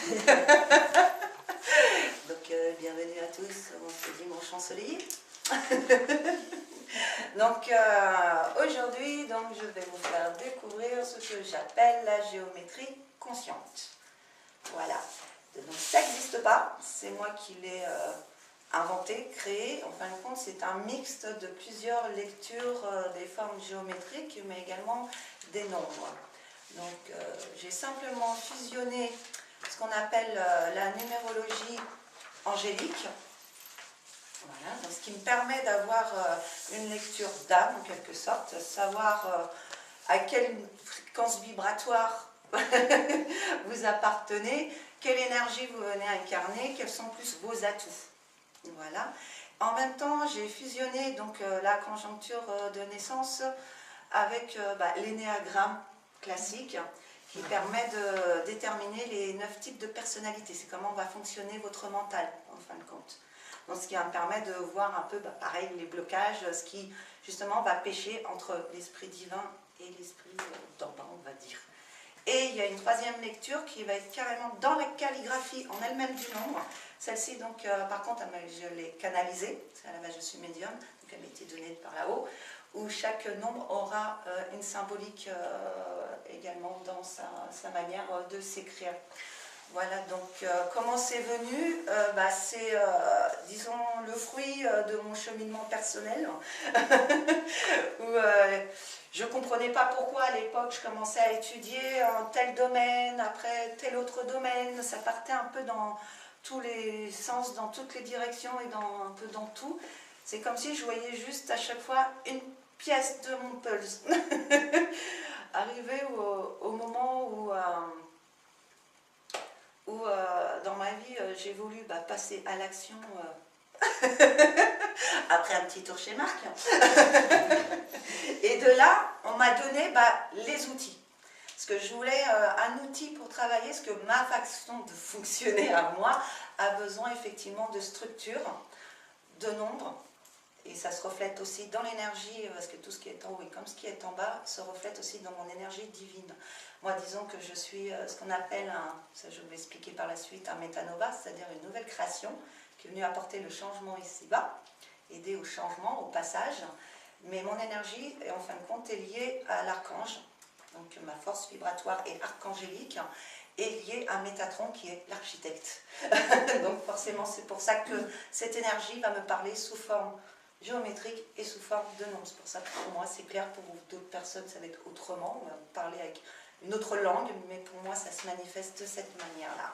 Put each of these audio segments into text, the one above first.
Donc bienvenue à tous en ce dimanche ensoleillé. Donc aujourd'hui, je vais vous faire découvrir ce que j'appelle la géométrie consciente. Voilà. Donc ça n'existe pas, c'est moi qui l'ai inventé, créé. En fin de compte, c'est un mixte de plusieurs lectures des formes géométriques, mais également des nombres. Donc j'ai simplement fusionné ce qu'on appelle la numérologie angélique, voilà, donc ce qui me permet d'avoir une lecture d'âme en quelque sorte, savoir à quelle fréquence vibratoire vous appartenez, quelle énergie vous venez incarner, quels sont plus vos atouts. Voilà. En même temps, j'ai fusionné donc la conjoncture de naissance avec l'énéagramme classique qui permet de déterminer les 9 types de personnalités. C'est comment va fonctionner votre mental en fin de compte. Donc ce qui va me permettre de voir un peu, pareil, les blocages, ce qui justement va pêcher entre l'esprit divin et l'esprit d'en bas, on va dire. Et il y a une troisième lecture qui va être carrément dans la calligraphie en elle-même du nombre. Celle-ci, donc, par contre, je l'ai canalisée, parce qu'à la base je suis médium, donc elle m'a été donnée par là-haut, où chaque nombre aura une symbolique également dans sa manière de s'écrire. Voilà, donc comment c'est venu, c'est, disons, le fruit de mon cheminement personnel, où je ne comprenais pas pourquoi à l'époque je commençais à étudier un tel domaine, après tel autre domaine, ça partait un peu dans tous les sens, dans toutes les directions et un peu dans tout. C'est comme si je voyais juste à chaque fois une pièce de mon puzzle. Arrivé au moment où dans ma vie j'ai voulu passer à l'action après un petit tour chez Marc. Et de là, on m'a donné les outils. Parce que je voulais un outil pour travailler, parce que ma façon de fonctionner à moi a besoin effectivement de structure, de nombre. Et ça se reflète aussi dans l'énergie, parce que tout ce qui est en haut et comme ce qui est en bas se reflète aussi dans mon énergie divine. Moi, disons que je suis ce qu'on appelle, ça je vais expliquer par la suite, un métanova, c'est-à-dire une nouvelle création qui est venue apporter le changement ici-bas, aider au changement, au passage. Mais mon énergie, en fin de compte, est liée à l'archange. Donc ma force vibratoire est archangélique, est liée à Métatron qui est l'architecte. Donc forcément, c'est pour ça que cette énergie va me parler sous forme géométrique et sous forme de nombres. C'est pour ça que pour moi c'est clair, pour d'autres personnes ça va être autrement, on va parler avec une autre langue, mais pour moi ça se manifeste de cette manière-là.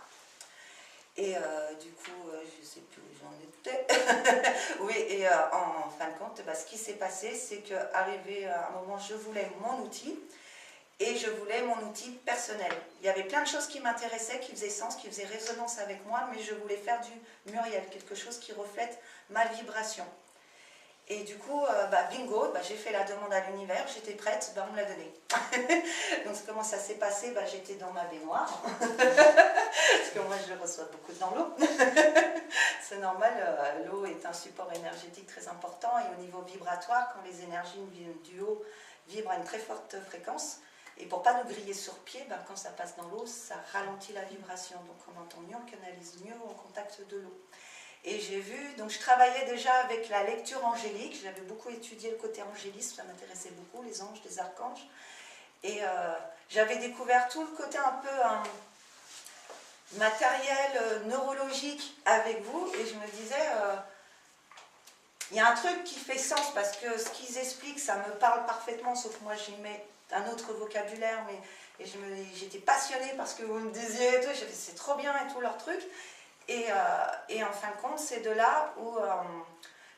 Et du coup, je ne sais plus où j'en étais. Oui, et en fin de compte, ce qui s'est passé, c'est qu'arrivé à un moment, je voulais mon outil, et je voulais mon outil personnel. Il y avait plein de choses qui m'intéressaient, qui faisaient sens, qui faisaient résonance avec moi, mais je voulais faire du Muriel, quelque chose qui reflète ma vibration. Et du coup, bingo, j'ai fait la demande à l'univers, j'étais prête, on me l'a donné. Donc comment ça s'est passé, j'étais dans ma baignoire, parce que moi je reçois beaucoup dans l'eau. C'est normal, l'eau est un support énergétique très important, et au niveau vibratoire, quand les énergies du haut vibrent à une très forte fréquence, et pour ne pas nous griller sur pied, quand ça passe dans l'eau, ça ralentit la vibration, donc on entend mieux, on canalise mieux au contact de l'eau. Et j'ai vu, donc je travaillais déjà avec la lecture angélique, j'avais beaucoup étudié le côté angélisme, ça m'intéressait beaucoup, les anges, les archanges. Et j'avais découvert tout le côté un peu matériel, neurologique avec vous, et je me disais, il y a un truc qui fait sens, parce que ce qu'ils expliquent, ça me parle parfaitement, sauf que moi j'y mets un autre vocabulaire, et j'étais passionnée parce que vous me disiez et tout, j'ai fait c'est trop bien et tout leur truc. Et en fin de compte, c'est de là où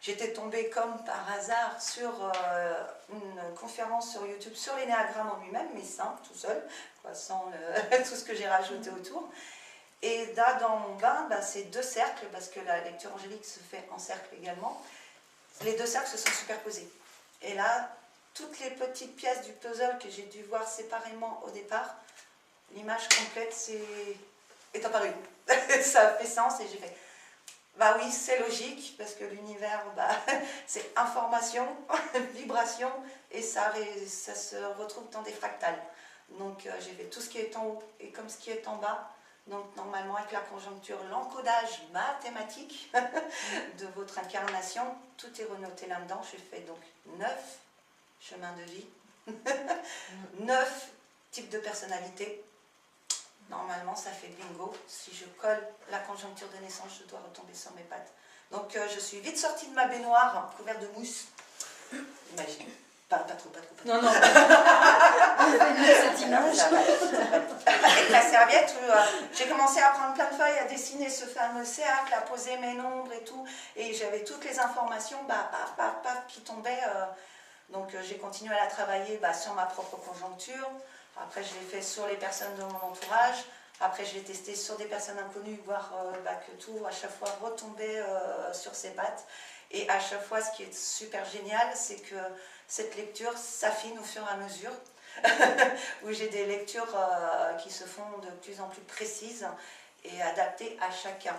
j'étais tombée comme par hasard sur une conférence sur YouTube sur l'énéagramme en lui-même, mais simple, tout seul, sans tout ce que j'ai rajouté autour. Et là, dans mon bain, c'est 2 cercles, parce que la lecture angélique se fait en cercle également. Les 2 cercles se sont superposés. Et là, toutes les petites pièces du puzzle que j'ai dû voir séparément au départ, l'image complète est apparue. Ça a fait sens, et j'ai fait oui, c'est logique, parce que l'univers, c'est information, vibration, et ça se retrouve dans des fractales. Donc j'ai fait tout ce qui est en haut et comme ce qui est en bas Donc normalement avec la conjoncture, l'encodage mathématique de votre incarnation, tout est renoté là-dedans. Je fais donc 9 chemins de vie, 9 types de personnalités. Normalement ça fait bingo. Si je colle la conjoncture de naissance, je dois retomber sur mes pattes. Donc je suis vite sortie de ma baignoire couverte de mousse. Imagine. Pas trop. Non, non. Avec la serviette, j'ai commencé à prendre plein de feuilles, à dessiner ce fameux cercle, à poser mes nombres et tout. Et j'avais toutes les informations qui tombaient. Donc j'ai continué à la travailler sur ma propre conjoncture. Après, je l'ai fait sur les personnes de mon entourage. Après, je l'ai testé sur des personnes inconnues, voir que tout, à chaque fois, retombait sur ses pattes. Et à chaque fois, ce qui est super génial, c'est que cette lecture s'affine au fur et à mesure, où j'ai des lectures qui se font de plus en plus précises et adaptées à chacun.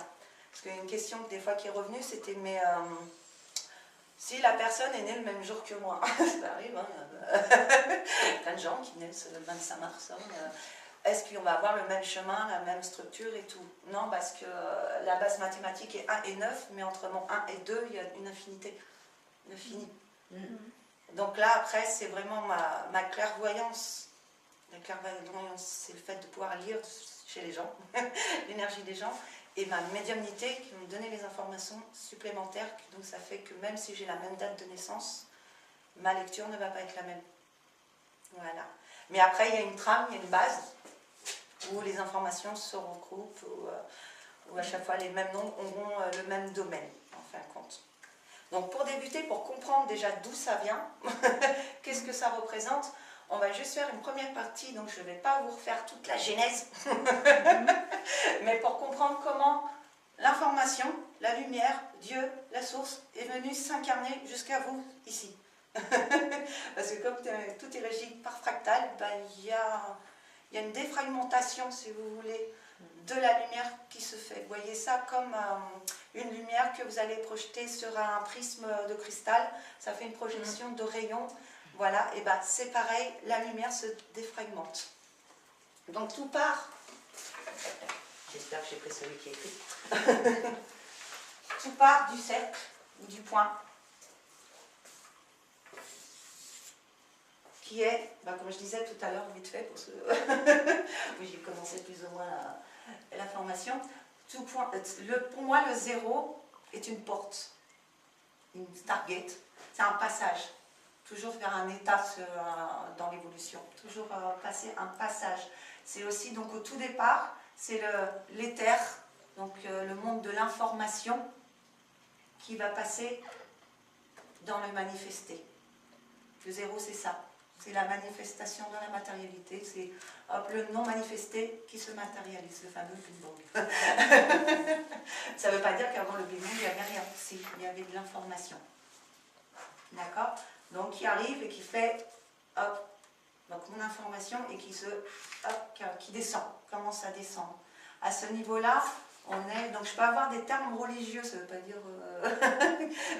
Parce qu'une question des fois qui est revenue, c'était mais si la personne est née le même jour que moi, ça arrive, hein, plein de gens qui naissent le 25 mars, est-ce qu'on va avoir le même chemin, la même structure et tout? Non, parce que la base mathématique est 1 et 9, mais entre mon 1 et 2, il y a une infinité, l'infini. Donc là, après, c'est vraiment ma clairvoyance. La clairvoyance, c'est le fait de pouvoir lire chez les gens, l'énergie des gens, et ma médiumnité qui va me donner les informations supplémentaires. Donc ça fait que même si j'ai la même date de naissance, ma lecture ne va pas être la même. Voilà. Mais après, il y a une trame, il y a une base, où les informations se regroupent, où à chaque fois les mêmes noms auront le même domaine, en fin de compte. Donc pour débuter, pour comprendre déjà d'où ça vient, qu'est-ce que ça représente, on va juste faire une première partie, donc je ne vais pas vous refaire toute la genèse, mais pour comprendre comment l'information, la lumière, Dieu, la source, est venue s'incarner jusqu'à vous, ici. Parce que comme tout est régi par fractal, il y a une défragmentation, si vous voulez, de la lumière qui se fait. Vous voyez ça comme une lumière que vous allez projeter sur un prisme de cristal, ça fait une projection de rayons, voilà, et c'est pareil, la lumière se défragmente. Donc tout part, j'espère que j'ai pris celui qui est écrit, tout part du cercle ou du point, qui est, comme je disais tout à l'heure, vite fait, parce que oui, j'ai commencé plus ou moins la formation. Pour moi, le zéro est une porte, une stargate, c'est un passage, toujours vers un état dans l'évolution, toujours passer un passage. C'est aussi, donc au tout départ, c'est l'éther, donc le monde de l'information, qui va passer dans le manifesté. Le zéro, c'est ça. C'est la manifestation dans la matérialité, c'est le non manifesté qui se matérialise, le fameux Big Bang. Ça ne veut pas dire qu'avant le Big Bang, il n'y avait rien. Si, il y avait de l'information. D'accord? Donc, qui arrive et qui fait, hop, donc mon information, et qui descend, commence à descendre. À ce niveau-là, donc je peux avoir des termes religieux, ça ne veut pas dire,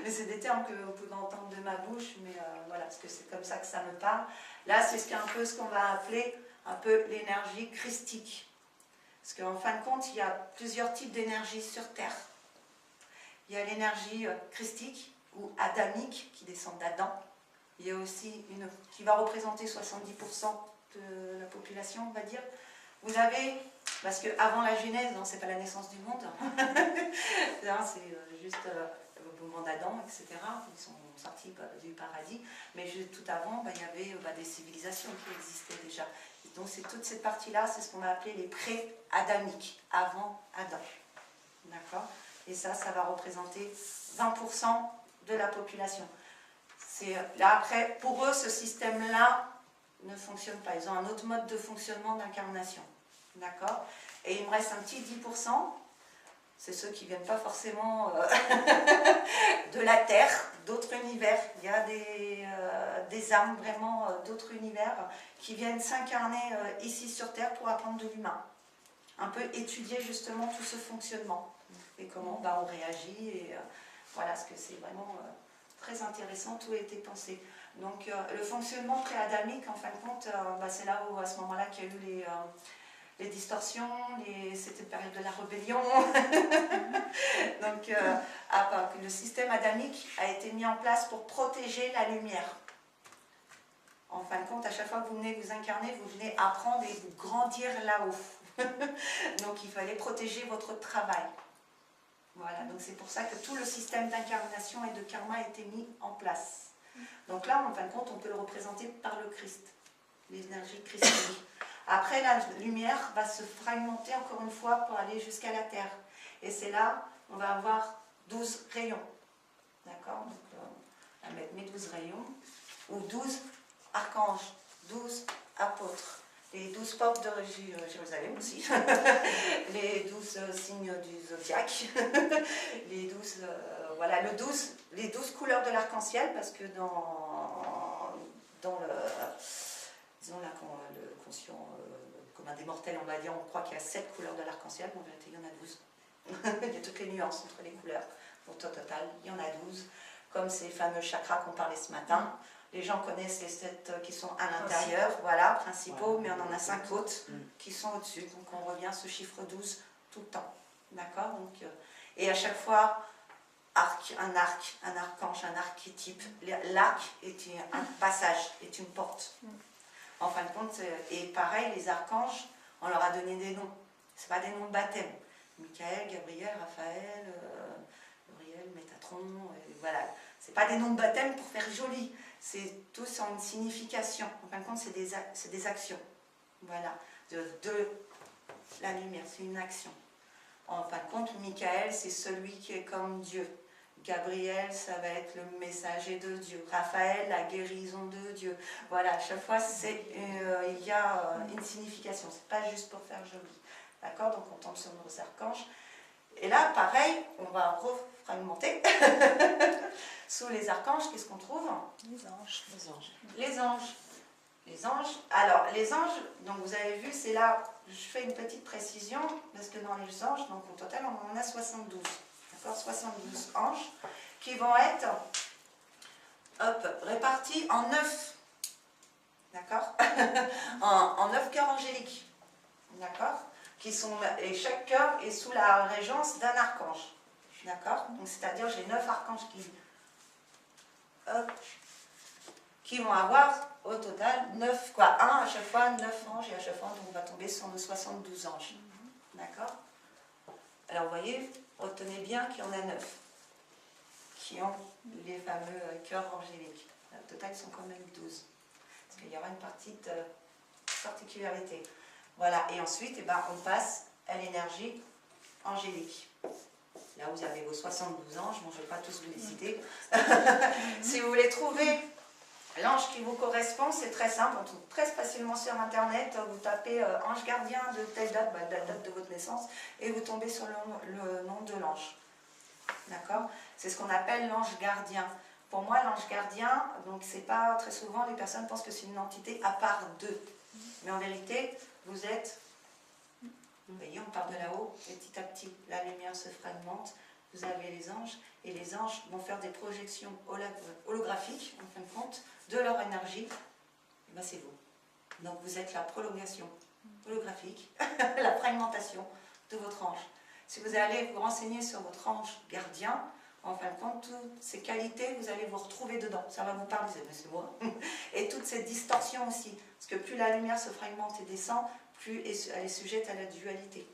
mais c'est des termes que vous pouvez entendre de ma bouche, mais voilà, parce que c'est comme ça que ça me parle. Là, c'est un peu ce qu'on va appeler un peu l'énergie christique. Parce qu'en fin de compte, il y a plusieurs types d'énergie sur Terre. Il y a l'énergie christique ou adamique qui descend d'Adam. Il y a aussi une qui va représenter 70% de la population, on va dire. Vous avez, parce qu'avant la Genèse, c'est pas la naissance du monde, c'est juste le mouvement d'Adam, etc. Ils sont sortis du paradis, mais juste tout avant, il y avait des civilisations qui existaient déjà. Et donc c'est toute cette partie-là, c'est ce qu'on va appeler les pré-adamiques, avant Adam. D'accord? Et ça va représenter 20% de la population. Là, après, pour eux, ce système-là ne fonctionne pas. Ils ont un autre mode de fonctionnement d'incarnation. D'accord? Et il me reste un petit 10%. C'est ceux qui ne viennent pas forcément de la Terre, d'autres univers. Il y a des âmes vraiment d'autres univers qui viennent s'incarner ici sur Terre pour apprendre de l'humain. Un peu étudier justement tout ce fonctionnement. Et comment on réagit. Et voilà, parce que c'est vraiment très intéressant, tout a été pensé. Donc le fonctionnement pré-adamique, en fin de compte, c'est là où à ce moment-là qu'il y a eu les distorsions, c'était une période de la rébellion. Donc, le système adamique a été mis en place pour protéger la lumière. En fin de compte, à chaque fois que vous venez vous incarner, vous venez apprendre et vous grandir là-haut. Donc, il fallait protéger votre travail. Voilà, donc c'est pour ça que tout le système d'incarnation et de karma a été mis en place. Donc là, en fin de compte, on peut le représenter par le Christ, l'énergie christique. Après, la lumière va se fragmenter encore une fois pour aller jusqu'à la Terre. Et c'est là, on va avoir 12 rayons. D'accord? Donc, on va mettre mes 12 rayons, ou 12 archanges, 12 apôtres, les 12 portes de Jérusalem aussi, les 12 signes du zodiaque, les 12, voilà, les 12 couleurs de l'arc-en-ciel, parce que dans le, disons là, le conscient commun des mortels, on va dire, on croit qu'il y a 7 couleurs de l'arc-en-ciel, mais en vérité, il y en a 12. Il y a toutes les nuances entre les couleurs. Au total, il y en a 12, comme ces fameux chakras qu'on parlait ce matin. Les gens connaissent les 7 qui sont à l'intérieur, voilà, principaux, mais on en a 5 autres qui sont au-dessus. Donc on revient à ce chiffre 12 tout le temps. D'accord? Et à chaque fois, un archange, un archétype. L'arc est un passage, est une porte. En fin de compte, et pareil, les archanges, on leur a donné des noms. Ce ne sont pas des noms de baptême. Michael, Gabriel, Raphaël, Gabriel, Métatron, voilà. Ce n'est pas des noms de baptême pour faire joli. C'est tous en une signification. En fin de compte, c'est des actions. Voilà. De la lumière, c'est une action. En fin de compte, Michael, c'est celui qui est comme Dieu. Gabriel, ça va être le messager de Dieu. Raphaël, la guérison de Dieu. Voilà, à chaque fois, il y a une signification. C'est pas juste pour faire joli. D'accord? Donc, on tombe sur nos archanges. Et là, pareil, on va refragmenter. Sous les archanges, qu'est-ce qu'on trouve? Les anges. Les anges. Les anges. Les anges. Alors, les anges, donc vous avez vu, c'est là, je fais une petite précision, parce que dans les anges, donc au total, on en a 72. D'accord? 72 anges qui vont être répartis en 9. D'accord? en 9 cœurs angéliques. D'accord? Et chaque cœur est sous la régence d'un archange. D'accord? Donc, c'est-à-dire, j'ai 9 archanges qui vont avoir au total 9, un à chaque fois, 9 anges, et à chaque fois, on va tomber sur nos 72 anges. D'accord? Alors, vous voyez, retenez bien qu'il y en a 9 qui ont les fameux cœurs angéliques. Au total, ils sont quand même 12. Parce qu'il y aura une petite particularité. Voilà, et ensuite, on passe à l'énergie angélique. Là, vous avez vos 72 anges, bon, je ne vais pas tous vous les citer. Si vous voulez trouver l'ange qui vous correspond, c'est très simple, on trouve très facilement sur Internet, vous tapez ange gardien de telle date, la date de votre naissance, et vous tombez sur le nom de l'ange. D'accord? C'est ce qu'on appelle l'ange gardien. Pour moi, l'ange gardien, donc c'est pas très souvent, les personnes pensent que c'est une entité à part d'eux. Mais en vérité, vous êtes, vous voyez, on part de là-haut, et petit à petit, la lumière se fragmente, vous avez les anges, et les anges vont faire des projections holographiques, en fin de compte, de leur énergie. C'est vous. Donc vous êtes la prolongation holographique, la fragmentation de votre ange. Si vous allez vous renseigner sur votre ange gardien, en fin de compte, toutes ces qualités, vous allez vous retrouver dedans. Ça va vous parler, c'est moi. Et toutes ces distorsions aussi. Parce que plus la lumière se fragmente et descend, plus elle est sujette à la dualité.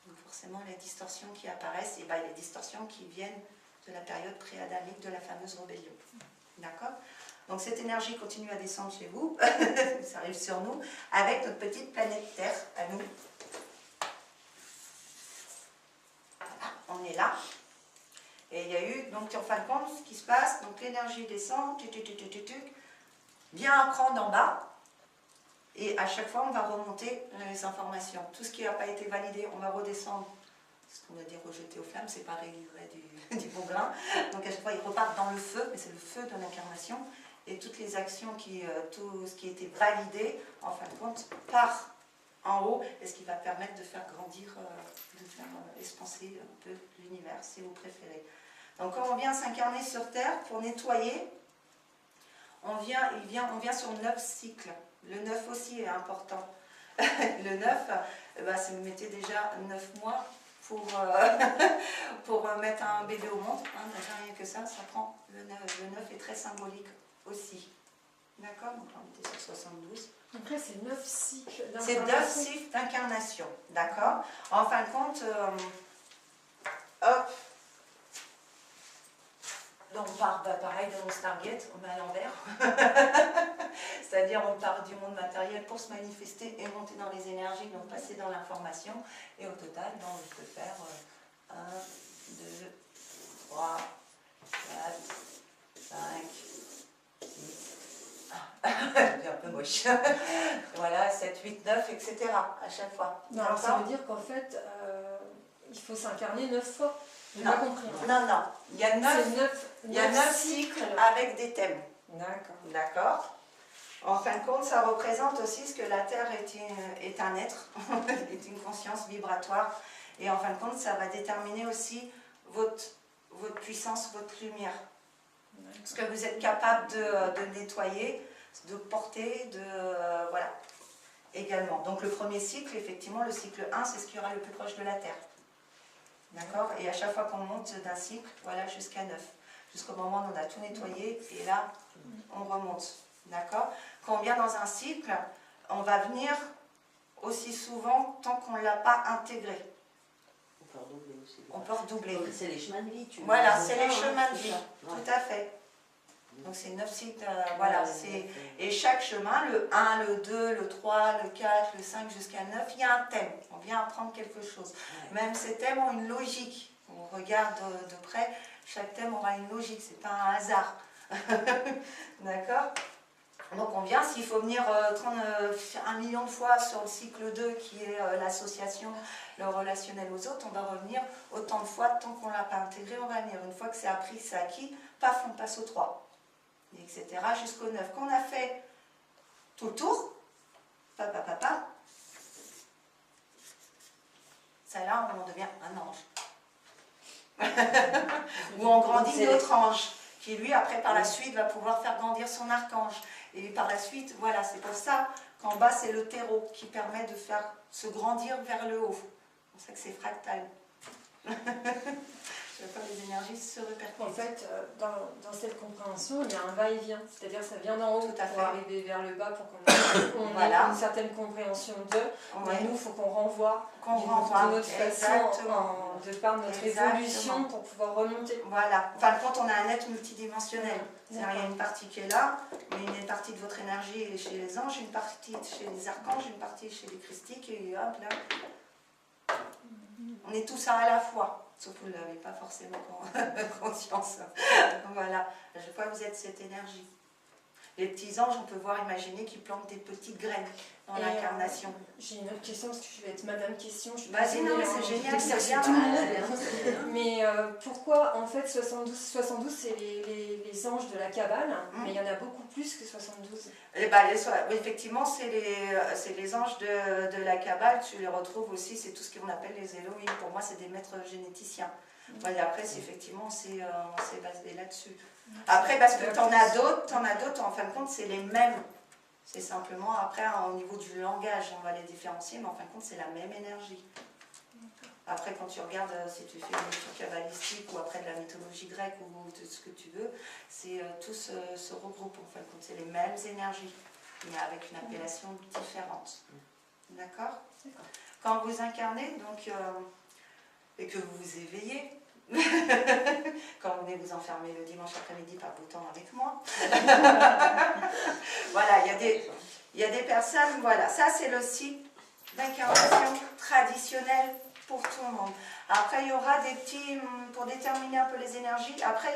Donc forcément, les distorsions qui apparaissent, et les distorsions qui viennent de la période pré-adamique de la fameuse rébellion. D'accord? Donc cette énergie continue à descendre chez vous, ça arrive sur nous, avec notre petite planète Terre à nous. Voilà, on est là. Et il y a eu, donc en fin de compte, ce qui se passe, donc l'énergie descend, vient apprendre en bas, et à chaque fois on va remonter les informations. Tout ce qui n'a pas été validé, on va redescendre. Ce qu'on va dire rejeté aux flammes, c'est pareil du bon grain. Donc à chaque fois ils repartent dans le feu, mais c'est le feu de l'incarnation. Et toutes les actions, tout ce qui était validé, en fin de compte, part en haut, et ce qui va permettre de faire grandir, de faire expanser un peu l'univers, si vous préférez. Donc quand on vient s'incarner sur Terre, pour nettoyer, on vient sur 9 cycles. Le 9 aussi est important. Le 9, si vous mettez déjà 9 mois pour, pour mettre un bébé au monde, hein, déjà rien que ça prend. Le 9 est très symbolique aussi. D'accord? Donc on était sur 72. Donc là, c'est 9 cycles d'incarnation. C'est 9 cycles d'incarnation. D'accord? En fin de compte, hop. Donc on part pareil de mon Stargate, on met à l'envers. C'est-à-dire on part du monde matériel pour se manifester et monter dans les énergies, donc passer dans l'information. Et au total, donc, je peux faire 1, 2, 3, 4, 5, 6. C'est un peu moche. Voilà, 7, 8, 9, etc. à chaque fois. Non, alors ça veut dire qu'en fait, il faut s'incarner 9 fois. J'ai pas compris. Non. Il y a 9 cycles avec des thèmes. D'accord. D'accord. En fin de compte, ça représente aussi ce que la Terre est un être, est une conscience vibratoire. Et en fin de compte, ça va déterminer aussi votre puissance, votre lumière. Ce que vous êtes capable de nettoyer, de porter, voilà, également. Donc le premier cycle, effectivement, le cycle 1, c'est ce qui aura le plus proche de la Terre. D'accord? Et à chaque fois qu'on monte d'un cycle, voilà, jusqu'à 9. Jusqu'au moment où on a tout nettoyé, et là, on remonte. D'accord? Quand on vient dans un cycle, on va venir aussi souvent tant qu'on ne l'a pas intégré. On peut redoubler aussi. On peut redoubler. C'est les chemins de vie, tu vois. Voilà, c'est les chemins de vie. Ouais. Tout à fait. Donc c'est 9 cycles, voilà. Et chaque chemin, le 1, le 2, le 3, le 4, le 5 jusqu'à 9, il y a un thème. On vient apprendre quelque chose. Ouais. Même ces thèmes ont une logique. On regarde de près, chaque thème aura une logique, c'est pas un hasard. D'accord? Donc on vient, s'il faut venir 1 million de fois sur le cycle 2 qui est l'association, le relationnel aux autres, on va revenir autant de fois, tant qu'on ne l'a pas intégré, on va venir. Une fois que c'est appris, c'est acquis, paf, on passe au 3, etc. jusqu'au 9. Quand on a fait tout le tour, ça là, on devient un ange. Ou on grandit notre ange, qui lui, après, par la suite, va pouvoir faire grandir son archange. Et par la suite, voilà, c'est pour ça qu'en bas, c'est le terreau qui permet de faire se grandir vers le haut. C'est pour ça que c'est fractal. Je veux pas les énergies se répercutent. En fait, dans cette compréhension, il y a un va-et-vient. C'est-à-dire que ça vient d'en haut pour arriver vers le bas pour qu'on voilà. ait une certaine compréhension d'eux. Ouais. Et nous, il faut qu'on renvoie de notre façon, de par notre évolution pour pouvoir remonter. Voilà. En fin de compte, on a un être multidimensionnel. Il y a une partie qui est là, mais une partie de votre énergie est chez les anges, une partie chez les archanges, une partie chez les christiques, et hop là. On est tous à la fois. Sauf que vous ne l'avez pas forcément conscience. Voilà. À chaque fois, vous êtes cette énergie. Les petits anges, on peut voir, imaginer qu'ils plantent des petites graines dans l'incarnation. J'ai une autre question, parce que je vais être madame question. Vas-y, non, mais c'est génial, c'est bien. Mais pourquoi, en fait, 72 c'est les anges de la Kabbale, mais il y en a beaucoup plus que 72. Et effectivement, c'est les anges de la Kabbale, tu les retrouves aussi, c'est tout ce qu'on appelle les Elohim. Pour moi, c'est des maîtres généticiens. Et après, effectivement, on s'est basé là-dessus. Après, parce que t'en as d'autres, en fin de compte, c'est les mêmes. C'est simplement, après, au niveau du langage, on va les différencier, mais en fin de compte, c'est la même énergie. Après, quand tu regardes, si tu fais une lecture kabbalistique ou après de la mythologie grecque ou de ce que tu veux, c'est tout se regroupe, en fin de compte. C'est les mêmes énergies, mais avec une appellation différente. D'accord? Quand vous incarnez, donc, et que vous vous éveillez, quand vous venez vous enfermer le dimanche après-midi par beau temps avec moi. Voilà, il y a des personnes, voilà, ça c'est le cycle d'incarnation traditionnel pour tout le monde. Après, il y aura des petits, pour déterminer un peu les énergies, après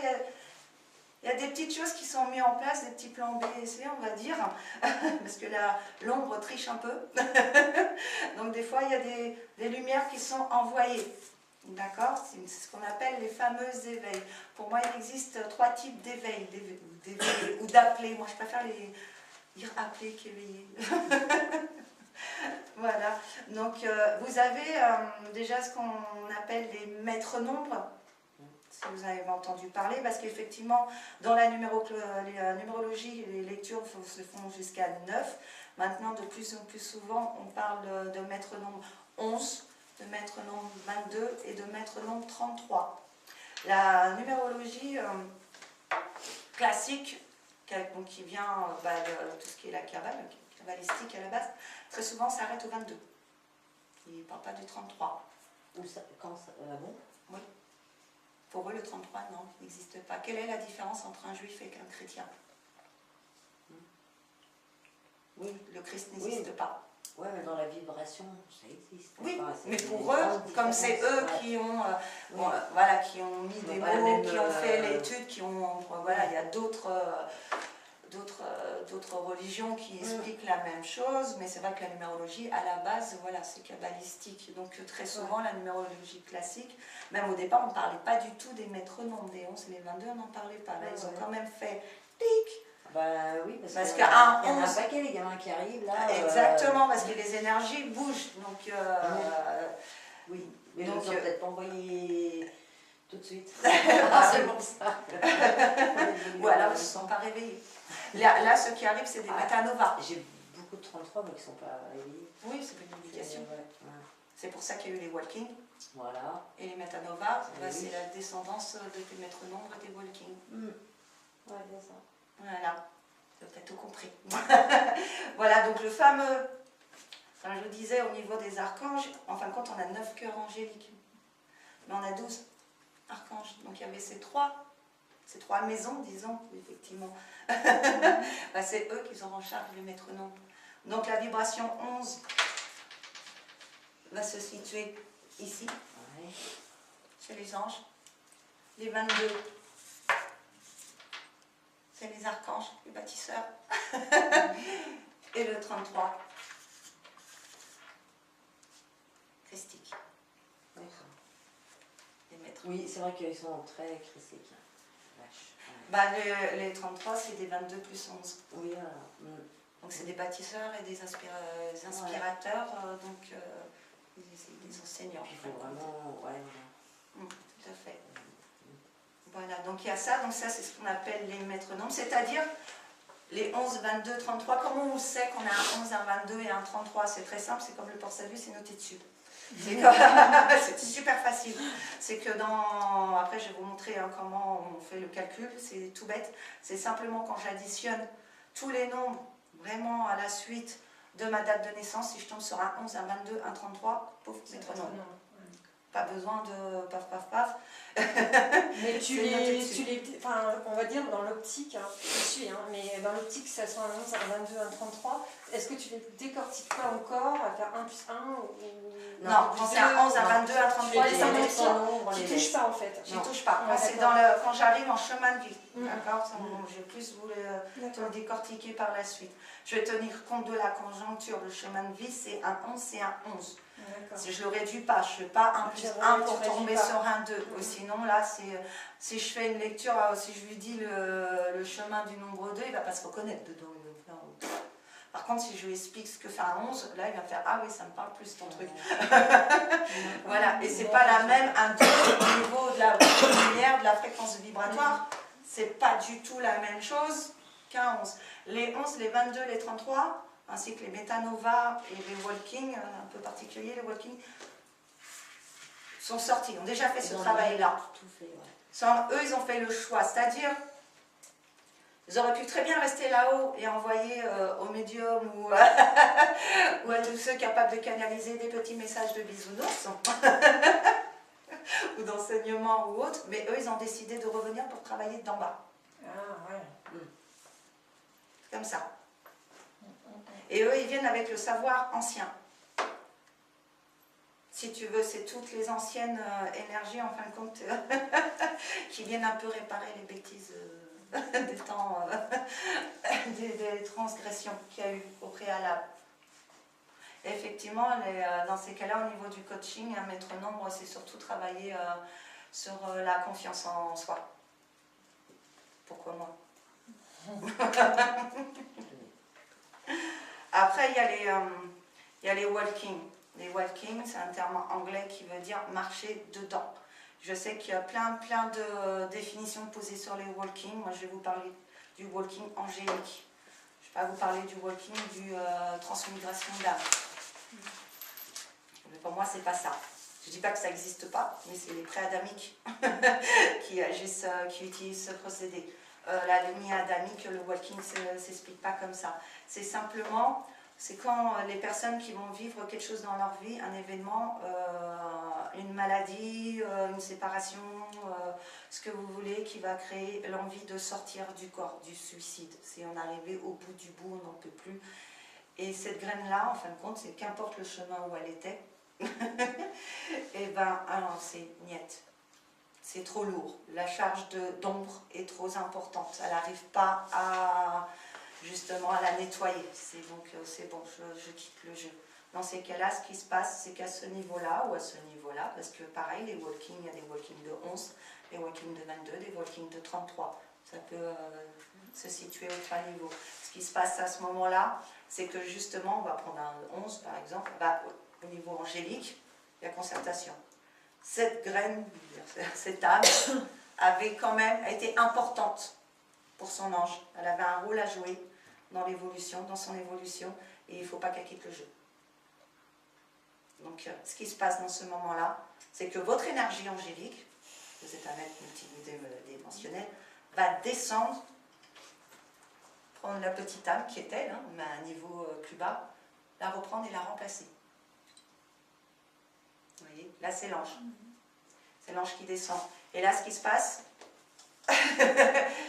il y a des petites choses qui sont mises en place, des petits plans B et C, on va dire, parce que l'ombre triche un peu. Donc des fois, il y a des lumières qui sont envoyées. D'accord? C'est ce qu'on appelle les fameux éveils. Pour moi, il existe 3 types d'éveils, ou d'appelés. Moi, je préfère les dire appeler qu'éveiller. Voilà. Donc, vous avez déjà ce qu'on appelle les maîtres nombres, si vous avez entendu parler, parce qu'effectivement, dans la numérologie, les lectures se font jusqu'à 9. Maintenant, de plus en plus souvent, on parle de maître nombre 11, de maître nombre 22 et de maître nombre 33. La numérologie classique, donc qui vient de tout ce qui est la kabbalistique à la base, très souvent s'arrête au 22. Il ne parle pas du 33. Ou ça, quand ça, bon? Oui. Pour eux, le 33, non, n'existe pas. Quelle est la différence entre un juif et un chrétien? Oui. Le Christ n'existe pas. Oui, mais dans la vibration, ça existe. Oui, Enfin, mais pour eux, comme c'est eux qui ont, voilà, qui ont mis des mots, qui ont fait l'étude, qui ont, voilà, il y a d'autres religions qui expliquent la même chose, mais c'est vrai que la numérologie, à la base, voilà, c'est kabbalistique. Donc très souvent, la numérologie classique, même au départ, on ne parlait pas du tout des maîtres nombres, des 11 et les 22, on n'en parlait pas. Là, ils ont quand même fait tic. Bah oui, parce qu'il y a un paquet, les gamins qui arrivent là. Exactement, parce que les énergies bougent. Donc, oui, mais donc, ils ont peut-être pas envoyé tout de suite. c'est pour ça. Ou alors, ils ne se sont pas réveillés. Là, ce qui arrive, c'est des métanovas. J'ai beaucoup de 33, mais qui ne sont pas réveillés. Oui, c'est une indication. C'est pour ça qu'il y a eu les walking. Voilà. Et les métanovas, c'est la descendance des maîtres nombres et des walking. Ouais, bien ça. Voilà, tu as peut-être tout compris. Voilà, donc le fameux, enfin, je vous disais, au niveau des archanges, en fin de compte, on a 9 cœurs angéliques. Mais on a 12 archanges. Donc il y avait ces trois maisons, disons, effectivement. C'est eux qui ont en charge les maîtres nombres. Donc la vibration 11 va se situer ici, chez les anges. Les 22, c'est les archanges, les bâtisseurs. Et le 33, christique. Les maîtres. Oui, c'est vrai qu'ils sont très christiques. Les 33, c'est des 22 plus 11. Oui, voilà. Donc c'est des bâtisseurs et des inspirateurs, donc des enseignants. Il faut vraiment... Ouais, tout à fait. Voilà, donc il y a ça, donc ça c'est ce qu'on appelle les maîtres nombres, c'est-à-dire les 11, 22, 33. Comment on sait qu'on a un 11, un 22 et un 33? C'est très simple, c'est comme le port-salut, c'est noté dessus. C'est super facile. C'est que après je vais vous montrer comment on fait le calcul, c'est tout bête. C'est simplement quand j'additionne tous les nombres vraiment à la suite de ma date de naissance, si je tombe sur un 11, un 22, un 33, pauvre maître nombre. Pas besoin de paf paf paf. Mais enfin, on va dire dans l'optique, mais dans l'optique, que ça soit un 11, un 22, un 33, est-ce que tu les décortiques pas encore à faire 1 plus 1 ou... Non, quand c'est un 11, un 22, un 33, tu touches pas en fait. Je touche pas. Quand j'arrive en chemin de vie, d'accord, je vais plus vous le décortiquer par la suite. Je vais tenir compte de la conjoncture. Le chemin de vie, c'est un 11, c'est un 11. Si je ne le réduis pas, je ne fais pas 1 plus 1 pour tomber sur un 2. Sinon, là, si je fais une lecture, si je lui dis le chemin du nombre 2, il ne va pas se reconnaître dedans. Par contre, si je lui explique ce que fait un 11, là, il va faire « Ah oui, ça me parle plus ton truc. » Voilà, et c'est pas la même, un 2 au niveau de la lumière, de la fréquence vibratoire, c'est pas du tout la même chose qu'un 11. Les 11, les 22, les 33, ainsi que les métanovas et les walking, un peu particuliers, les walking, sont sortis, ont déjà fait ce travail-là. Eux, ils ont fait le choix, c'est-à-dire, ils auraient pu très bien rester là-haut et envoyer au médium ou à tous ceux capables de canaliser des petits messages de bisounours ou d'enseignement ou autre, mais eux, ils ont décidé de revenir pour travailler d'en bas. Ah ouais. Comme ça. Et eux, ils viennent avec le savoir ancien. Si tu veux, c'est toutes les anciennes énergies, en fin de compte, qui viennent un peu réparer les bêtises des temps, des transgressions qu'il y a eu au préalable. Et effectivement, dans ces cas-là, au niveau du coaching, un maître nombre, c'est surtout travailler sur la confiance en soi. Pourquoi moi? Après, il y a les walking. Les walking, c'est un terme anglais qui veut dire marcher dedans. Je sais qu'il y a plein de définitions posées sur les walking. Moi, je vais vous parler du walking angélique. Je vais pas vous parler du walking, du transmigration d'âme. Mais pour moi, c'est pas ça. Je dis pas que ça n'existe pas, mais c'est les pré-adamiques qui agissent, qui utilisent ce procédé. La lignée adamique, le walking ne s'explique pas comme ça. C'est simplement, c'est quand les personnes qui vont vivre quelque chose dans leur vie, un événement, une maladie, une séparation, ce que vous voulez, qui va créer l'envie de sortir du corps, du suicide. C'est on est arrivé au bout du bout, on n'en peut plus. Et cette graine-là, en fin de compte, c'est qu'importe le chemin où elle était, et ben, alors c'est niette. C'est trop lourd. La charge d'ombre est trop importante. Elle n'arrive pas à, justement, à la nettoyer. Donc, c'est bon, je quitte le jeu. Dans ces cas-là, ce qui se passe, c'est qu'à ce niveau-là, ou à ce niveau-là, parce que pareil, les walkings, il y a des walkings de 11, des walkings de 22, des walkings de 33. Ça peut se situer aux 3 niveaux. Ce qui se passe à ce moment-là, c'est que justement, on va prendre un 11 par exemple, bah, au niveau angélique, il y a concertation. Cette graine, cette âme, avait quand même été importante pour son ange. Elle avait un rôle à jouer dans l'évolution, dans son évolution, et il ne faut pas qu'elle quitte le jeu. Donc, ce qui se passe dans ce moment-là, c'est que votre énergie angélique, vous êtes un être multidimensionnel, va descendre, prendre la petite âme qui est elle, hein, mais à un niveau plus bas, la reprendre et la remplacer. Vous voyez, là c'est l'ange. C'est l'ange qui descend. Et là, ce qui se passe,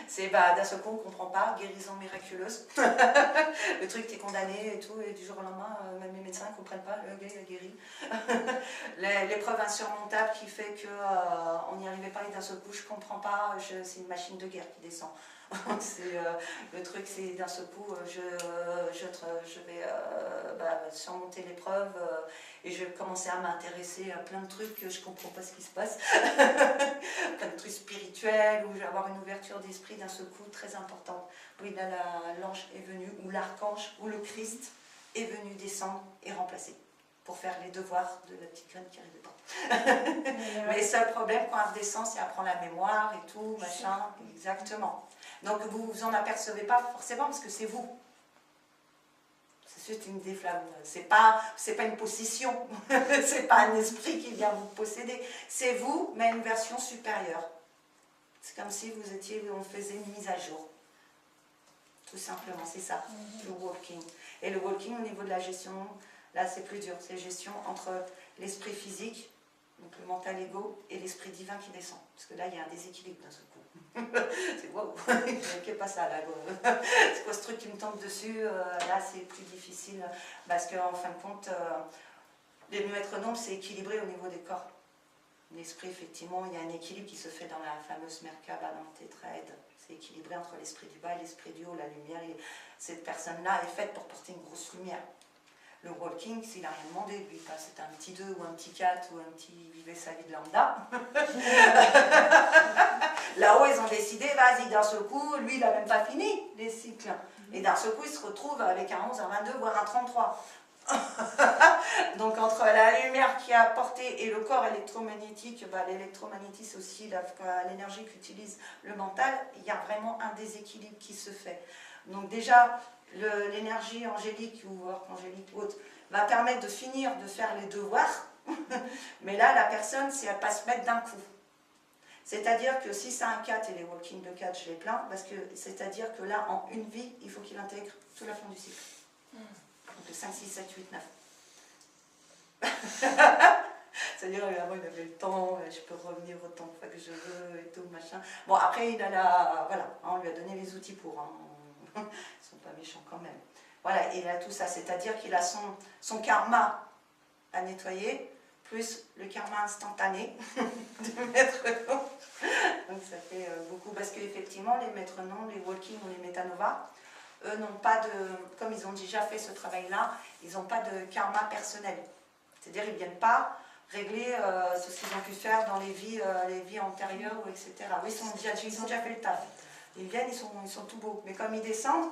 c'est d'un seul coup, on ne comprend pas, guérison miraculeuse. Le truc, t'es condamné et tout, et du jour au lendemain, même les médecins ne comprennent pas, le gars il a guéri. L'épreuve insurmontable qui fait qu'on n'y arrivait pas et d'un seul coup, je ne comprends pas, c'est une machine de guerre qui descend. Le truc, c'est d'un seul coup, je vais surmonter l'épreuve et je vais commencer à m'intéresser à plein de trucs que je ne comprends pas ce qui se passe. Plein de trucs spirituels, où je vais avoir une ouverture d'esprit d'un seul coup très importante. Oui, là, l'ange est venu, ou l'archange, ou le Christ est venu descendre et remplacer pour faire les devoirs de la petite graine qui n'arrivait pas. Mais le seul problème, quand elle descend, c'est qu'elle prend la mémoire et tout, machin, exactement. Donc vous ne vous en apercevez pas forcément parce que c'est vous. C'est juste une déflamme. C'est pas une possession. C'est pas un esprit qui vient vous posséder. C'est vous, mais une version supérieure. C'est comme si on faisait une mise à jour. Tout simplement, c'est ça, le walking. Et le walking au niveau de la gestion, là c'est plus dur. C'est gestion entre l'esprit physique, donc le mental égo, et l'esprit divin qui descend. Parce que là, il y a un déséquilibre d'un seul coup. C'est wow, qu'est pas ça là, c'est quoi ce truc qui me tombe dessus, là c'est plus difficile parce qu'en fin de compte les maîtres nombres c'est équilibré au niveau des corps. L'esprit, effectivement, il y a un équilibre qui se fait dans la fameuse Merkaba, dans le tétraèdre. C'est équilibré entre l'esprit du bas et l'esprit du haut, la lumière, et cette personne-là est faite pour porter une grosse lumière. Le walking, s'il n'a rien demandé, lui, c'est un petit 2 ou un petit 4 ou un petit vivait sa vie de lambda. Là-haut, ils ont décidé, vas-y, d'un seul coup, lui, il n'a même pas fini les cycles. Et d'un seul coup, il se retrouve avec un 11, un 22, voire un 33. Donc, entre la lumière qui a apporté et le corps électromagnétique, l'électromagnétisme, c'est aussi l'énergie qu'utilise le mental, il y a vraiment un déséquilibre qui se fait. Donc, déjà, l'énergie angélique ou archangélique ou autre va permettre de finir de faire les devoirs, mais là, la personne, si elle pas se mettre d'un coup. C'est-à-dire que si c'est un 4 et les walking de 4, je les plains, parce que c'est-à-dire que là, en une vie, il faut qu'il intègre tout la fin du cycle. Donc le 5, 6, 7, 8, 9. C'est-à-dire avant il avait le temps, je peux revenir autant de fois que je veux et tout, machin. Bon, après, il a voilà, on lui a donné les outils pour. Hein. Ils ne sont pas méchants quand même. Voilà, il a tout ça, c'est-à-dire qu'il a son karma à nettoyer, plus le karma instantané de maître nom. Donc ça fait beaucoup, parce qu'effectivement, les maîtres noms, les walking ou les métanovas, eux n'ont pas de, comme ils ont déjà fait ce travail-là, ils n'ont pas de karma personnel. C'est-à-dire ils ne viennent pas régler ce qu'ils ont pu faire dans les vies antérieures, etc. Oui, ils ont déjà fait le taf. Ils viennent, ils sont tout beaux. Mais comme ils descendent,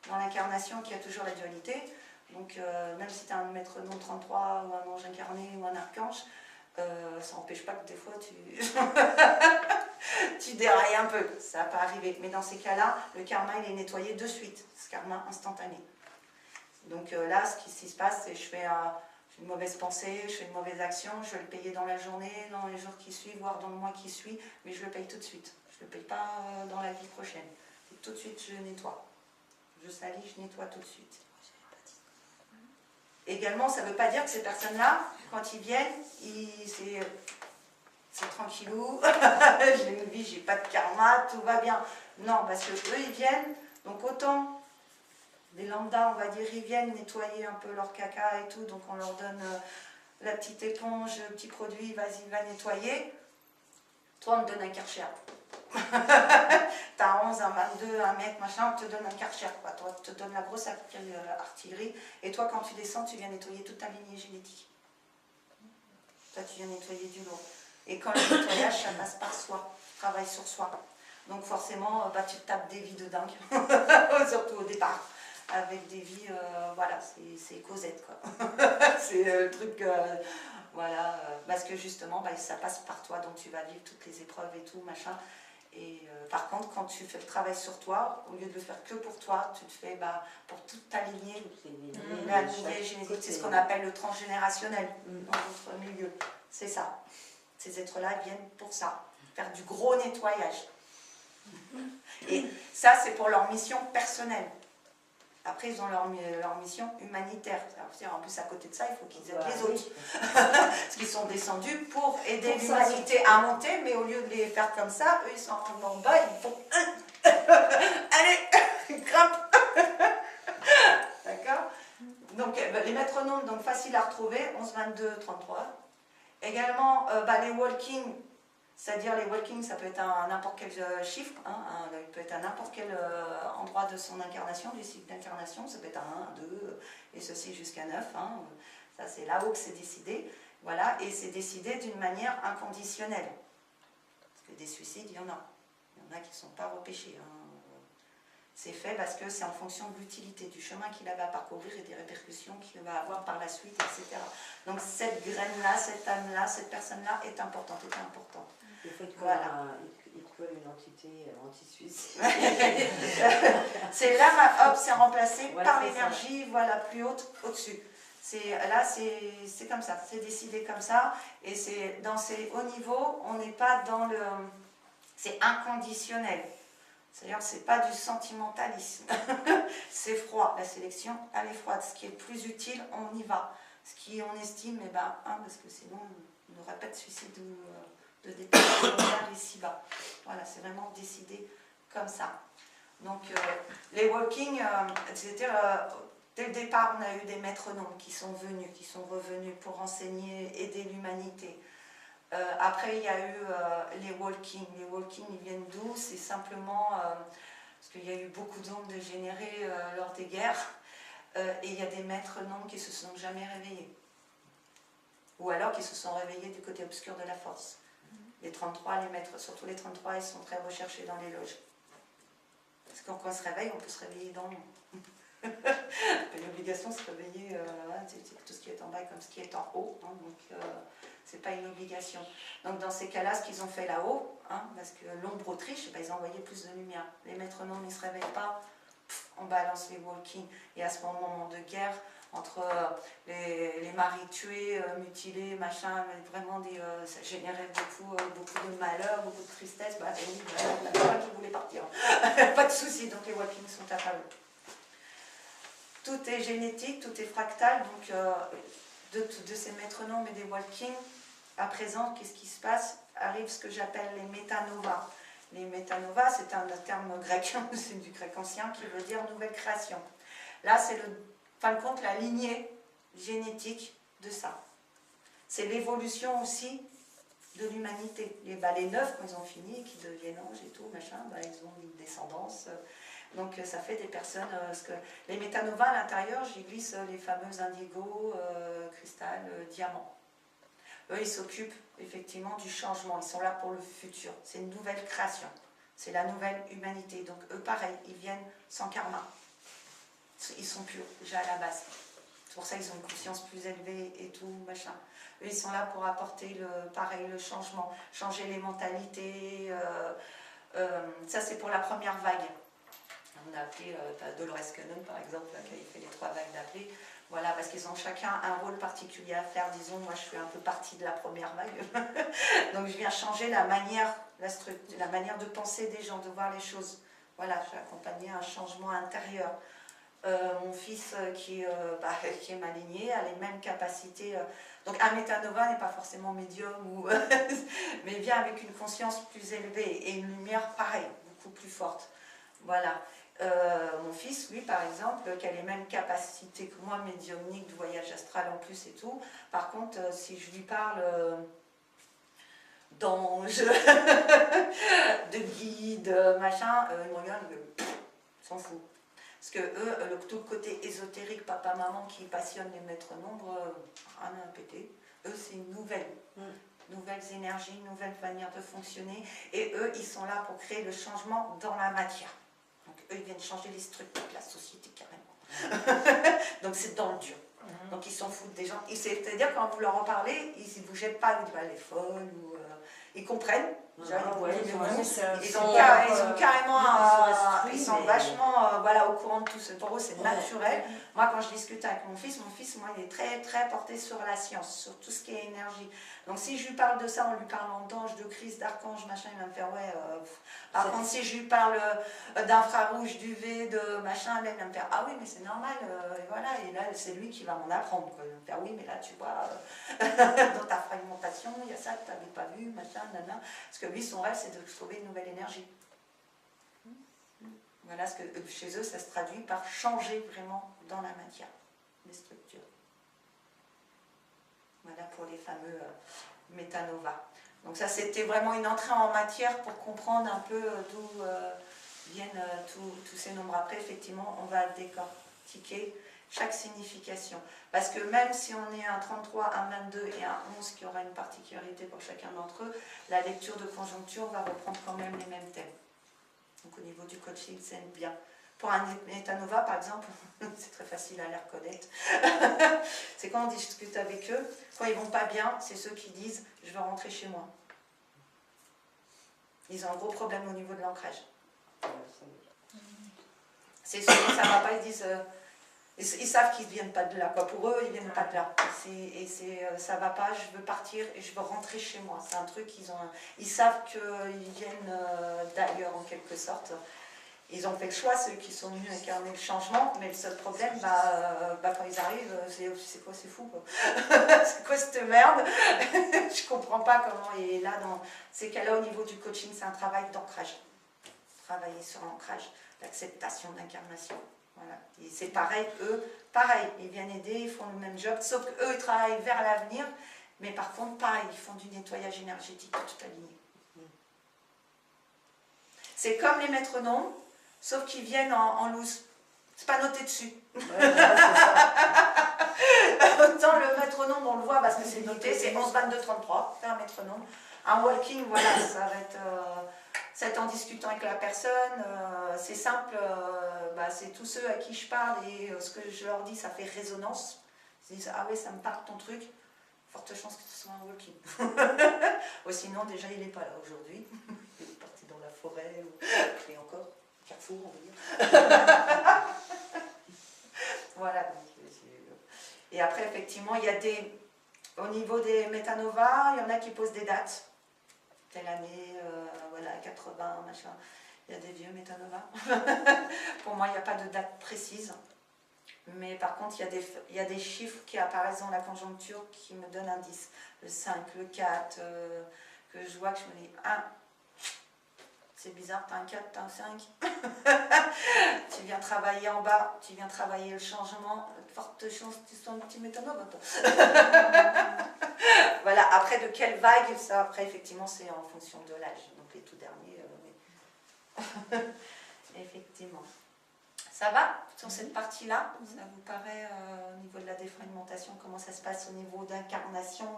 dans l'incarnation qui a toujours la dualité, donc même si tu as un maître nom 33 ou un ange incarné ou un archange, ça n'empêche pas que des fois tu... tu dérailles un peu, ça peut arriver. Mais dans ces cas-là, le karma, il est nettoyé de suite. Ce karma instantané. Donc là, ce qui se passe, c'est que je fais une mauvaise pensée, je fais une mauvaise action, je vais le payer dans la journée, dans les jours qui suivent, voire dans le mois qui suit, mais je le paye tout de suite. Je ne le paye pas dans la vie prochaine. Et tout de suite, je nettoie. Je salis, je nettoie tout de suite. Également, ça ne veut pas dire que ces personnes-là, quand ils viennent, c'est tranquillou, j'ai une vie, j'ai pas de karma, tout va bien. Non, parce que eux, ils viennent, donc autant des lambdas, on va dire, ils viennent nettoyer un peu leur caca et tout, donc on leur donne la petite éponge, le petit produit, vas-y, va nettoyer. Toi, on te donne un Karcher. T'as 11, un 22, un mec, machin, on te donne un Karcher, quoi. Toi, on te donne la grosse artillerie, et toi, quand tu descends, tu viens nettoyer toute ta lignée génétique. Toi, tu viens nettoyer du lourd. Et quand le nettoyage, ça passe par soi, travail sur soi. Donc forcément, tu te tapes des vies de dingue, surtout au départ. Avec des vies, voilà, c'est Cosette, quoi. C'est le truc, voilà, parce que justement, ça passe par toi, donc tu vas vivre toutes les épreuves et tout, machin. Et par contre, quand tu fais le travail sur toi, au lieu de le faire que pour toi, tu te fais pour toute ta lignée, la lignée génétique, c'est ce qu'on appelle le transgénérationnel dans notre milieu. C'est ça. Ces êtres-là viennent pour ça, faire du gros nettoyage. Et ça, c'est pour leur mission personnelle. Après, ils ont leur mission humanitaire. En plus, à côté de ça, il faut qu'ils aident les autres. Parce qu'ils sont descendus pour aider l'humanité à monter, mais au lieu de les faire comme ça, eux, ils sont en bas, ils font allez, grimpe. D'accord. Donc, les métronomes, donc faciles à retrouver, 11, 22, 33. Également, les walking. C'est-à-dire les walking, ça peut être n'importe quel chiffre, il peut être à n'importe quel endroit de son incarnation, du cycle d'incarnation, ça peut être un, 2, et ceci jusqu'à 9. Ça c'est là-haut que c'est décidé. Voilà, et c'est décidé d'une manière inconditionnelle. Parce que des suicides, il y en a. Il y en a qui ne sont pas repêchés. C'est fait parce que c'est en fonction de l'utilité du chemin qu'il avait à parcourir et des répercussions qu'il va avoir par la suite, etc. Donc cette graine-là, cette âme-là, cette personne-là est importante, Il faut qu'il colle une entité anti-suicide. C'est l'âme, hop, c'est remplacé Voilà, par l'énergie, voilà, plus haute, au-dessus. Là, c'est comme ça, c'est décidé comme ça, et c'est dans ces hauts niveaux, on n'est pas dans le... C'est inconditionnel. C'est-à-dire que ce n'est pas du sentimentalisme. C'est froid, la sélection, elle est froide. Ce qui est le plus utile, on y va. Ce qui on estime, parce que sinon, on n'aurait pas de suicide de départ ici-bas. Voilà, c'est vraiment décidé comme ça. Donc, les walking, c'était... dès le départ, on a eu des métronomes qui sont venus, qui sont revenus pour enseigner, aider l'humanité. Après, il y a eu les walking. Les walking, ils viennent d'où? C'est simplement parce qu'il y a eu beaucoup d'ondes générées lors des guerres. Et il y a des maîtres noms qui ne se sont jamais réveillés. Ou alors qui se sont réveillés du côté obscur de la force. Les 33, les maîtres, surtout les 33, ils sont très recherchés dans les loges. Parce que quand on se réveille, on peut se réveiller dans le monde. Une obligation de se réveiller, c'est tout ce qui est en bas comme ce qui est en haut. Donc, c'est pas une obligation. Donc dans ces cas-là, ce qu'ils ont fait là-haut, parce que l'ombre Autriche, ils ont envoyé plus de lumière. Les maîtres noms ne se réveillent pas, on balance les walking. Et à ce moment de guerre, entre les maris tués, mutilés, machin, vraiment ça générait beaucoup de malheur, beaucoup de tristesse. Il y en a qui voulaient partir. Pas de souci, donc les walkings sont apparus. Tout est génétique, tout est fractal, donc de ces métronomes et des walking, à présent, qu'est-ce qui se passe? Arrive ce que j'appelle les métanovas. Les métanovas, c'est un terme grec, c'est du grec ancien qui veut dire nouvelle création. Là, c'est fin de compte la lignée génétique de ça. C'est l'évolution aussi de l'humanité. Les neufs, quand ils ont fini, qui deviennent anges et tout, machin, ils ont une descendance. Donc ça fait des personnes, les métanovas à l'intérieur, j'y glisse les fameux indigo, cristal, diamant. Eux, ils s'occupent effectivement du changement, ils sont là pour le futur. C'est une nouvelle création, c'est la nouvelle humanité. Donc eux, pareil, ils viennent sans karma. Ils sont purs, déjà à la base. C'est pour ça qu'ils ont une conscience plus élevée et tout, machin. Eux, ils sont là pour apporter pareil, le changement, changer les mentalités. Ça, c'est pour la première vague. On a appelé Dolores Cannon, par exemple, qui a fait les 3 vagues d'appelés. Voilà, parce qu'ils ont chacun un rôle particulier à faire. Disons, moi, je fais un peu partie de la première vague. Donc, je viens changer la manière de penser des gens, de voir les choses. Voilà, je vais accompagner un changement intérieur. Mon fils qui est maligné a les mêmes capacités. Donc un métanova n'est pas forcément médium, mais vient avec une conscience plus élevée et une lumière pareille, beaucoup plus forte. Voilà. Mon fils, lui, par exemple, qui a les mêmes capacités que moi, médiumnique, de voyage astral en plus et tout. Par contre, si je lui parle d'ange, de guide, machin, il me regarde, il s'en fout. Parce que eux, tout le côté ésotérique, papa-maman qui passionne les maîtres nombres, rien à péter. Eux, c'est une nouvelles énergies, une nouvelle manière de fonctionner. Et eux, ils sont là pour créer le changement dans la matière. Donc eux, ils viennent changer les structures de la société carrément. Donc c'est dans le dur. Donc ils s'en foutent des gens. C'est-à-dire quand vous leur en parlez, ils ne vous jettent pas, ils vous disent elle est folle, ou ils comprennent. Ils sont vachement au courant de tout ça. Pour eux, c'est naturel. Moi, quand je discute avec mon fils, moi, il est très, très porté sur la science, sur tout ce qui est énergie. Donc, si je lui parle de ça en lui parlant d'ange, de crise, d'archange, machin, il va me faire Par contre, si je lui parle d'infrarouge, d'UV, de machin, il va me faire ah oui, mais c'est normal. Et voilà. Et là, c'est lui qui va m'en apprendre. Il va me faire oui, mais là, tu vois, dans ta fragmentation, il y a ça que tu n'avais pas vu, machin, nana. Parce que lui, son rêve, c'est de trouver une nouvelle énergie. Voilà, ce que chez eux, ça se traduit par changer vraiment dans la matière, les structures. Voilà pour les fameux métanovas. Donc ça, c'était vraiment une entrée en matière pour comprendre un peu d'où viennent tous ces nombres. Après, effectivement, on va décortiquer chaque signification. Parce que même si on est un 33, un 22 et un 11, qui aura une particularité pour chacun d'entre eux, la lecture de conjoncture va reprendre quand même les mêmes thèmes. Donc au niveau du coaching, c'est bien. Pour un métanova, par exemple, c'est très facile à les reconnaître. C'est quand on discute avec eux, quand ils vont pas bien, c'est ceux qui disent « je veux rentrer chez moi ». Ils ont un gros problème au niveau de l'ancrage. C'est ceux qui ne savent pas, ils disent ils savent qu'ils ne viennent pas de là. Quoi. Pour eux, ils ne viennent pas de là. Ça va pas, je veux partir et je veux rentrer chez moi. C'est un truc, ils savent qu'ils viennent d'ailleurs en quelque sorte. Ils ont fait le choix, ceux qui sont venus incarner le changement, mais le seul problème, quand ils arrivent, c'est quoi, c'est fou quoi. C'est quoi cette merde. Je comprends pas comment. Et là, dans ces cas-là, au niveau du coaching, c'est un travail d'ancrage. Travailler sur l'ancrage, l'acceptation d'incarnation. Voilà. Et c'est pareil, eux, ils viennent aider, ils font le même job, sauf qu'eux, ils travaillent vers l'avenir, mais par contre, pareil, ils font du nettoyage énergétique de toute la lignée. C'est comme les maîtres nombres, sauf qu'ils viennent en loose. C'est pas noté dessus. Autant le maître nombre, on le voit parce que c'est noté, c'est 11, 22, 33, c'est un maître nombre. Un walking, voilà, ça va être... C'est en discutant avec la personne, c'est simple, c'est tous ceux à qui je parle et ce que je leur dis, ça fait résonance. Ils disent, ah oui, ça me parle ton truc, forte chance que ce soit un walking. Ou sinon, déjà, il n'est pas là aujourd'hui. Il est parti dans la forêt, et encore, Carrefour, on va dire. Voilà. Et après, effectivement, il y a au niveau des métanovas, il y en a qui posent des dates. Telle année, 80, machin. Il y a des vieux métanovas. Pour moi, il n'y a pas de date précise. Mais par contre, il y a des chiffres qui apparaissent dans la conjoncture qui me donnent un 10. Le 5, le 4, que je vois que je me dis, c'est bizarre, t'as un 4, t'as un 5. Tu viens travailler en bas, tu viens travailler le changement. Forte chance que tu sois un petit métanova, toi. Voilà, après de quelle vague, ça après effectivement c'est en fonction de l'âge. Donc les tout derniers, effectivement. Ça va sur cette partie-là? Ça vous paraît au niveau de la défragmentation, comment ça se passe au niveau d'incarnation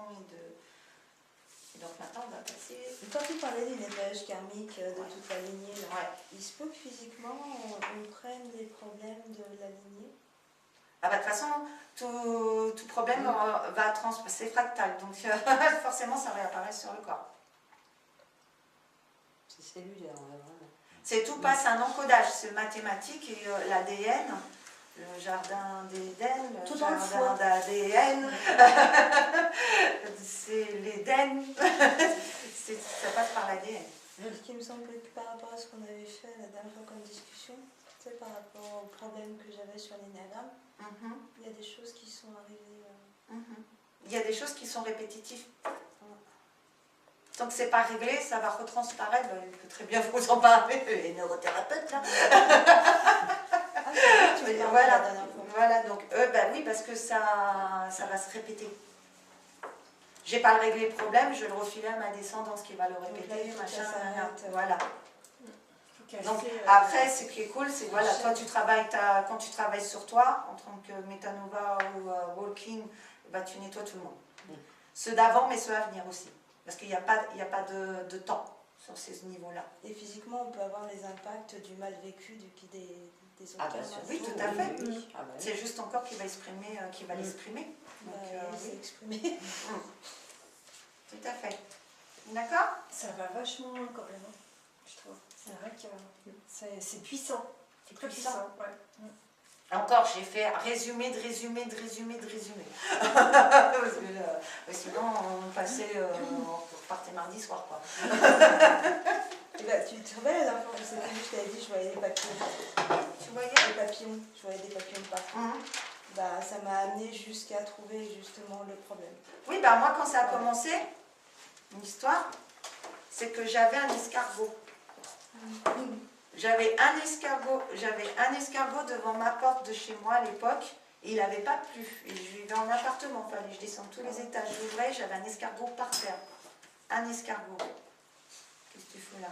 et donc maintenant on va passer... Quand tu parlais du nettoyage karmique de toute la lignée, là, ouais. il se peut que physiquement on prenne des problèmes de la lignée? Ah bah de toute façon, tout problème c'est fractal, donc forcément ça réapparaît sur le corps. C'est cellulaire, vraiment. C'est tout passe un encodage, c'est mathématique et l'ADN, le jardin d'Éden, le Tout dans le jardin foie. d'ADN, c'est l'Éden, ça passe par l'ADN. Ce qui me semble que par rapport à ce qu'on avait fait la dernière fois comme discussion, c'est par rapport au problème que j'avais sur l'énagramme, il y a des choses qui sont arrivées. Il y a des choses qui sont répétitives. Tant que c'est pas réglé, ça va retransparaître. Il peut très bien vous en parler, les neurothérapeutes là. Ah, c'est vrai, tu m'as parlé la dernière fois. Voilà, donc oui, parce que ça va se répéter. J'ai pas le réglé le problème, je vais le refiler à ma descendance qui va le répéter, là, il faut machin, que ça s'arrête. voilà. Faut Donc casser, après, ce qui est cool, c'est voilà, toi tu travailles quand tu travailles sur toi, en tant que Metanova ou Walking, tu nettoies tout le monde. Ceux d'avant, mais ceux à venir aussi. Parce qu'il n'y a pas de temps sur ces niveaux-là. Et physiquement, on peut avoir les impacts du mal vécu des autres. Ah bah oui, tout à fait. Oui. Ah bah oui. C'est juste encore qui va exprimer, l'exprimer. Donc, C'est oui. exprimé. Tout à fait. D'accord? Ça va vachement loin quand même, je trouve. C'est vrai que c'est puissant. C'est très Puissant. puissant. Ouais. Encore, j'ai fait résumé de résumé de résumé de résumé. Parce que, sinon, on passait, on repartait mardi soir, quoi. Et tu te rappelles la dernière fois, je t'avais dit, je voyais des papillons. Tu voyais? Des papillons, je voyais des papillons partout. Mhm. Ça m'a amené jusqu'à trouver justement le problème. Oui, moi, quand ça a commencé, une histoire, c'est que j'avais un escargot. J'avais un escargot devant ma porte de chez moi à l'époque, et il n'avait pas plu. Et je vivais en appartement, fallait que je descende tous les étages. J'ouvrais, j'avais un escargot par terre. Un escargot. Qu'est-ce que tu fous là?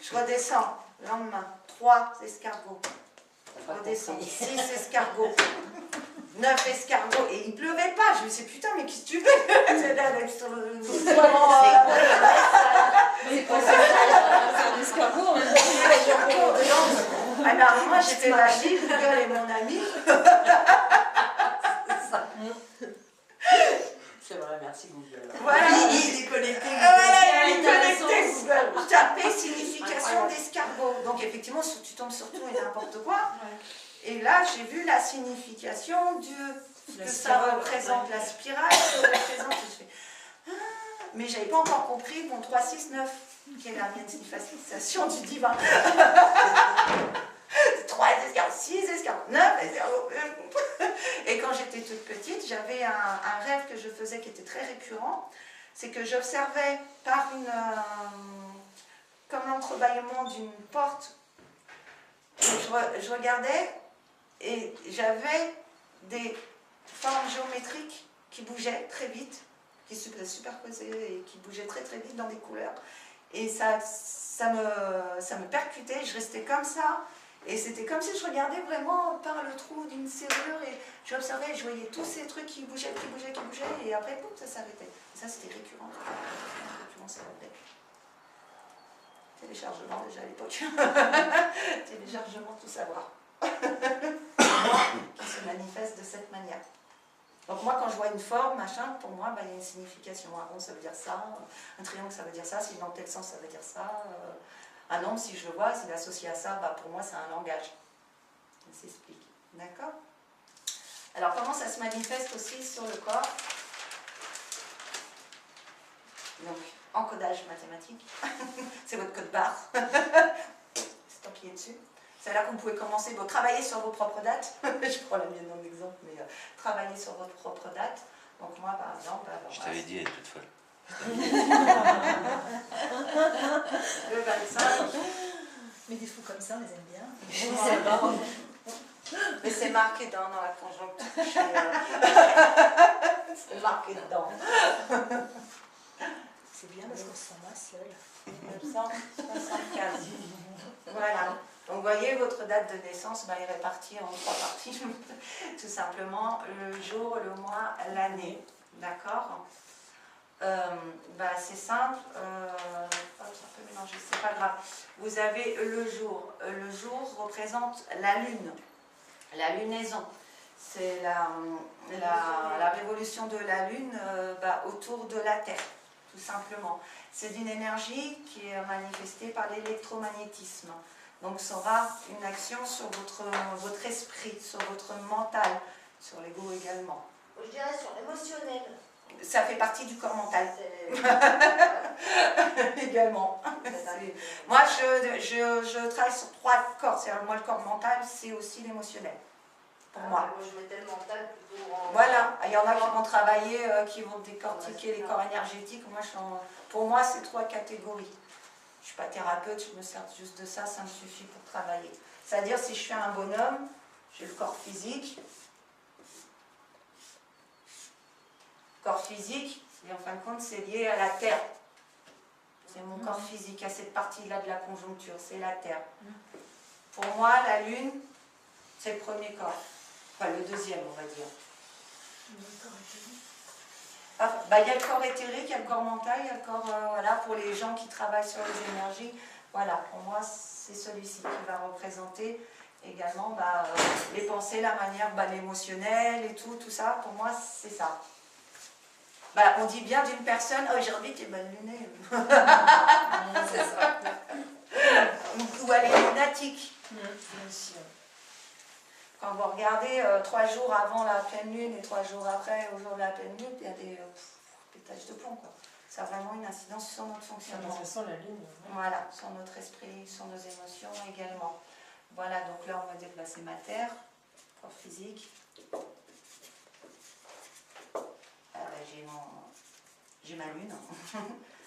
Je redescends, lendemain, 3 escargots. Je redescends, 6 escargots. 9 escargots. Et il pleuvait pas. Je me suis dit, putain, mais qu'est-ce que tu veux? C'est là, avec sur le... C'est pas ça, c'est un escargot en même temps. Alors moi j'étais magique, Google est mon ami. C'est vrai, merci Google. Voilà. Il est connecté. Voilà, il est connecté Google. Je tapais signification d'escargot. Donc effectivement, tu tombes sur tout et n'importe quoi. Et là, j'ai vu la signification que ça représente, la spirale, que ça représente. Je fais, mais j'avais pas encore compris mon 3, 6, 9, qui est la manifestation du divin. 3 escargots, 6 escargots, 9 escargots. Et quand j'étais toute petite, j'avais un rêve que je faisais qui était très récurrent. C'est que j'observais par comme l'entrebâillement d'une porte, je regardais et j'avais des formes géométriques qui bougeaient très vite, qui se superposaient et qui bougeaient très très vite dans des couleurs. Et ça me percutait, je restais comme ça. Et c'était comme si je regardais vraiment par le trou d'une serrure et j'observais et je voyais tous ces trucs qui bougeaient, et après, boum, ça s'arrêtait. Et ça, c'était récurrent. Ça revenait. Téléchargement déjà à l'époque. Téléchargement, tout savoir. Qui se manifeste de cette manière. Donc moi, quand je vois une forme, machin, pour moi, il y a une signification. Un rond, ça veut dire ça. Un triangle, ça veut dire ça. Si dans tel sens, ça veut dire ça. Un nombre, si je le vois, s'il est associé à ça, pour moi, c'est un langage. Ça s'explique. D'accord? Alors, comment ça se manifeste aussi sur le corps? Donc, encodage mathématique. C'est votre code barre. C'est appuyé dessus. C'est là que vous pouvez commencer, travailler sur vos propres dates. Je prends la mienne en exemple, mais travailler sur votre propre date. Donc moi, par exemple... Je t'avais dit, elle est toute folle. Le 25. Mais des fous comme ça, on les aime bien. Mais c'est marqué dans la conjoncture. C'est marqué dedans. C'est bien parce qu'on se sent moins seul. 1975. Voilà. Donc vous voyez, votre date de naissance est répartie en 3 parties. Tout simplement, le jour, le mois, l'année. D'accord? C'est simple. C'est un peu mélangé, c'est pas grave. Vous avez le jour. Le jour représente la lune, la lunaison. C'est la révolution de la lune autour de la Terre, tout simplement. C'est une énergie qui est manifestée par l'électromagnétisme. Donc ça aura une action sur votre esprit, sur votre mental, sur l'ego également. Je dirais sur l'émotionnel. Ça fait partie du corps mental. Également. Moi, je travaille sur 3 corps. Moi, le corps mental, c'est aussi l'émotionnel. Pour moi. Moi, je mettais le mental plutôt en... Voilà. Il y en a qui vont travailler, qui vont décortiquer les corps énergétiques. Pour moi, c'est 3 catégories. Je ne suis pas thérapeute, je me sers juste de ça, ça me suffit pour travailler. C'est-à-dire, si je suis un bonhomme, j'ai le corps physique. Corps physique, et en fin de compte, c'est lié à la Terre. C'est mon corps physique, à cette partie-là de la conjoncture, c'est la Terre. Pour moi, la Lune, c'est le premier corps. Enfin, le deuxième, on va dire. Il y a le corps éthérique, il y a le corps mental, il y a le corps, pour les gens qui travaillent sur les énergies. Voilà, pour moi, c'est celui-ci qui va représenter également les pensées, la manière, l'émotionnel et tout ça. Pour moi, c'est ça. On dit bien d'une personne, aujourd'hui tu es mal lunée. C'est ça. Ou elle est lunatique. Quand vous regardez 3 jours avant la pleine lune et 3 jours après, au jour de la pleine lune, il y a des taches de plomb. Ça a vraiment une incidence sur notre fonctionnement. Ça sent la lune. Voilà, sur notre esprit, sur nos émotions également. Voilà, donc là on va dire que c'est ma terre, corps physique. J'ai ma lune,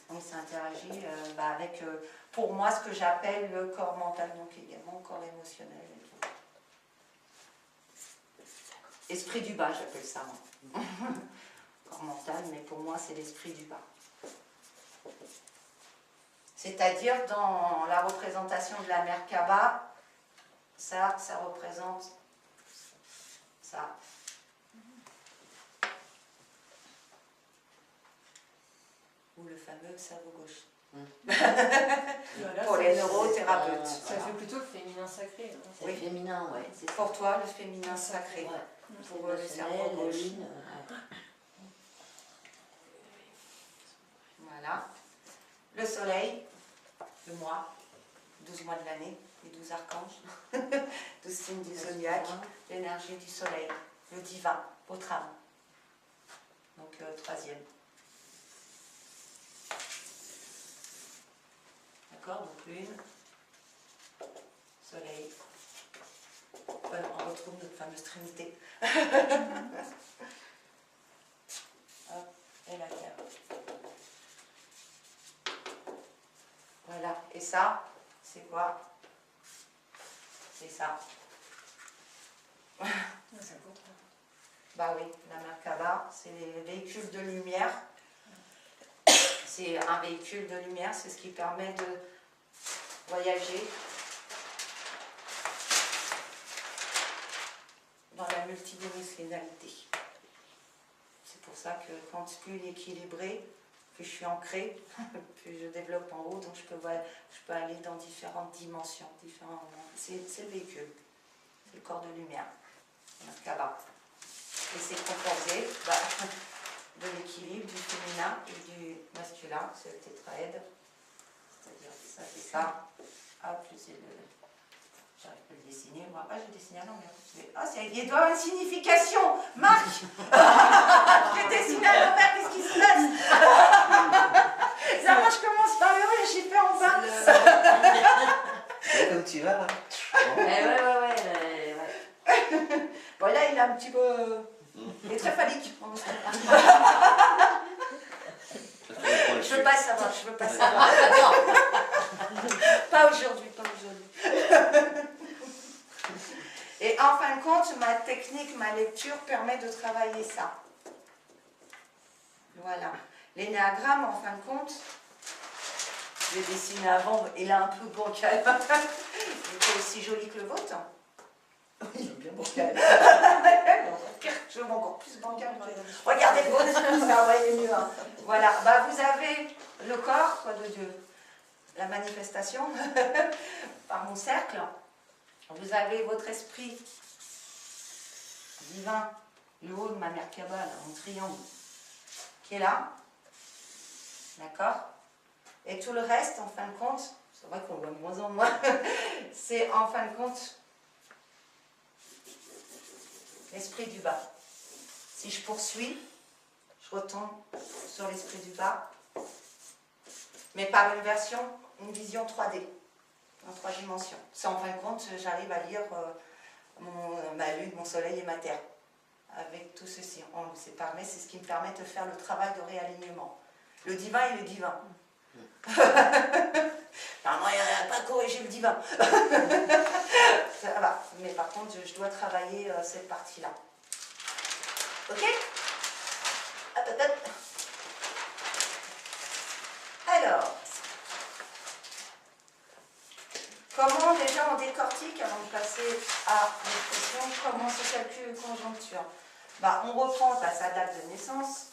donc ça interagit avec, pour moi, ce que j'appelle le corps mental, donc également le corps émotionnel et tout. Esprit du bas, j'appelle ça, moi. Corps mental, mais pour moi, c'est l'esprit du bas. C'est-à-dire, dans la représentation de la Merkaba, ça représente ça. Ou le fameux cerveau gauche. Voilà, pour les neurothérapeutes. Ça fait plutôt féminin sacré. Hein. C'est féminin, ouais. C'est pour toi, le féminin sacré. Ouais. Pour le cerveau gauche. Voilà. Le soleil, le mois, 12 mois de l'année, les 12 archanges, 12 signes du zodiaque, l'énergie du soleil, le divin, votre âme. Donc, 3e. Donc lune, soleil, on retrouve notre fameuse trinité. Hop, et la terre. Voilà, et ça, c'est quoi? C'est ça. Bah oui, la Merkaba, c'est les véhicules de lumière. C'est un véhicule de lumière, c'est ce qui permet de voyager dans la multidimensionnalité. C'est pour ça que quand plus il est équilibré, plus je suis ancrée, plus je développe en haut, donc je peux aller dans différentes dimensions. C'est le véhicule, c'est le corps de lumière, Merkaba. Et c'est composé de l'équilibre du féminin et du masculin, c'est le tétraèdre. C'est-à-dire ça c'est ça. Plus c'est le... J'arrive pas à le dessiner, moi. J'ai dessiné à l'envers. Il doit avoir une signification. Marc. J'ai dessiné à l'envers, qu'est-ce qui se passe? Ça, moi je commence par le haut et j'ai fait en bas. C'est comme tu vas, là. Ouais. Bon, là, il est un petit peu... Il est très phallique. Je veux pas savoir, Pas aujourd'hui. Et en fin de compte, ma technique, ma lecture permet de travailler ça. Voilà. L'énéagramme, en fin de compte, je l'ai dessiné avant, il est un peu bancal. Il est aussi joli que le vôtre. Il est bien bancal. Je veux encore plus bancal. Regardez le vôtre, ça va aller mieux. Hein. Voilà, bah, vous avez le corps, quoi de Dieu, la manifestation par mon cercle. Vous avez votre esprit divin, le haut de ma mère Kabbale, en triangle, qui est là. D'accord? Et tout le reste, en fin de compte, c'est vrai qu'on voit de moins en moins, c'est en fin de compte l'esprit du bas. Si je poursuis, je retombe sur l'esprit du bas, mais par une vision 3D, en 3 dimensions. C'est en fin de compte, j'arrive à lire ma lune, mon soleil et ma terre. Avec tout ceci, c'est ce qui me permet de faire le travail de réalignement. Le divin est le divin. Normalement, il n'y a pas corriger le divin. Ça va. Mais par contre, je dois travailler cette partie-là. Ok? Alors, comment déjà on décortique, avant de passer à l'expression, comment se calcule une conjoncture? Bah, on reprend sa date de naissance.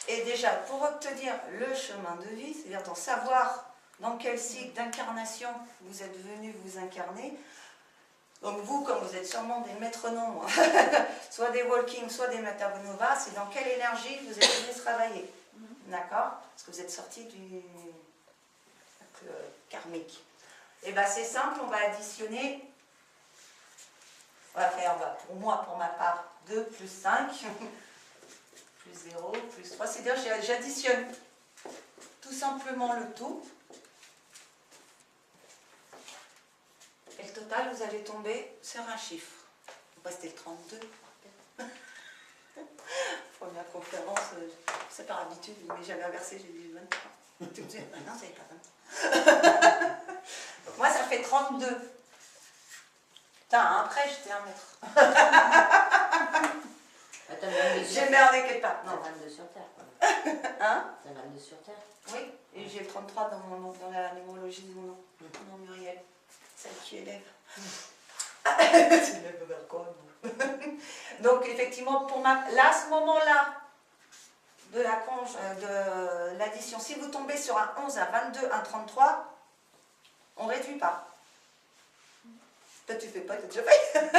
Et déjà, pour obtenir le chemin de vie, c'est-à-dire d'en savoir dans quel cycle d'incarnation vous êtes venu vous incarner, donc vous, comme vous êtes sûrement des maîtres noms, soit des walking, soit des Matagunova, c'est dans quelle énergie vous êtes venu travailler. D'accord? Parce que vous êtes sorti du karmique. Et bien c'est simple, on va additionner, on va faire, pour moi, pour ma part, 2 plus 5, plus 0, plus 3, c'est-à-dire j'additionne tout simplement le tout. Et le total, vous allez tomber sur un chiffre. C'était le 32. Première conférence, c'est par habitude, mais j'avais inversé, j'ai dit 23. Tu me dis, non, ça n'est pas 23. Donc moi, ça fait 32. Putain, après, j'étais 1 mètre. J'ai merdé quelque part. Non, 22 sur Terre. Quoi. Hein? C'est 22 sur Terre. Oui, et j'ai le 33 dans la numérologie de mon nom. Mon nom Muriel. Celle qui élève. Tu lèves vers quoi? Donc effectivement, là, à ce moment-là de l'addition, si vous tombez sur un 11, un 22, un 33, on ne réduit pas. Toi tu fais pas, tu as déjà fait.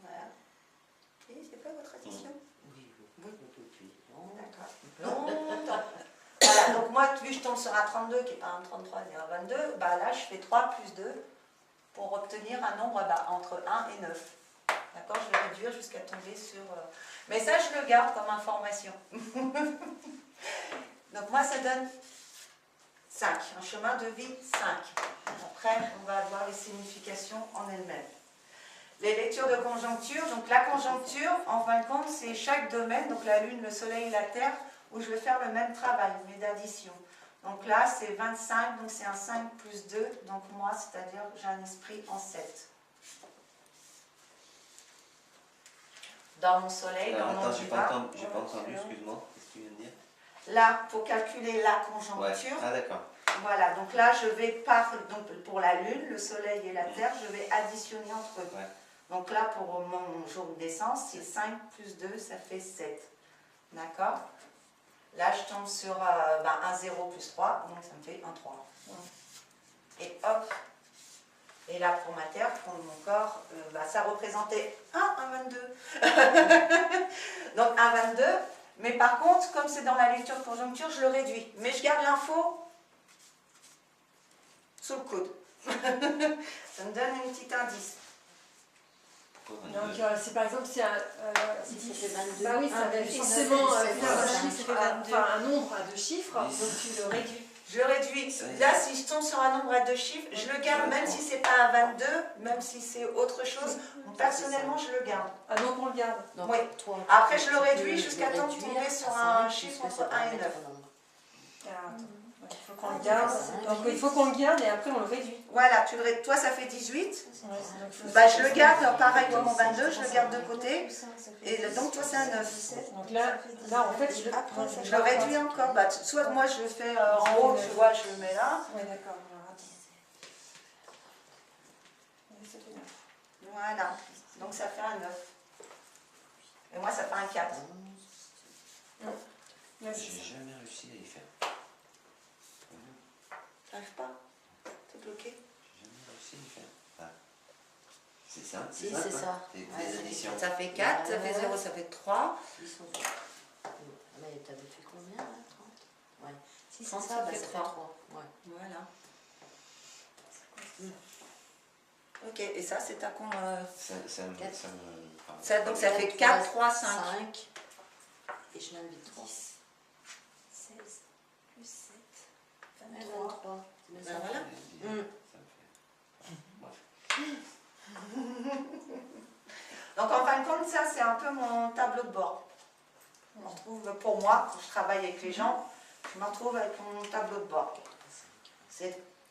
Voilà. Et c'est pas votre addition? Oui. D'accord. Longtemps. Voilà, donc moi, vu que je tombe sur un 32 qui n'est pas un 33 ni un 22, bah là je fais 3 plus 2 pour obtenir un nombre entre 1 et 9. D'accord? Je vais réduire jusqu'à tomber sur... Mais ça, je le garde comme information. Donc moi, ça donne 5. Un chemin de vie 5. Après, on va avoir les significations en elles-mêmes. Les lectures de conjoncture. Donc la conjoncture, en fin de compte, c'est chaque domaine, donc la Lune, le Soleil et la Terre, où je vais faire le même travail, mais d'addition. Donc là, c'est 25, donc c'est un 5 plus 2. Donc moi, c'est-à-dire que j'ai un esprit en 7. Dans mon soleil, dans mon divin. J'ai pas entendu, excuse-moi. Qu'est-ce que tu viens de dire? Là, pour calculer la conjoncture. Ouais. Ah d'accord. Voilà, donc là, je vais donc pour la Lune, le Soleil et la Terre, je vais additionner entre eux. Ouais. Donc là, pour mon jour de naissance, c'est 5 plus 2, ça fait 7. D'accord? Là, je tombe sur un 0 plus 3, donc ça me fait un 3. Et hop. Et là, pour ma terre, pour mon corps, ça représentait un 22. Donc un 22. Mais par contre, comme c'est dans la lecture de conjoncture, je le réduis. Mais je garde l'info sous le coude. Ça me donne un petit indice. Donc, c'est par exemple, c'est un. Si c'était 22. Bah oui, ça va forcément faire un nombre à 2 chiffres, donc tu le réduis. Je le réduis. Là, si je tombe sur un nombre à 2 chiffres, je le garde, même si c'est pas un 22, même si c'est autre chose. Personnellement, je le garde. Ah donc on le garde. Oui. Après, je le réduis jusqu'à temps de tomber sur un chiffre entre 1 et 9. Alors, attends. Ouais. il faut qu'on le garde. Donc il faut qu'on le garde et après on le réduit. Voilà, toi ça fait 18. Ouais, donc, Bah, je le garde pareil comme mon 22, je le garde de côté. Et donc toi c'est un 9. donc là en fait, Je le réduis encore. Bah, soit moi je le fais en haut, tu vois, je le mets là. Oui, d'accord. Alors, attends. Oui, ça fait 9. Voilà, donc ça fait un 9. Et moi ça fait un 4. Là, c'est J'ai ça. jamais réussi à y faire. T'arrives pas? T'es bloqué? J'ai jamais réussi à y faire. Ah. C'est ça? Si, quoi c'est ça. Des Ouais, additions. Ça fait 4, ça fait 0, ça fait 3. Ils sont... Mais t'avais fait combien là? 30? Ouais. Si, c'est 30, ça, ça bah, fait ça fait 3. 3. Ouais. Voilà. Ok, et ça c'est ta con. Donc ça fait 4, 3, 5. 5. Et je l'invite 3. 16 plus 7, 23. 23. C'est Ben voilà. Donc en fin de compte, ça c'est un peu mon tableau de bord. On retrouve, pour moi, quand je travaille avec les gens, je me retrouve avec mon tableau de bord.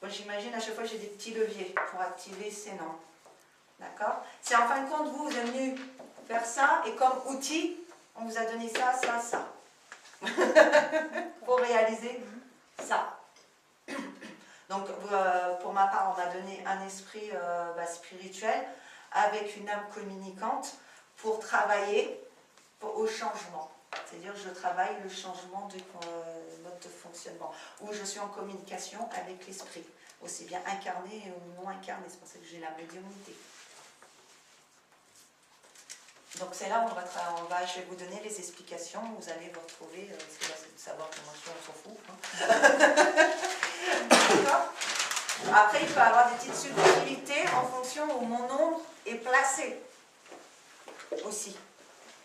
Moi j'imagine à chaque fois j'ai des petits leviers pour activer ces noms. D'accord? C'est en fin de compte, vous êtes venu faire ça et comme outil, on vous a donné ça, ça, ça. Pour réaliser ça. Donc pour ma part, on m'a donné un esprit spirituel avec une âme communicante pour travailler au changement. C'est-à-dire je travaille le changement de mode de fonctionnement, où je suis en communication avec l'esprit, aussi bien incarné ou non incarné, c'est pour ça que j'ai la médiumnité. Donc c'est là où je vais vous donner les explications, vous allez vous retrouver, parce que là c'est de savoir comment je suis, on s'en fout. Hein. D'accord. Après il peut y avoir des petites subtilités en fonction où mon ombre est placé aussi.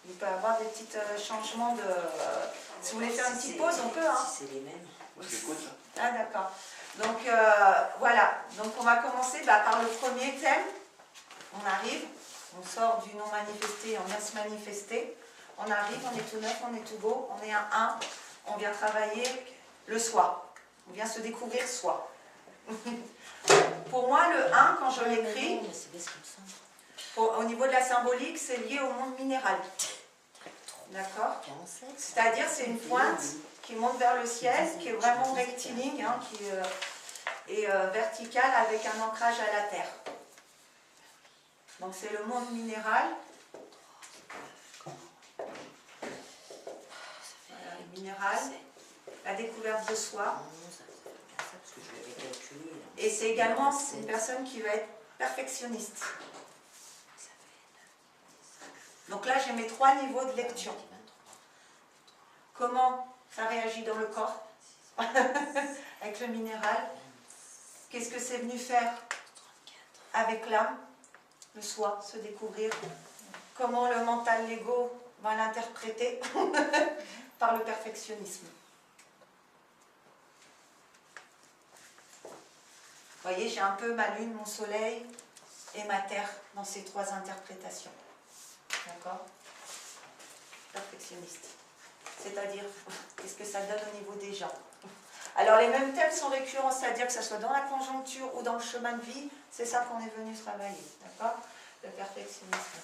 Il peut y avoir des petits changements de... si vous voulez faire une petite pause, on peut. Hein. Si c'est les mêmes. Moi j'écoute. Ah d'accord. Donc voilà. Donc on va commencer par le premier thème. On arrive, on sort du non manifesté, on vient se manifester. On arrive, on est tout neuf, on est tout beau, on est un 1. On vient travailler le soi. On vient se découvrir soi. Pour moi, le 1, quand je l'écris, au niveau de la symbolique, c'est lié au monde minéral. D'accord? C'est-à-dire, c'est une pointe qui monte vers le ciel, qui est vraiment rectiligne, hein, qui est verticale avec un ancrage à la terre. Donc, c'est le monde minéral. Voilà, le minéral, la découverte de soi. Et c'est également une personne qui va être perfectionniste. Donc là, j'ai mes 3 niveaux de lecture. Comment ça réagit dans le corps avec le minéral? Qu'est-ce que c'est venu faire avec l'âme, le soi, se découvrir? Comment le mental, l'ego va l'interpréter par le perfectionnisme? Vous voyez, j'ai un peu ma lune, mon soleil et ma terre dans ces 3 interprétations. D'accord? Perfectionniste. C'est-à-dire, qu'est-ce que ça donne au niveau des gens? Alors, les mêmes thèmes sont récurrents, c'est-à-dire que ce soit dans la conjoncture ou dans le chemin de vie, c'est ça qu'on est venu travailler. D'accord? Le perfectionnisme.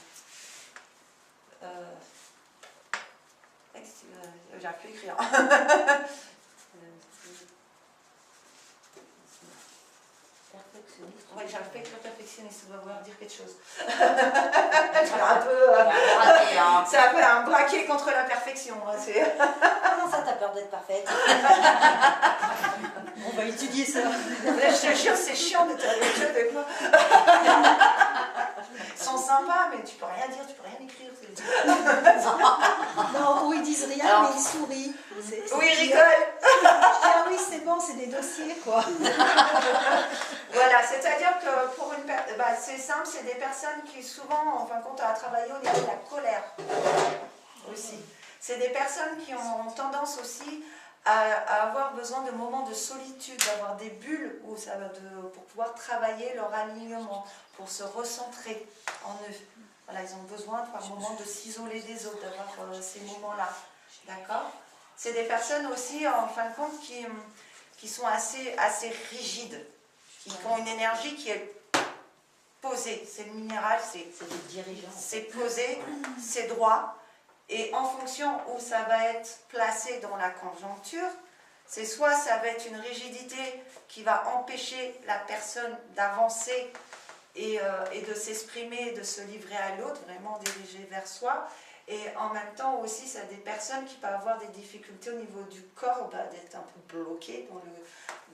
J'arrive plus à écrire. Oui, j'arrive pas à écrire perfectionniste, ça doit vouloir dire quelque chose. C'est un peu un braquet contre la perfection. Comment ça, t'as peur d'être parfaite? On va étudier ça. Je te jure, c'est chiant d'être avec eux des fois. Ils sont sympas, mais tu peux rien dire, tu peux rien écrire. Non, ou ils disent rien, Alors, mais ils sourient. Oui, ils rigolent. Ah oui, c'est bon, c'est des dossiers, quoi. Voilà, c'est-à-dire que pour une personne, c'est simple, c'est des personnes qui souvent, en fin de compte, à travailler au niveau de la colère aussi. C'est des personnes qui ont tendance aussi à avoir besoin de moments de solitude, d'avoir des bulles où pour pouvoir travailler leur alignement, pour se recentrer en eux. Voilà, ils ont besoin par moment de s'isoler des autres, d'avoir ces moments-là. D'accord? C'est des personnes aussi, en fin de compte, qui sont assez rigides, qui ont une énergie qui est posée. C'est le minéral, C'est des dirigeants. c'est posé, c'est droit. Et en fonction où ça va être placé dans la conjoncture, c'est soit ça va être une rigidité qui va empêcher la personne d'avancer et de s'exprimer, de se livrer à l'autre, vraiment dirigé vers soi. Et en même temps aussi, ça a des personnes qui peuvent avoir des difficultés au niveau du corps, d'être un peu bloquées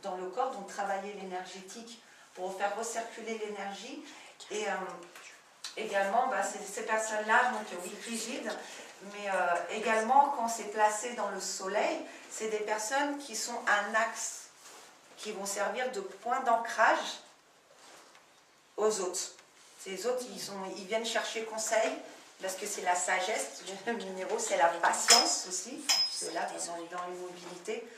dans le corps, donc travailler l'énergétique pour faire recirculer l'énergie. Et également, ces personnes-là, donc oui, rigides, mais également quand c'est placé dans le soleil, c'est des personnes qui sont un axe, qui vont servir de point d'ancrage aux autres. Ces autres, ils viennent chercher conseil, parce que c'est la sagesse, le minéraux, c'est la patience aussi. C'est là, dans l'immobilité,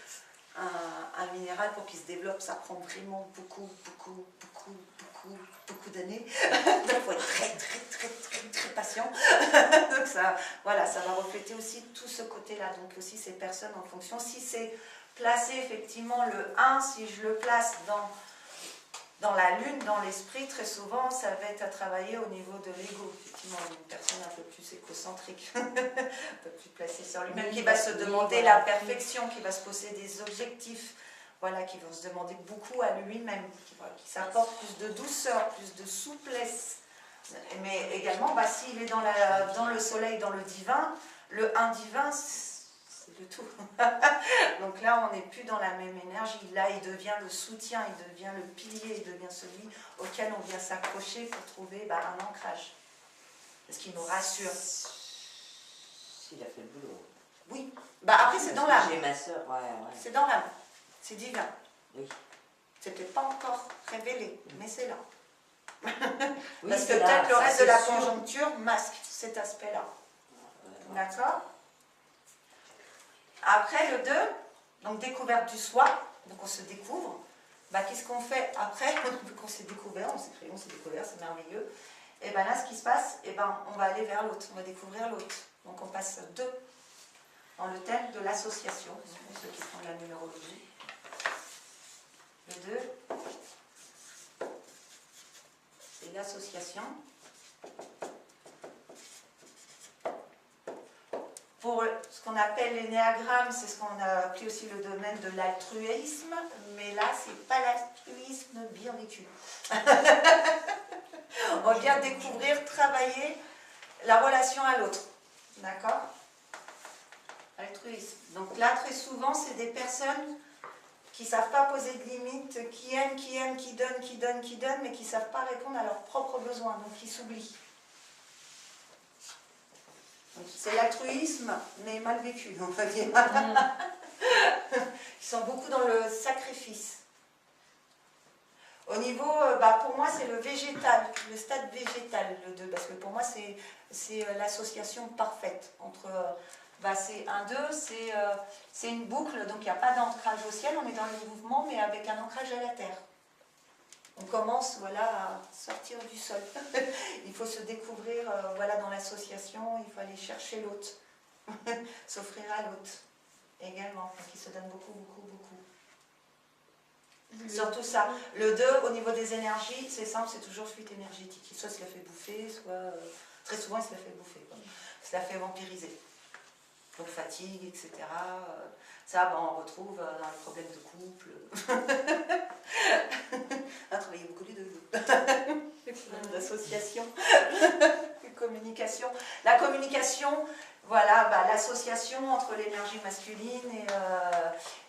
un minéral pour qu'il se développe, ça prend vraiment beaucoup d'années. Donc il faut être très patient. Donc ça, voilà, ça va refléter aussi tout ce côté-là. Donc aussi ces personnes en fonction, si c'est placé effectivement le 1, si je le place dans la lune, dans l'esprit, très souvent, ça va être à travailler au niveau de l'ego. Effectivement, une personne un peu plus égocentrique, un peu plus placée sur lui-même, qui va se demander la perfection, qui va se poser des objectifs, voilà, qui vont se demander beaucoup à lui-même, qui s'apporte plus de douceur, plus de souplesse. Mais également, s'il est dans le soleil, dans le divin, le 1 divin, c'est le tout. Donc là, on n'est plus dans la même énergie. Là, il devient le soutien, il devient le pilier, il devient celui auquel on vient s'accrocher pour trouver un ancrage. Parce qu'il nous rassure. Il a fait le boulot. Oui. Après, c'est dans l'âme. J'ai ma soeur, ouais. C'est dans l'âme. C'est divin. Oui. C'est peut-être pas encore révélé, mais c'est là. Oui, Parce que c'est là, peut-être le ça, reste c'est de la sûr. conjoncture masque cet aspect-là. D'accord? Après, le 2, donc découverte du soi, donc on se découvre. Qu'est-ce qu'on fait après? Qu'on s'est découvert, on s'est créé, on s'est découvert, c'est merveilleux. Et là, ce qui se passe, on va aller vers l'autre, on va découvrir l'autre. Donc on passe 2 dans le thème de l'association, pour ceux qui font de la numérologie. Le 2, c'est l'association. Pour ce qu'on appelle l'énéagramme, c'est ce qu'on a appelé aussi le domaine de l'altruisme, mais là, c'est pas l'altruisme bien vécu. On vient découvrir, travailler la relation à l'autre. D'accord? Altruisme. Donc là, très souvent, c'est des personnes qui ne savent pas poser de limites, qui aiment, qui donnent, mais qui ne savent pas répondre à leurs propres besoins, donc qui s'oublient. C'est l'altruisme, mais mal vécu, on va dire. Ils sont beaucoup dans le sacrifice. Au niveau, pour moi, c'est le végétal, le stade végétal, le 2, parce que pour moi, c'est l'association parfaite entre... c'est 1-2, c'est une boucle, donc il n'y a pas d'ancrage au ciel, on est dans le mouvement, mais avec un ancrage à la terre. On commence à sortir du sol. Il faut se découvrir dans l'association, il faut aller chercher l'autre, s'offrir à l'autre également, qui se donne beaucoup. Surtout ça. Le 2, au niveau des énergies, c'est simple, c'est toujours fuite énergétique. Soit il se la fait bouffer, soit très souvent il se la fait bouffer. Il se la fait vampiriser. Donc fatigue, etc. Ça, on retrouve dans les problèmes de couple. On a travaillé beaucoup les deux. Les problèmes d'association, de communication. La communication, l'association entre l'énergie masculine et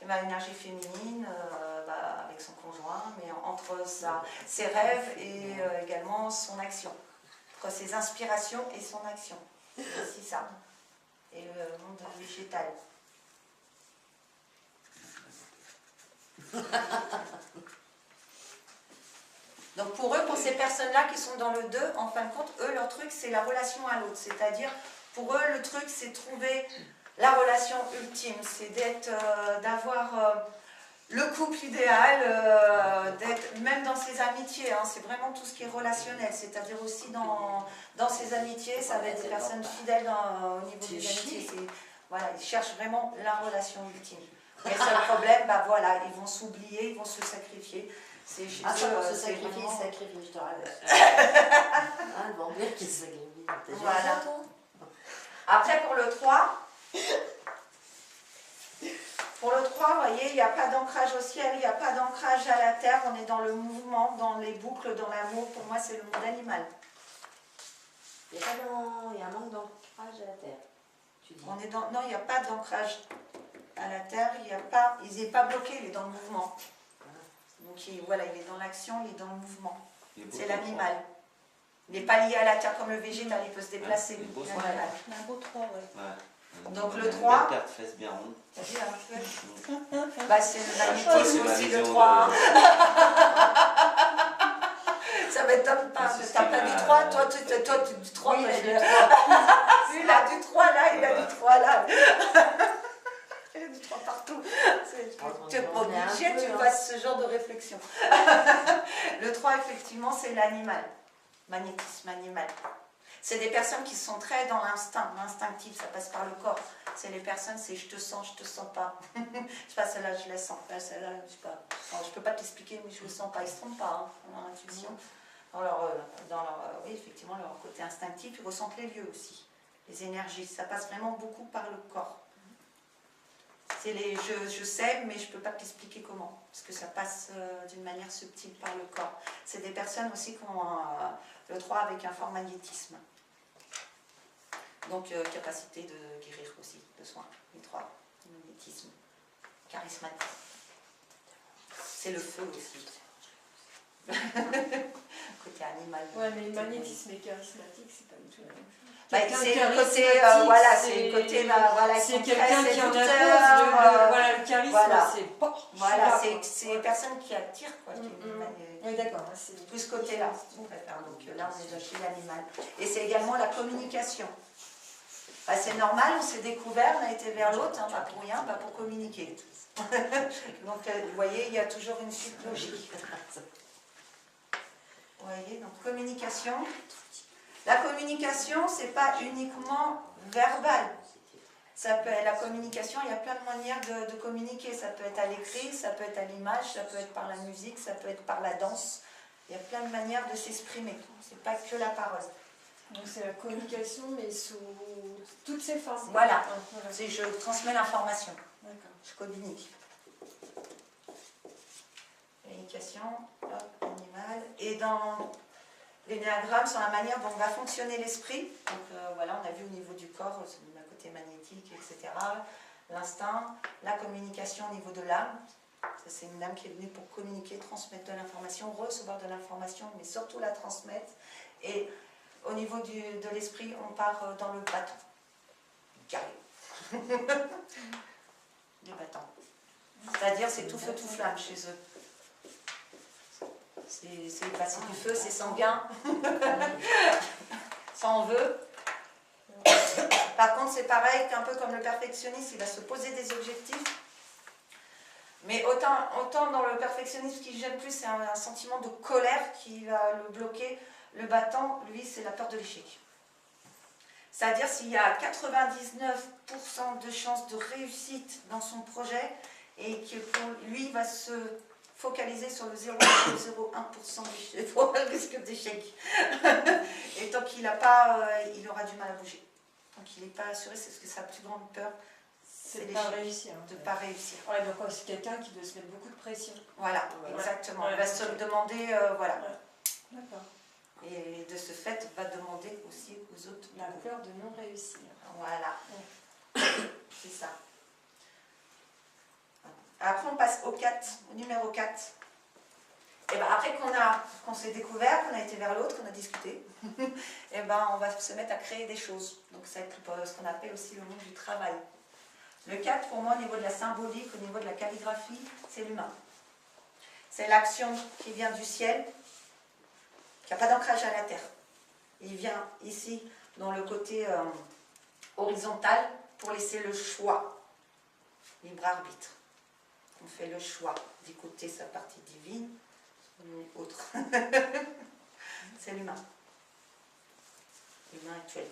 l'énergie féminine, avec son conjoint, mais entre ses rêves et également son action. Entre ses inspirations et son action. C'est aussi ça. Et le monde végétal. Donc pour eux, pour ces personnes-là qui sont dans le 2, en fin de compte, eux, leur truc, c'est la relation à l'autre. C'est-à-dire, pour eux, le truc, c'est trouver la relation ultime. C'est d'avoir le couple idéal, d'être même dans ses amitiés. C'est vraiment tout ce qui est relationnel. C'est-à-dire aussi dans ses amitiés, ça va être des personnes fidèles au niveau des amitiés. Ils cherchent vraiment la relation ultime. Mais le seul problème, bah voilà, ils vont s'oublier, ils vont se sacrifier. C'est chez Ah, ça, eux, pour se c'est sacrifier, vraiment- sacrifier, je te raconte. Ah, le vampire qui se sacrifie. T'as déjà vu Voilà. ça, toi? Après, pour le 3, vous voyez, il n'y a pas d'ancrage au ciel, il n'y a pas d'ancrage à la terre, on est dans le mouvement, dans les boucles, dans l'amour. Pour moi, c'est le monde animal. Il y a un manque d'ancrage à la terre, tu dis. On est dans... Non, il n'y a pas d'ancrage à la terre, il n'est pas bloqué, il est dans le mouvement. Donc voilà, il est dans l'action, il est dans le mouvement. C'est l'animal. Il n'est pas lié à la terre comme le végétal, il peut se déplacer. il est beau, l'animal. Il y a un beau 3, ouais. Ouais. Donc, Il le a une 3. belle paire de fesses bien rondes. T'as vu, hein, bah, c'est le Ah, je magnétisme crois que c'est ma aussi, le vision 3. hein. de- Ça m'étonne pas, C'est ce t'as qui pas m'a- du 3, toi tu du 3. Oui, toi, il tu- a du Il a du 3 là, il a du 3 là. Il a du 3 partout. Tu es pas obligé, tu passes ce genre de réflexion. Le 3, effectivement, c'est l'animal. Magnétisme animal. C'est des personnes qui sont très dans l'instinctif, ça passe par le corps. C'est les personnes, c'est je te sens pas. Je sais pas, celle-là, je la sens. Là, celle-là, je sais pas. Alors, je peux pas t'expliquer, mais je le sens pas. Ils se trompent pas, hein, dans leur intuition. Oui, effectivement, leur côté instinctif, ils ressentent les lieux aussi. Les énergies, ça passe vraiment beaucoup par le corps. C'est je sais, mais je ne peux pas t'expliquer comment, parce que ça passe d'une manière subtile par le corps. C'est des personnes aussi qui ont le 3 avec un fort magnétisme. Donc, capacité de guérir aussi, de soins, les 3, magnétisme, charismatique. C'est le feu aussi. Côté animal. Ouais, mais magnétisme et charismatique, c'est pas du tout la même chose. Bah, Quelqu'un c'est de le côté, charismatique, voilà, c'est le côté, voilà, c'est qui quelqu'un qui en impose voilà, le charisme, voilà. c'est pas. Voilà, c'est les personnes qui attirent, quoi. Oui, d'accord. C'est Plus ce côté-là, on préfère. Donc là, on est déjà chez l'animal. Et c'est également la communication. Bah, c'est normal, on s'est découvert, on a été vers l'autre, hein, pas pour rien, pas pour communiquer. Donc, vous voyez, il y a toujours une suite logique. Vous voyez, donc communication. La communication, c'est pas uniquement verbal. Ça peut être la communication, il y a plein de manières de communiquer. Ça peut être à l'écrit, ça peut être à l'image, ça peut être par la musique, ça peut être par la danse. Il y a plein de manières de s'exprimer. C'est pas que la parole. Donc c'est la communication, mais sous toutes ses formes. Voilà. Voilà. C'est je transmets l'information. D'accord. Je communique. Communication, hop, animal. Et dans l'énéagramme, sur la manière dont va fonctionner l'esprit. Donc voilà, on a vu au niveau du corps, le côté magnétique, etc. L'instinct, la communication au niveau de l'âme. C'est une âme qui est venue pour communiquer, transmettre de l'information, recevoir de l'information, mais surtout la transmettre. Et au niveau de l'esprit, on part dans le bâton. Carré. Du bâton. C'est-à-dire, c'est tout feu, tout flamme chez eux. C'est du feu, c'est sanguin. Ça en veut. Par contre, c'est pareil, un peu comme le perfectionniste, il va se poser des objectifs. Mais autant dans le perfectionnisme, ce qui gêne plus, c'est un sentiment de colère qui va le bloquer. Le battant, lui, c'est la peur de l'échec. C'est-à-dire, s'il y a 99% de chances de réussite dans son projet, et que lui, il va se focaliser sur le 0,01% du risque d'échec. Et tant qu'il n'a pas, il aura du mal à bouger. Donc il n'est pas assuré, c'est ce que sa plus grande peur, c'est de ne pas réussir. De ne pas réussir. Ouais, donc c'est quelqu'un qui doit se mettre beaucoup de pression. Voilà, ouais, exactement. Ouais, il va se demander, voilà. Ouais. D'accord. Et de ce fait, va demander aussi aux autres. La peur de non réussir. Voilà. C'est ça. Après, on passe au 4, au numéro 4. Et ben après qu'on s'est découvert, qu'on a été vers l'autre, qu'on a discuté, et ben on va se mettre à créer des choses. Donc c'est ce qu'on appelle aussi le monde du travail. Le 4, pour moi, au niveau de la symbolique, au niveau de la calligraphie, c'est l'humain. C'est l'action qui vient du ciel, qui n'a pas d'ancrage à la terre. Il vient ici, dans le côté horizontal, pour laisser le choix, libre arbitre. On fait le choix d'écouter sa partie divine ou autre. C'est l'humain. L'humain actuel.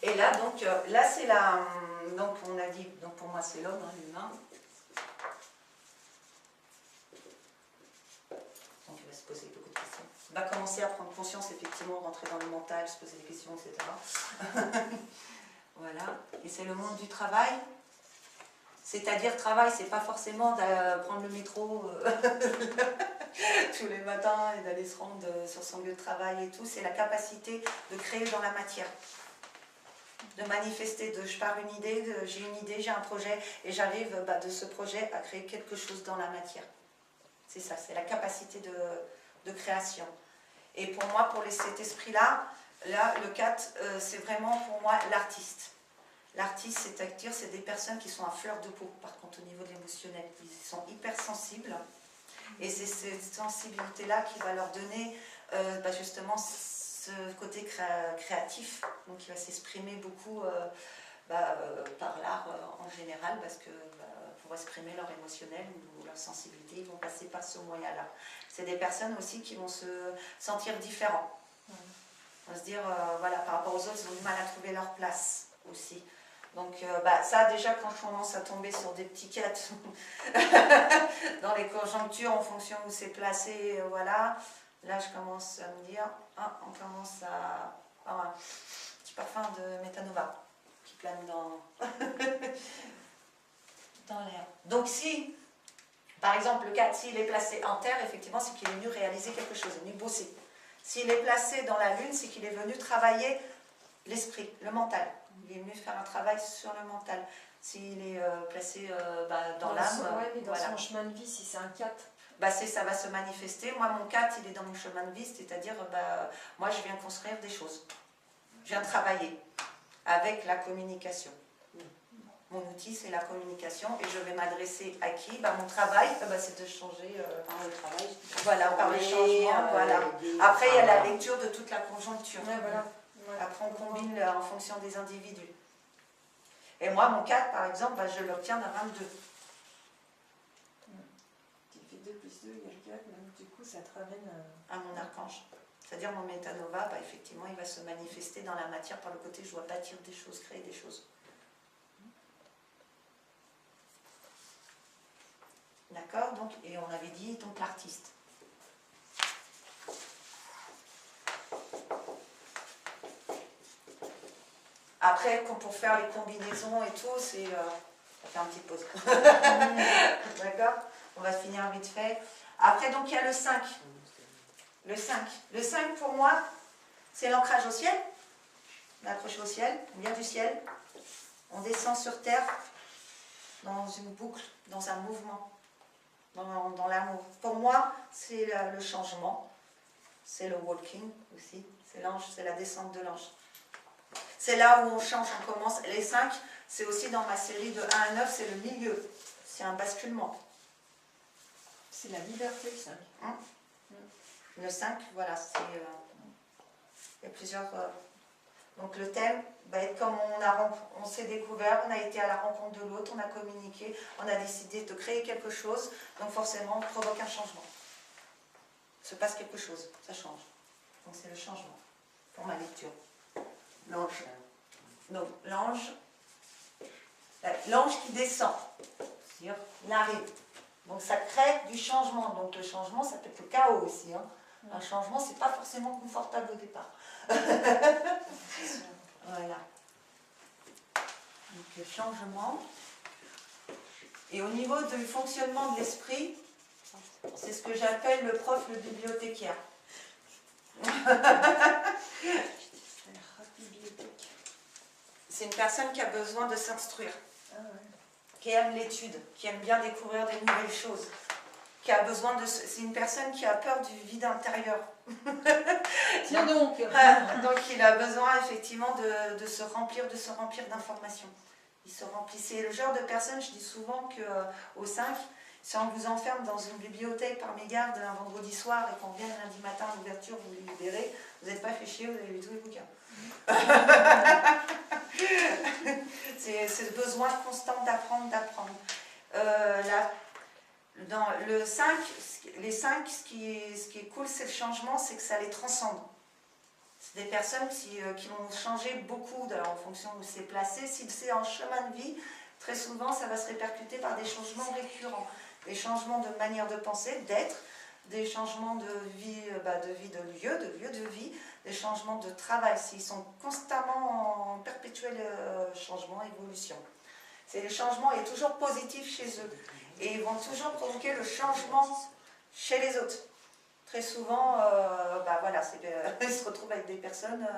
Et là, donc là c'est la... Donc on a dit, donc pour moi c'est l'homme, hein, l'humain. Donc il va se poser beaucoup de questions. Il va commencer à prendre conscience, effectivement, rentrer dans le mental, se poser des questions, etc. Voilà. Et c'est le monde du travail. C'est-à-dire travail, c'est pas forcément de prendre le métro tous les matins et d'aller se rendre sur son lieu de travail et tout. C'est la capacité de créer dans la matière. De manifester, je pars une idée, j'ai un projet et j'arrive de ce projet à créer quelque chose dans la matière. C'est ça, c'est la capacité de création. Et pour moi, pour cet esprit-là, là, le 4, c'est vraiment pour moi l'artiste. L'artiste, c'est-à-dire, c'est des personnes qui sont à fleur de peau, par contre, au niveau de l'émotionnel. Ils sont hypersensibles. Et c'est cette sensibilité-là qui va leur donner justement ce côté créatif, donc qui va s'exprimer beaucoup par l'art en général, parce que pour exprimer leur émotionnel ou leur sensibilité, ils vont passer par ce moyen-là. C'est des personnes aussi qui vont se sentir différents. On va se dire, voilà, par rapport aux autres, ils ont du mal à trouver leur place aussi. Donc ça déjà quand je commence à tomber sur des petits 4 dans les conjonctures en fonction où c'est placé, voilà, là je commence à me dire, on commence à avoir un petit parfum de Metanova qui plane dans, dans l'air. Donc si, par exemple le 4, s'il est placé en terre, effectivement c'est qu'il est venu réaliser quelque chose, il est venu bosser. S'il est placé dans la lune, c'est qu'il est venu travailler l'esprit, le mental. Il est venu faire un travail sur le mental. S'il est placé dans l'âme, mais dans son chemin de vie, si c'est un 4. Ça va se manifester. Moi, mon 4, il est dans mon chemin de vie, c'est-à-dire, moi, je viens construire des choses. Je viens travailler avec la communication. Mon outil, c'est la communication et je vais m'adresser à qui? Mon travail, c'est de changer Par le travail. Voilà, par le changement. Voilà. Après, il y a la lecture de toute la conjoncture. Ouais, voilà. Après, on combine en fonction des individus. Et moi, mon 4, par exemple, je l'obtiens d'un 22. Tu fais 2 plus 2 égale 4, donc du coup, ça te ramène à mon archange. C'est-à-dire, mon Metanova, effectivement, il va se manifester dans la matière par le côté, je dois bâtir des choses, créer des choses. D'accord? Donc, et on avait dit, donc, l'artiste. Après, pour faire les combinaisons et tout, c'est... on va faire une petite pause. D'accord? On va finir vite fait. Après, donc, il y a le 5. Le 5. Le 5, pour moi, c'est l'ancrage au ciel. L'accroche au ciel. On vient du ciel. On descend sur terre dans une boucle, dans un mouvement, dans l'amour. Pour moi, c'est le changement. C'est le walking aussi. C'est l'ange, c'est la descente de l'ange. C'est là où on change, on commence. Les 5, c'est aussi dans ma série de 1 à 9, c'est le milieu. C'est un basculement. C'est la liberté, le 5. Le 5, voilà, c'est... il y a plusieurs... donc le thème va être comme on s'est découvert, on a été à la rencontre de l'autre, on a communiqué, on a décidé de créer quelque chose, donc forcément, on provoque un changement. Il se passe quelque chose, ça change. Donc c'est le changement, pour ma lecture. L'ange. Donc l'ange qui descend, c'est-à-dire il arrive. Donc ça crée du changement. Donc le changement, ça peut être le chaos aussi. Hein. Un changement, c'est pas forcément confortable au départ. Voilà. Donc le changement. Et au niveau du fonctionnement de l'esprit, c'est ce que j'appelle le prof, le bibliothécaire. C'est une personne qui a besoin de s'instruire, qui aime l'étude, qui aime bien découvrir des nouvelles choses, qui a besoin de... C'est une personne qui a peur du vide intérieur. Tiens donc. Donc il a besoin effectivement de se remplir d'informations. Il se remplit. C'est le genre de personne, je dis souvent qu'au 5, si on vous enferme dans une bibliothèque par mégarde un vendredi soir et qu'on vient le lundi matin à l'ouverture, vous les libérez, vous n'êtes pas fait chier, vous avez lu tous les bouquins. C'est ce besoin constant d'apprendre. Dans le 5, les 5, ce qui est cool, c'est le changement, c'est que ça les transcende. des personnes qui vont changer beaucoup en fonction où c'est placé. Si c'est en chemin de vie, très souvent, ça va se répercuter par des changements récurrents, des changements de manière de penser, d'être, des changements de vie, de lieu de vie, des changements de travail, s'ils sont constamment en perpétuel changement, évolution. C'est les changements et toujours positifs chez eux. Et ils vont toujours provoquer le changement chez les autres. Très souvent, voilà, ils se retrouvent avec des personnes,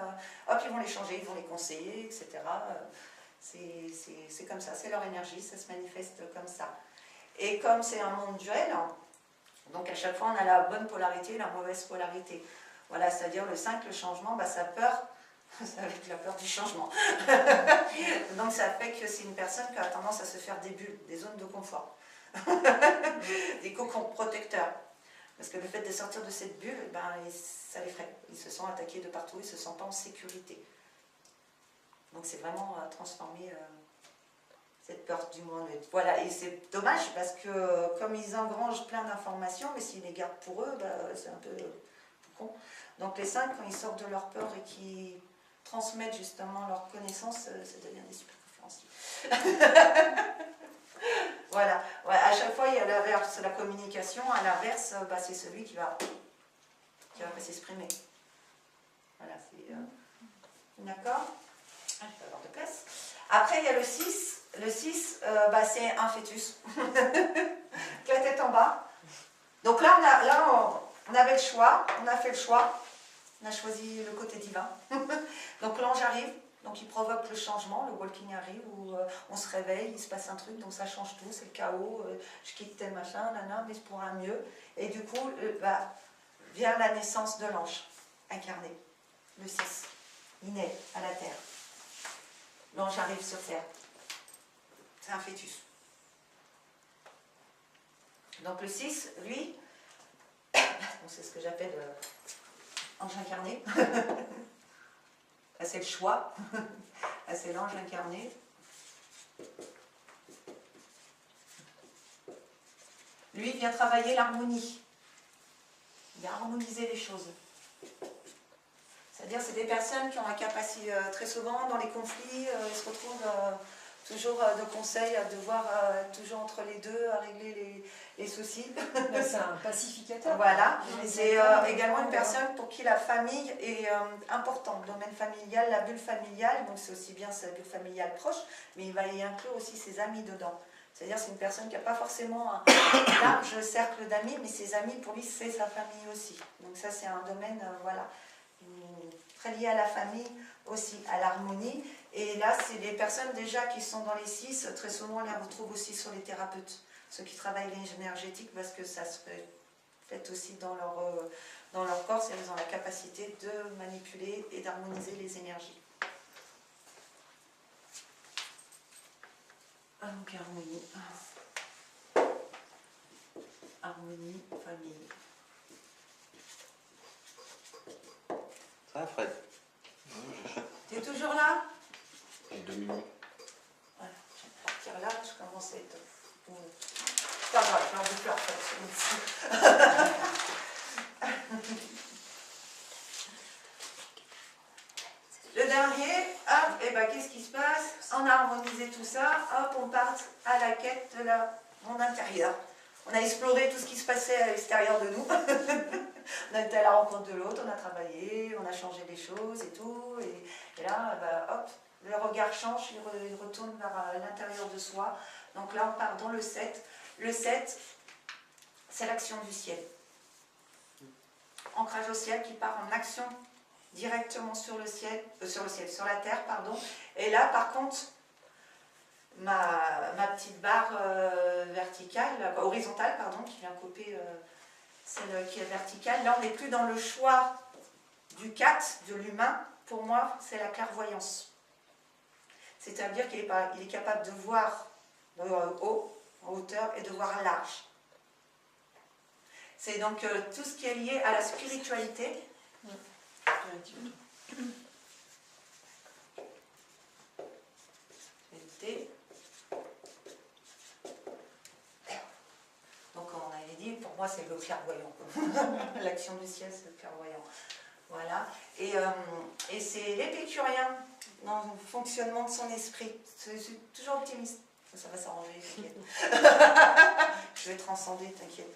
hop, ils vont les changer, ils vont les conseiller, etc. C'est comme ça, c'est leur énergie, ça se manifeste comme ça. Et comme c'est un monde duel, donc à chaque fois on a la bonne polarité et la mauvaise polarité. Voilà, c'est-à-dire le 5, le changement, sa peur, c'est avec la peur du changement. Donc ça fait que c'est une personne qui a tendance à se faire des bulles, des zones de confort, des cocons protecteurs. Parce que le fait de sortir de cette bulle, ça les freine. Ils se sentent attaqués de partout, ils ne se sentent pas en sécurité. Donc c'est vraiment transformer cette peur du monde. Voilà, et c'est dommage parce que comme ils engrangent plein d'informations, mais s'ils les gardent pour eux, c'est un peu con. Donc les 5, quand ils sortent de leur peur et qu'ils transmettent justement leurs connaissances, ça devient des super conférenciers. Voilà. À chaque fois, il y a l'inverse, la communication. À l'inverse, c'est celui qui va pas s'exprimer. Voilà, c'est... D'accord ? Je vais avoir de place. Après, il y a le 6. Le 6, c'est un fœtus. Qui a la tête en bas. Donc là, on avait le choix. On a fait le choix. On a choisi le côté divin. Donc l'ange arrive. Donc il provoque le changement, le walking arrive, où on se réveille, il se passe un truc, donc ça change tout, c'est le chaos, je quitte tel machin, mais c'est pour un mieux. Et du coup, vient la naissance de l'ange, incarné, le 6. Il naît à la terre. L'ange arrive sur terre. C'est un fœtus. Donc le 6, lui, c'est ce que j'appelle ange incarné. C'est le choix, c'est l'ange incarné. Lui vient travailler l'harmonie. Il vient harmoniser les choses. C'est-à-dire c'est des personnes qui ont la capacité, très souvent dans les conflits, ils se retrouvent toujours de conseils à devoir toujours entre les deux, à régler les soucis. C'est un pacificateur. Voilà, c'est également une personne pour qui la famille est importante. Le domaine familial, la bulle familiale, donc c'est aussi bien sa bulle familiale proche, mais il va y inclure aussi ses amis dedans. C'est-à-dire c'est une personne qui n'a pas forcément un large cercle d'amis, mais ses amis, pour lui, c'est sa famille aussi. Donc ça, c'est un domaine, très lié à la famille, aussi à l'harmonie. Et là, c'est des personnes déjà qui sont dans les 6, très souvent on les retrouve aussi sur les thérapeutes, ceux qui travaillent l'énergétique, parce que ça se fait aussi dans leur corps, c'est qu'ils ont la capacité de manipuler et d'harmoniser les énergies. Donc harmonie. Harmonie, famille. Ça va, Fred? T'es toujours là? J'ai 2 minutes. Voilà, je vais partir là, je commence à être... C'est pas grave, je vais en boucler après. Le dernier, hop, et qu'est-ce qui se passe? On a harmonisé tout ça, hop, on part à la quête de mon intérieur. On a exploré tout ce qui se passait à l'extérieur de nous. On a été à la rencontre de l'autre, on a travaillé, on a changé des choses et tout. Et là, hop, le regard change, il retourne vers l'intérieur de soi. Donc là, on part dans le 7. Le 7, c'est l'action du ciel. Ancrage au ciel qui part en action directement sur le ciel, sur la terre, pardon. Et là, par contre, ma petite barre verticale, horizontale, pardon, qui vient couper celle qui est verticale. Là, on n'est plus dans le choix du 4, de l'humain. Pour moi, c'est la clairvoyance. C'est-à-dire qu'il est capable de voir haut, en hauteur, et de voir large. C'est donc tout ce qui est lié à la spiritualité. Donc on avait dit, pour moi c'est le clairvoyant. L'action du ciel, c'est le clairvoyant. Voilà. Et c'est l'épicurien dans le fonctionnement de son esprit. Je suis toujours optimiste. Ça va s'arranger, t'inquiète. Je vais transcender, t'inquiète.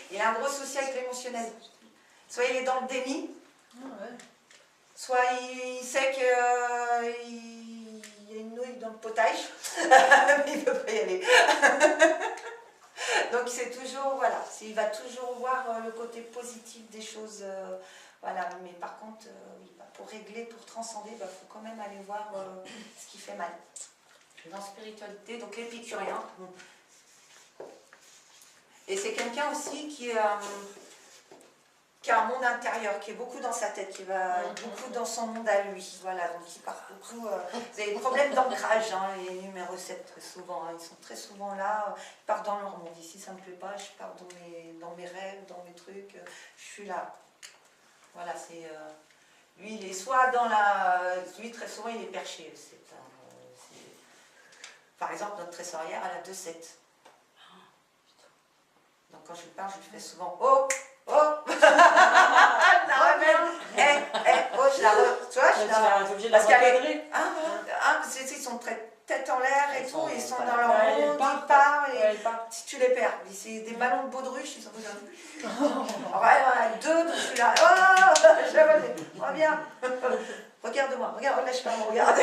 Il a un gros souci avec l'émotionnel. Soit il est dans le déni, soit il sait qu'il y a une nouille dans le potage, mais il ne peut pas y aller. Donc c'est toujours, voilà, il va toujours voir le côté positif des choses. Voilà, mais par contre, oui, pour régler, pour transcender, il faut quand même aller voir ce qui fait mal. Dans la spiritualité, donc l'épicurien. Et c'est quelqu'un aussi qui a un monde intérieur, qui est beaucoup dans sa tête, qui va beaucoup dans son monde à lui. Voilà, donc il part beaucoup. Vous avez des problèmes d'ancrage, hein, les numéros 7 très souvent. Hein, ils sont très souvent là, ils partent dans leur monde. Ici, ça ne me plaît pas, je pars dans mes rêves, dans mes trucs, je suis là. Voilà, c'est. Lui, il est soit dans la. Lui, très souvent, il est perché. Par exemple, notre trésorière, elle a 2-7. Donc quand je lui parle, je lui fais souvent oh, oh. Je la remène. Oh, je la tu vois, je la. obligé de la recadrer. Ils sont très tête en l'air et tout, ils sont dans leur Ouais, monde, ils partent. Si tu les perds, c'est des ballons de baudruche, ils sont tous là. Ouais, 2, donc je suis là. Oh, je la remène. Reviens. Regarde-moi, regarde, lâche pas mon regard.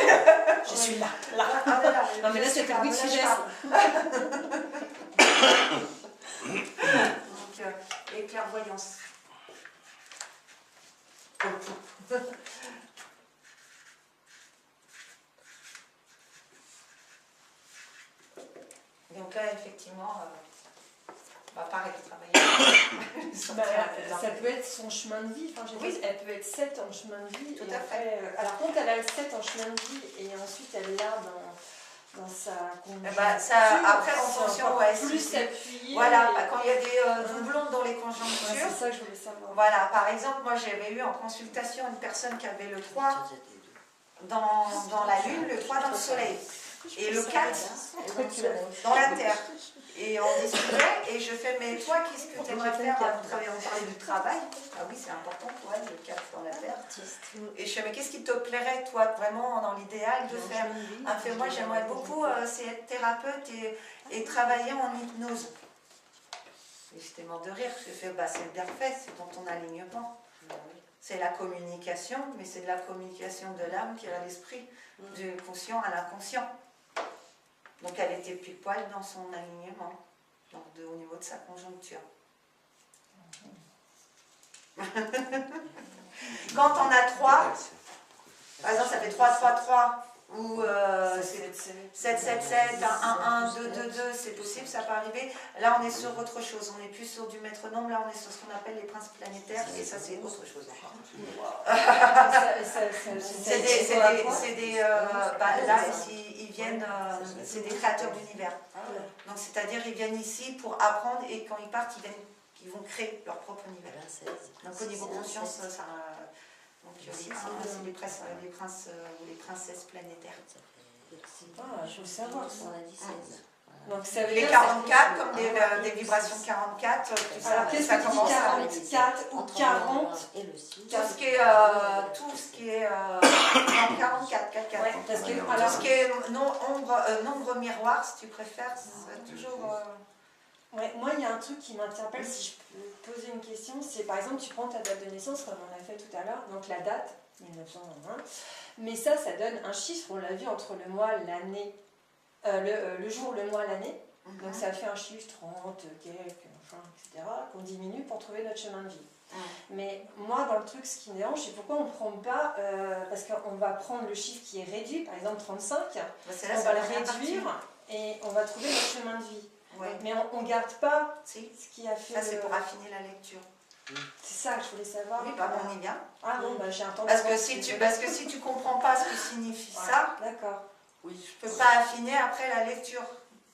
Je suis là. Non, mais là, c'est fait oui de finesse. Donc, et clairvoyance. Donc là, effectivement, on va pas arrêter de travailler. Ça peut être son chemin de vie. Enfin, elle peut être 7 en chemin de vie. Tout à fait. Alors, quand elle a le 7 en chemin de vie et ensuite elle l'a dans sa conjoncture, après, en fonction, plus appuyé. Voilà, quand il y a des doublons dans les conjonctures. C'est ça que je voulais savoir. Voilà, par exemple, moi j'avais eu en consultation une personne qui avait le 3 dans la lune, le 3 dans le soleil, et le 4 dans la terre. Et on discutait, et je fais, mais toi, qu'est-ce que tu aimerais faire à travailler? On parlait du travail. Ah oui, c'est important pour elle, le 4 dans la terre. Et je fais, mais qu'est-ce qui te plairait, toi, vraiment, dans l'idéal de faire? Elle fait, moi, j'aimerais beaucoup, c'est être thérapeute et travailler en hypnose. Et j'étais mort de rire. J'ai fait, c'est bien fait, c'est dans ton alignement. C'est la communication, mais c'est de la communication de l'âme qui est à l'esprit, du conscient à l'inconscient. Donc elle était pile poil dans son alignement, donc au niveau de sa conjoncture. Quand on a 3, par exemple ça fait 3, 3, 3, ou 7, 7, 7, 1, 1, 2, 2, 2, c'est possible, ça peut arriver. Là on est sur autre chose, on n'est plus sur du métronome, là on est sur ce qu'on appelle les principes planétaires, et ça c'est autre chose. C'est des là ils viennent, c'est des créateurs d'univers. Donc c'est-à-dire ils viennent ici pour apprendre, et quand ils partent ils vont créer leur propre univers. Donc au niveau conscience, ça. Donc c'est les princes ou les princesses planétaires. Je veux savoir ça. On a dit 16. Donc ça veut les dire 44, comme des vibrations 44, alors qu'est-ce que tu dis 44 ou 40 et le 6. tout ce qui est non, 44, 4, 4. Ouais, parce que, Tout ce qui est nombre miroir, si tu préfères, c'est toujours. Ouais, moi, il y a un truc qui m'interpelle, si je peux poser une question, c'est par exemple, tu prends ta date de naissance, comme on a fait tout à l'heure, donc la date, 1901, mais ça donne un chiffre, on l'a vu, entre le mois, l'année, le jour, le mois, l'année, donc ça fait un chiffre 30, quelques, enfin, etc., qu'on diminue pour trouver notre chemin de vie. Mais moi, dans le truc, ce qui me dérange, c'est pourquoi on ne prend pas, parce qu'on va prendre le chiffre qui est réduit, par exemple 35, on va le réduire et on va trouver notre chemin de vie. Ouais. Mais on ne garde pas ce qui a fait. Ça, c'est pour affiner la lecture. C'est ça que je voulais savoir. Oui, on y vient. Ah bon, j'ai un temps parce que si tu ne comprends pas ce que signifie ça, d'accord. Oui, je ne peux pas affiner après la lecture.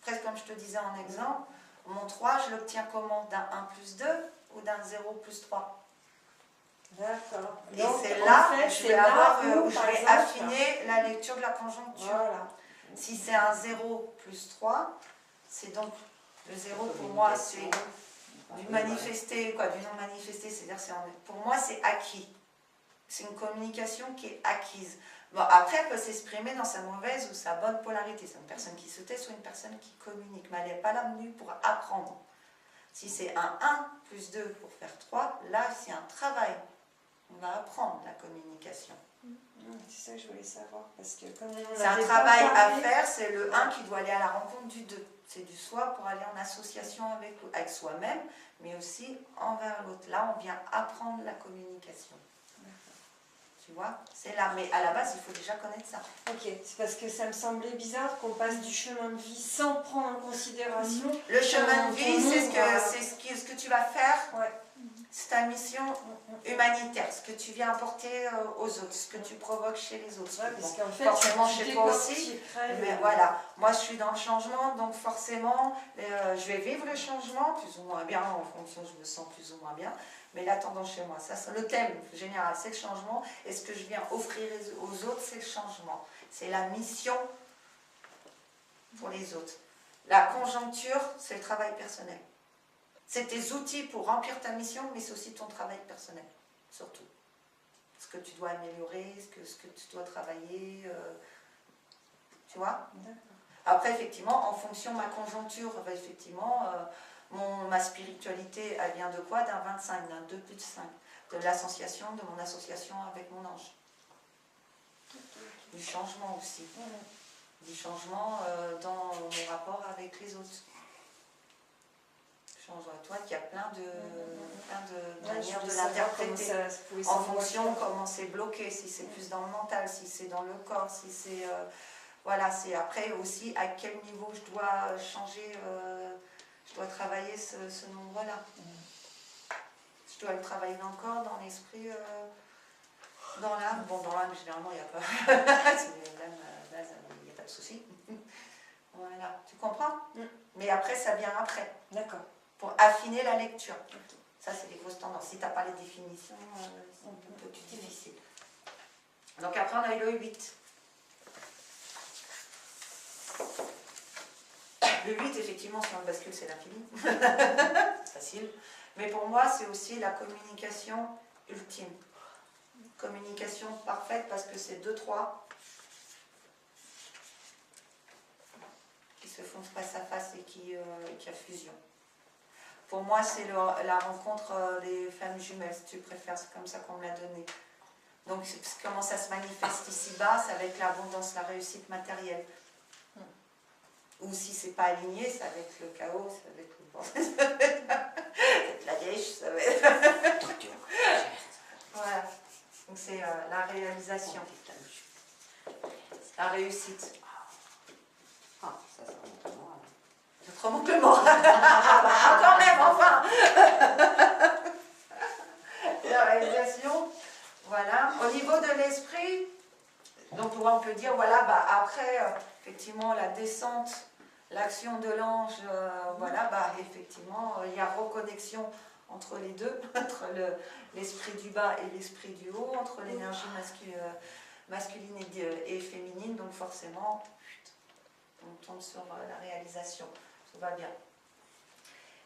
Presque comme je te disais en exemple, mon 3, je l'obtiens comment? D'un 1 plus 2 ou d'un 0 plus 3? D'accord. Et c'est là où je vais affiner la lecture de la conjoncture. Voilà. Si c'est un 0 plus 3, c'est donc le 0 pour moi, c'est Du manifesté, quoi, du non manifesté, c'est-à-dire, pour moi, c'est acquis. C'est une communication qui est acquise. Bon, après, elle peut s'exprimer dans sa mauvaise ou sa bonne polarité. C'est une personne qui se tait, soit une personne qui communique. Mais elle n'est pas là venue pour apprendre. Si c'est un 1 plus 2 pour faire 3, là, c'est un travail. On va apprendre la communication. C'est ça que je voulais savoir. Parce que c'est un travail à faire, c'est le 1 qui doit aller à la rencontre du 2. C'est du soi pour aller en association avec soi-même, mais aussi envers l'autre. Là, on vient apprendre la communication. Tu vois, c'est là. Mais à la base, il faut déjà connaître ça. Ok, c'est parce que ça me semblait bizarre qu'on passe du chemin de vie sans prendre en considération. Le chemin de vie, c'est ce que tu vas faire. Ouais. C'est ta mission humanitaire, ce que tu viens apporter aux autres, ce que tu provoques chez les autres. Ouais, parce qu'en fait, forcément chez toi aussi. Mais voilà, moi je suis dans le changement, donc forcément, je vais vivre le changement, plus ou moins bien, en fonction, je me sens plus ou moins bien. Mais la tendance chez moi, ça, le thème général, c'est le changement. Et ce que je viens offrir aux autres, c'est le changement. C'est la mission pour les autres. La conjoncture, c'est le travail personnel. C'est tes outils pour remplir ta mission, mais c'est aussi ton travail personnel, surtout. Ce que tu dois améliorer, ce que tu dois travailler, tu vois. Après, effectivement, en fonction de ma conjoncture, effectivement, ma spiritualité, elle vient de quoi? D'un 25, d'un 2 plus de 5. De l'association, de mon association avec mon ange. Du changement aussi. Du changement dans mon rapport avec les autres. Toi, qu'il y a plein de manières de l'interpréter. En fonction de comment c'est bloqué, si c'est plus dans le mental, si c'est dans le corps, si c'est... voilà, c'est après aussi à quel niveau je dois changer, je dois travailler ce nombre-là. Je dois le travailler dans le corps, dans l'esprit, dans l'âme. Bon, dans l'âme, généralement, il n'y a pas... il n'y a pas de souci. Voilà, tu comprends? Mais après, ça vient après. D'accord. Pour affiner la lecture. Ça, c'est des grosses tendances. Si tu n'as pas les définitions, c'est un peu plus difficile. Donc après, on a eu le 8. Le 8, effectivement, si on le bascule, c'est l'infini. Facile. Mais pour moi, c'est aussi la communication ultime. Communication parfaite parce que c'est 2-3 qui se font face à face et qui a fusion. Pour moi, c'est la rencontre des flammes jumelles, si tu préfères, c'est comme ça qu'on me l'a donné. Donc, comment ça se manifeste ici-bas, c'est avec l'abondance, la réussite matérielle. Ou si c'est pas aligné, ça va être le chaos, ça va être la dèche, ça va être... Voilà. Donc, c'est la réalisation. La réussite. Ah, ça remonte moi. Ça te remonte le mort. Quand même, enfin. La réalisation. Voilà. Au niveau de l'esprit, donc on peut dire, voilà, après, effectivement, la descente, l'action de l'ange, voilà, effectivement, il y a reconnexion entre les deux, entre l'esprit du bas et l'esprit du haut, entre l'énergie masculine et féminine, donc forcément, on tombe sur la réalisation. Tout va bien.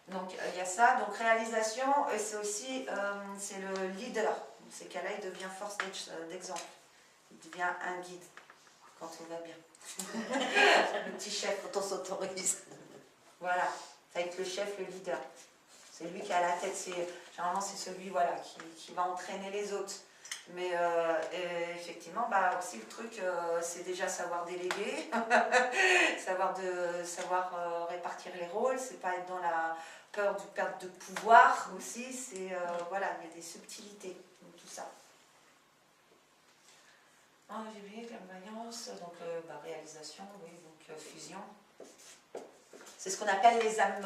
Donc il y a ça, donc réalisation, et c'est aussi c'est le leader. Dans ces cas-là, il devient force d'exemple. Il devient un guide quand tout va bien. Le petit chef, quand on s'autorise. Voilà, ça va être le chef, le leader. C'est lui qui a la tête. Généralement, c'est celui voilà, qui va entraîner les autres. Mais effectivement, aussi le truc, c'est déjà savoir déléguer, savoir répartir les rôles, c'est pas être dans la peur du perte de pouvoir aussi, c'est voilà, il y a des subtilités dans tout ça. J'ai oublié clairvoyance, donc réalisation, oui, donc fusion. C'est ce qu'on appelle les âmes,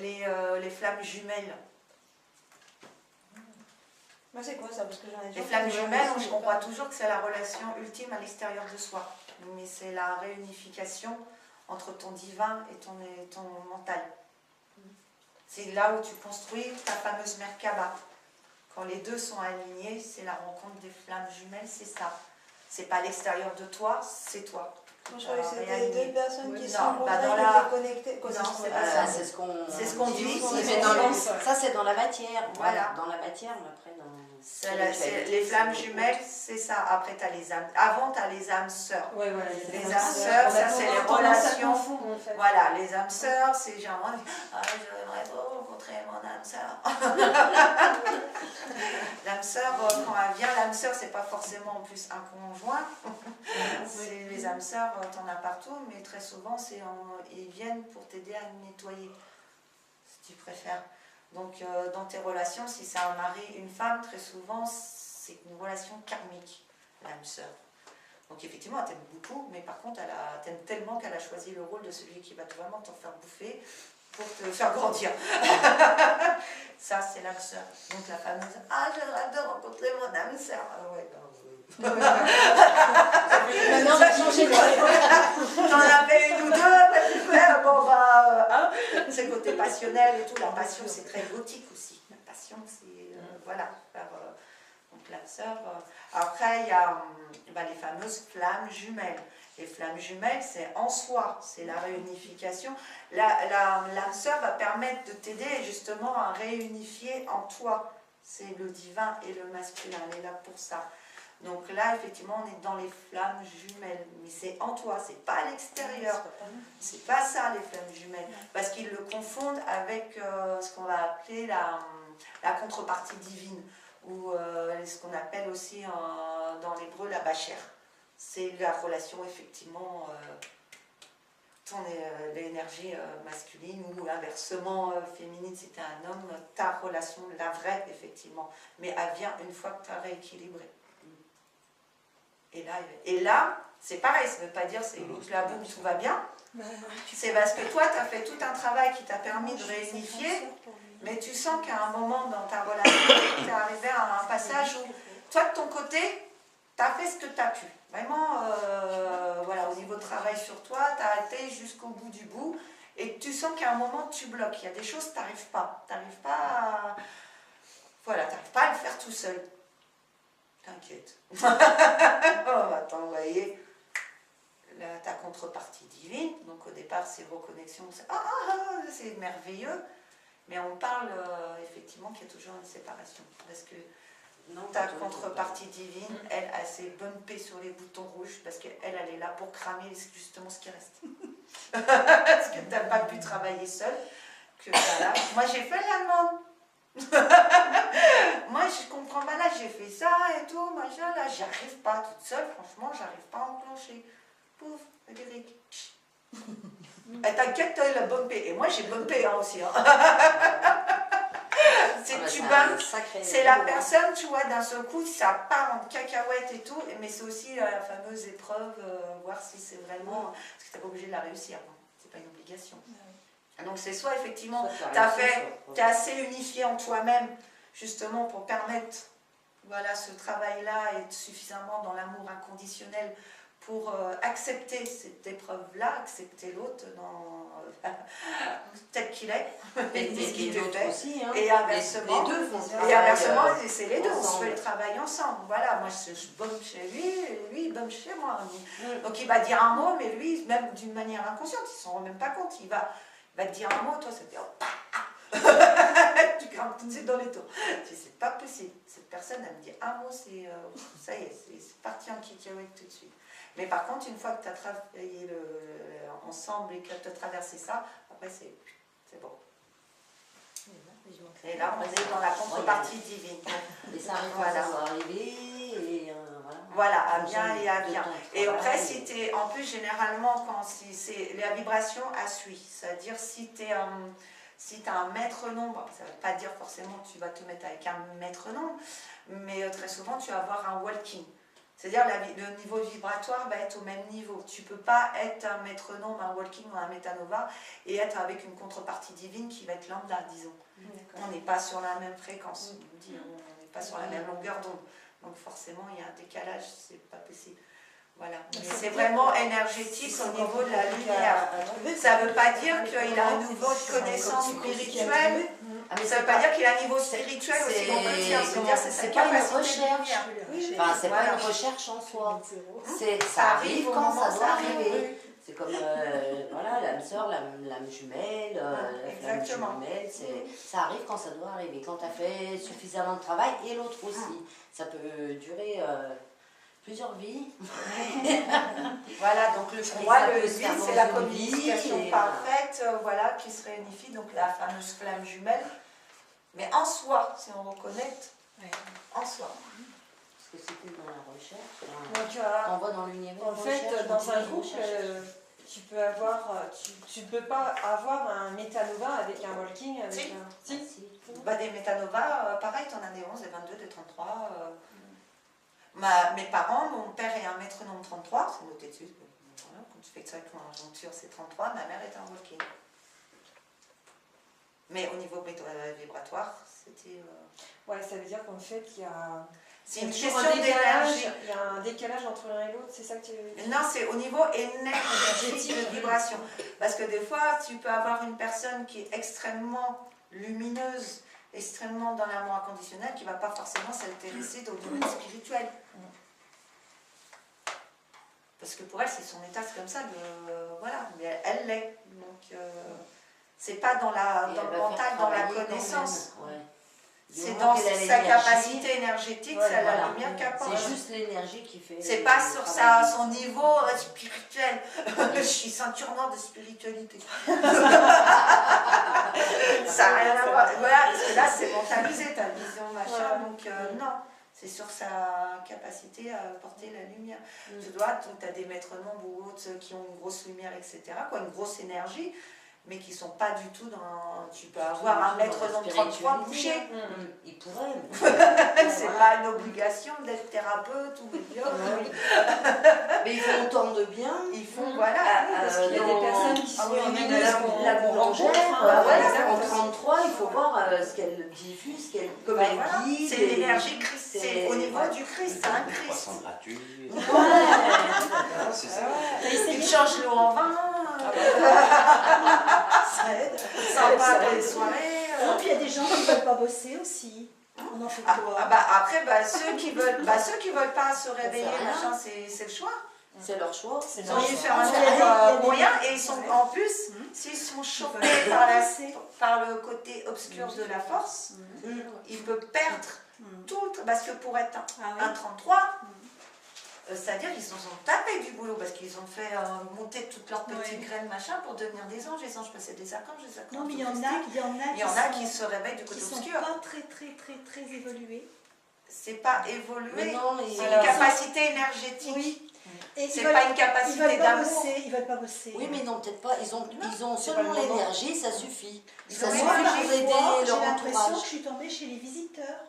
les flammes jumelles. C'est quoi ça? Parce que j'en ai Les flammes jumelles, je comprends toujours que c'est la relation ultime à l'extérieur de soi. Mais c'est la réunification entre ton divin et ton mental. C'est là où tu construis ta fameuse Merkaba. Quand les deux sont alignés, c'est la rencontre des flammes jumelles, c'est ça. C'est pas l'extérieur de toi, c'est toi. Moi, je croyais que c'était deux personnes qui sont Non, en bah, contact dans et la- étaient connectées. Non, C'est c'est c'est ce qu'on dit. Oui, c'est mais ce qu'on dit. ça, c'est dans la matière. Voilà. Dans la matière, mais après, dans Les flammes jumelles, c'est ça. Après, tu as les âmes. Avant, tu as les âmes sœurs. Ouais, voilà, Les âmes sœurs, ça, c'est les relations. En fait. Voilà, les âmes sœurs, c'est genre, j'aimerais trop rencontrer mon âme sœur. L'âme sœur, quand elle vient, l'âme sœur, c'est pas forcément en plus un conjoint. Les âmes sœurs, t'en as partout, mais très souvent, ils viennent pour t'aider à nettoyer, si tu préfères. Donc, dans tes relations, si c'est un mari, une femme, très souvent, c'est une relation karmique, l'âme sœur. Donc effectivement, elle t'aime beaucoup, mais par contre, elle t'aime tellement qu'elle a choisi le rôle de celui qui va vraiment t'en faire bouffer pour te faire grandir. Ça, c'est l'âme sœur. Donc la fameuse « Ah, j'aimerais bien rencontrer mon âme sœur. » Ah ouais, Maintenant, on va changer de T'en as fait une ou deux, t'as pu faire, bon bah, hein. C'est le côté passionnel et tout. La passion, c'est très gothique aussi. La passion, c'est, voilà, donc l'âme sœur. Après, il y a les fameuses flammes jumelles. Les flammes jumelles, c'est en soi, c'est la réunification. L'âme sœur va permettre de t'aider justement à réunifier en toi. C'est le divin et le masculin, elle est là pour ça. Donc là, effectivement, on est dans les flammes jumelles, mais c'est en toi, c'est pas à l'extérieur. C'est pas ça, les flammes jumelles, parce qu'ils le confondent avec ce qu'on va appeler la contrepartie divine, ou ce qu'on appelle aussi dans l'hébreu la bachère. C'est la relation, effectivement, l'énergie masculine, ou inversement féminine, si tu es un homme, ta relation, la vraie, effectivement. Mais elle vient une fois que tu as rééquilibré. Et là, c'est pareil, ça ne veut pas dire c'est la boum, tout va bien. C'est parce que toi, tu as fait tout un travail qui t'a permis de réunifier, mais tu sens qu'à un moment dans ta relation, tu es arrivé à un passage où, toi, de ton côté, tu as fait ce que tu as pu. Vraiment, voilà, au niveau de travail sur toi, tu as été jusqu'au bout du bout, et tu sens qu'à un moment, tu bloques. Il y a des choses, tu n'arrives pas. Tu n'arrives pas à le faire tout seul. T'inquiète. Oh, attends, vous voyez, ta contrepartie divine, donc au départ c'est reconnexion, c'est merveilleux, mais on parle effectivement qu'il y a toujours une séparation, parce que ta contrepartie divine, elle s'est bumpée sur les boutons rouges, parce qu'elle est là pour cramer justement ce qui reste. Parce que tu n'as pas pu travailler seule, que voilà. Moi j'ai fait la demande. Moi je comprends pas, là j'ai fait ça et tout, machin, là j'y arrive pas toute seule, franchement j'arrive pas à enclencher. Pouf, Frédéric. T'inquiète, t'as eu la bumpée. Et moi j'ai bumpé aussi. Hein. C'est la personne, tu vois, d'un seul coup, ça part en cacahuète et tout, mais c'est aussi la fameuse épreuve, voir si c'est vraiment. Parce que t'es pas obligé de la réussir, hein. C'est pas une obligation. Donc c'est soit effectivement, tu es assez unifié en toi-même, justement pour permettre ce travail-là, et être suffisamment dans l'amour inconditionnel pour accepter cette épreuve-là, accepter l'autre tel qu'il est, et l'autre aussi, hein. et inversement. Les deux font Et inversement, c'est les deux, on fait le travail ensemble. Voilà, moi je bombe chez lui, et lui il bombe chez moi. Donc il va dire un mot, mais lui, même d'une manière inconsciente, il ne s'en rend même pas compte. Il va te dire un mot, toi ça te dit tu grimpes tout de suite dans les tours. C'est pas possible. Cette personne, elle me dit un mot, ça y est, c'est parti en cacahuète tout de suite. Mais par contre, une fois que tu as travaillé ensemble et que tu as traversé ça, après c'est bon. Et là, on est dans la contrepartie divine. Et ça arrive à arriver, et voilà, à bien et à bien. Et après, si tu es, en plus, généralement, c'est la vibration à suit. C'est-à-dire, si tu as un maître nombre, ça ne veut pas dire forcément que tu vas te mettre avec un maître nombre, mais très souvent, tu vas avoir un walking. C'est-à-dire le niveau vibratoire va être au même niveau. Tu ne peux pas être un maître nombre, un walking ou un métanova et être avec une contrepartie divine qui va être lambda, disons. On n'est pas sur la même fréquence, on n'est pas sur la même longueur d'onde. Donc forcément, il y a un décalage, c'est pas possible. Voilà. Mais c'est vraiment énergétique au niveau de la lumière. Ça ne veut pas dire qu'il a un niveau de connaissance spirituelle. Ça ne veut pas dire qu'il a un niveau spirituel aussi qu'on peut dire. C'est pas une recherche. Enfin, c'est pas une recherche en soi. Ça arrive quand ça doit arriver. C'est comme voilà, l'âme sœur, l'âme jumelle, la flamme jumelle, ça arrive quand ça doit arriver, quand tu as fait suffisamment de travail, et l'autre aussi. Ça peut durer plusieurs vies. Voilà, donc pour moi, le vie, c'est la communication parfaite, voilà, qui se réunifie, donc la fameuse flamme jumelle. Mais en soi, si on reconnecte, en soi. Parce que c'était dans la recherche. Donc, on voit dans l'univers. En fait, dans un groupe, tu peux avoir, tu peux pas avoir un métanova avec un walking. Avec si. Si. Bah, des métanovas, pareil, tu en as des 11, des 22, des 33. Mes parents, mon père est un métronome 33, c'est noté dessus. Voilà, quand tu fais que ça avec ton injoncture, c'est 33. Ma mère est un walking. Mais au niveau vibratoire, c'était... Ouais, ça veut dire qu'en fait, il y a... C'est une question d'énergie. Il y a un décalage entre l'un et l'autre, c'est ça que tu veux dire? Non, c'est au niveau énergétique de vibration. Parce que des fois, tu peux avoir une personne qui est extrêmement lumineuse, extrêmement dans l'amour inconditionnel, qui ne va pas forcément s'intéresser au domaine spirituel. Parce que pour elle, c'est son état, c'est comme ça. Voilà, mais elle l'est. Donc, c'est pas dans le mental, dans la connaissance. C'est dans sa capacité énergétique, c'est la lumière qui apporte. C'est juste l'énergie qui fait... C'est pas sur son niveau spirituel. Je suis ceinture noire de spiritualité. Ça n'a rien à voir. Voilà, parce que là, c'est mentalisé, ta vision, machin. Donc, non. C'est sur sa capacité à porter la lumière. Tu as des maîtres nombres ou autres qui ont une grosse lumière, etc., quoi, une grosse énergie, mais qui ne sont pas du tout dans... Tu peux avoir un maître nombre 33 bouché. Il pourrait. C'est pas une obligation d'être thérapeute ou médium. Mais ils font autant de bien. Ils font, voilà. Parce qu'il y a des personnes qui sont la boulangère, en 33, il faut voir ce qu'elle diffuse, comme elle guide. C'est l'énergie Christ, c'est au niveau du Christ, c'est un Christ. Poisson gratuit. Il change l'eau en vin. Ça aide. Sympa pour les soirées. Et puis il y a des gens qui ne veulent pas bosser aussi. On en fait quoi? Après, ceux qui veulent pas se réveiller, machin, c'est le choix. C'est leur choix. Ils ont faire un effort moyen et ils sont en plus, s'ils sont chopés par le côté obscur de la force, ils peuvent perdre tout. Parce que pour être un 33, c'est-à-dire qu'ils se sont tapés du boulot parce qu'ils ont fait monter toutes leurs petites graines, machin, pour devenir des anges. Les anges passaient des archanges, des archanges. Non, mais il y en a qui se réveillent du côté obscur. Qui ne sont pas très évolués. C'est pas évolué, c'est alors, une capacité énergétique. Oui. C'est pas une capacité d'amour. Ils veulent pas bosser. Oui, mais non, peut-être pas. Ils ont seulement l'énergie, ça suffit. Ça Moi, suffit pour aider j'ai leur l'impression entourage. que je suis tombée chez les visiteurs.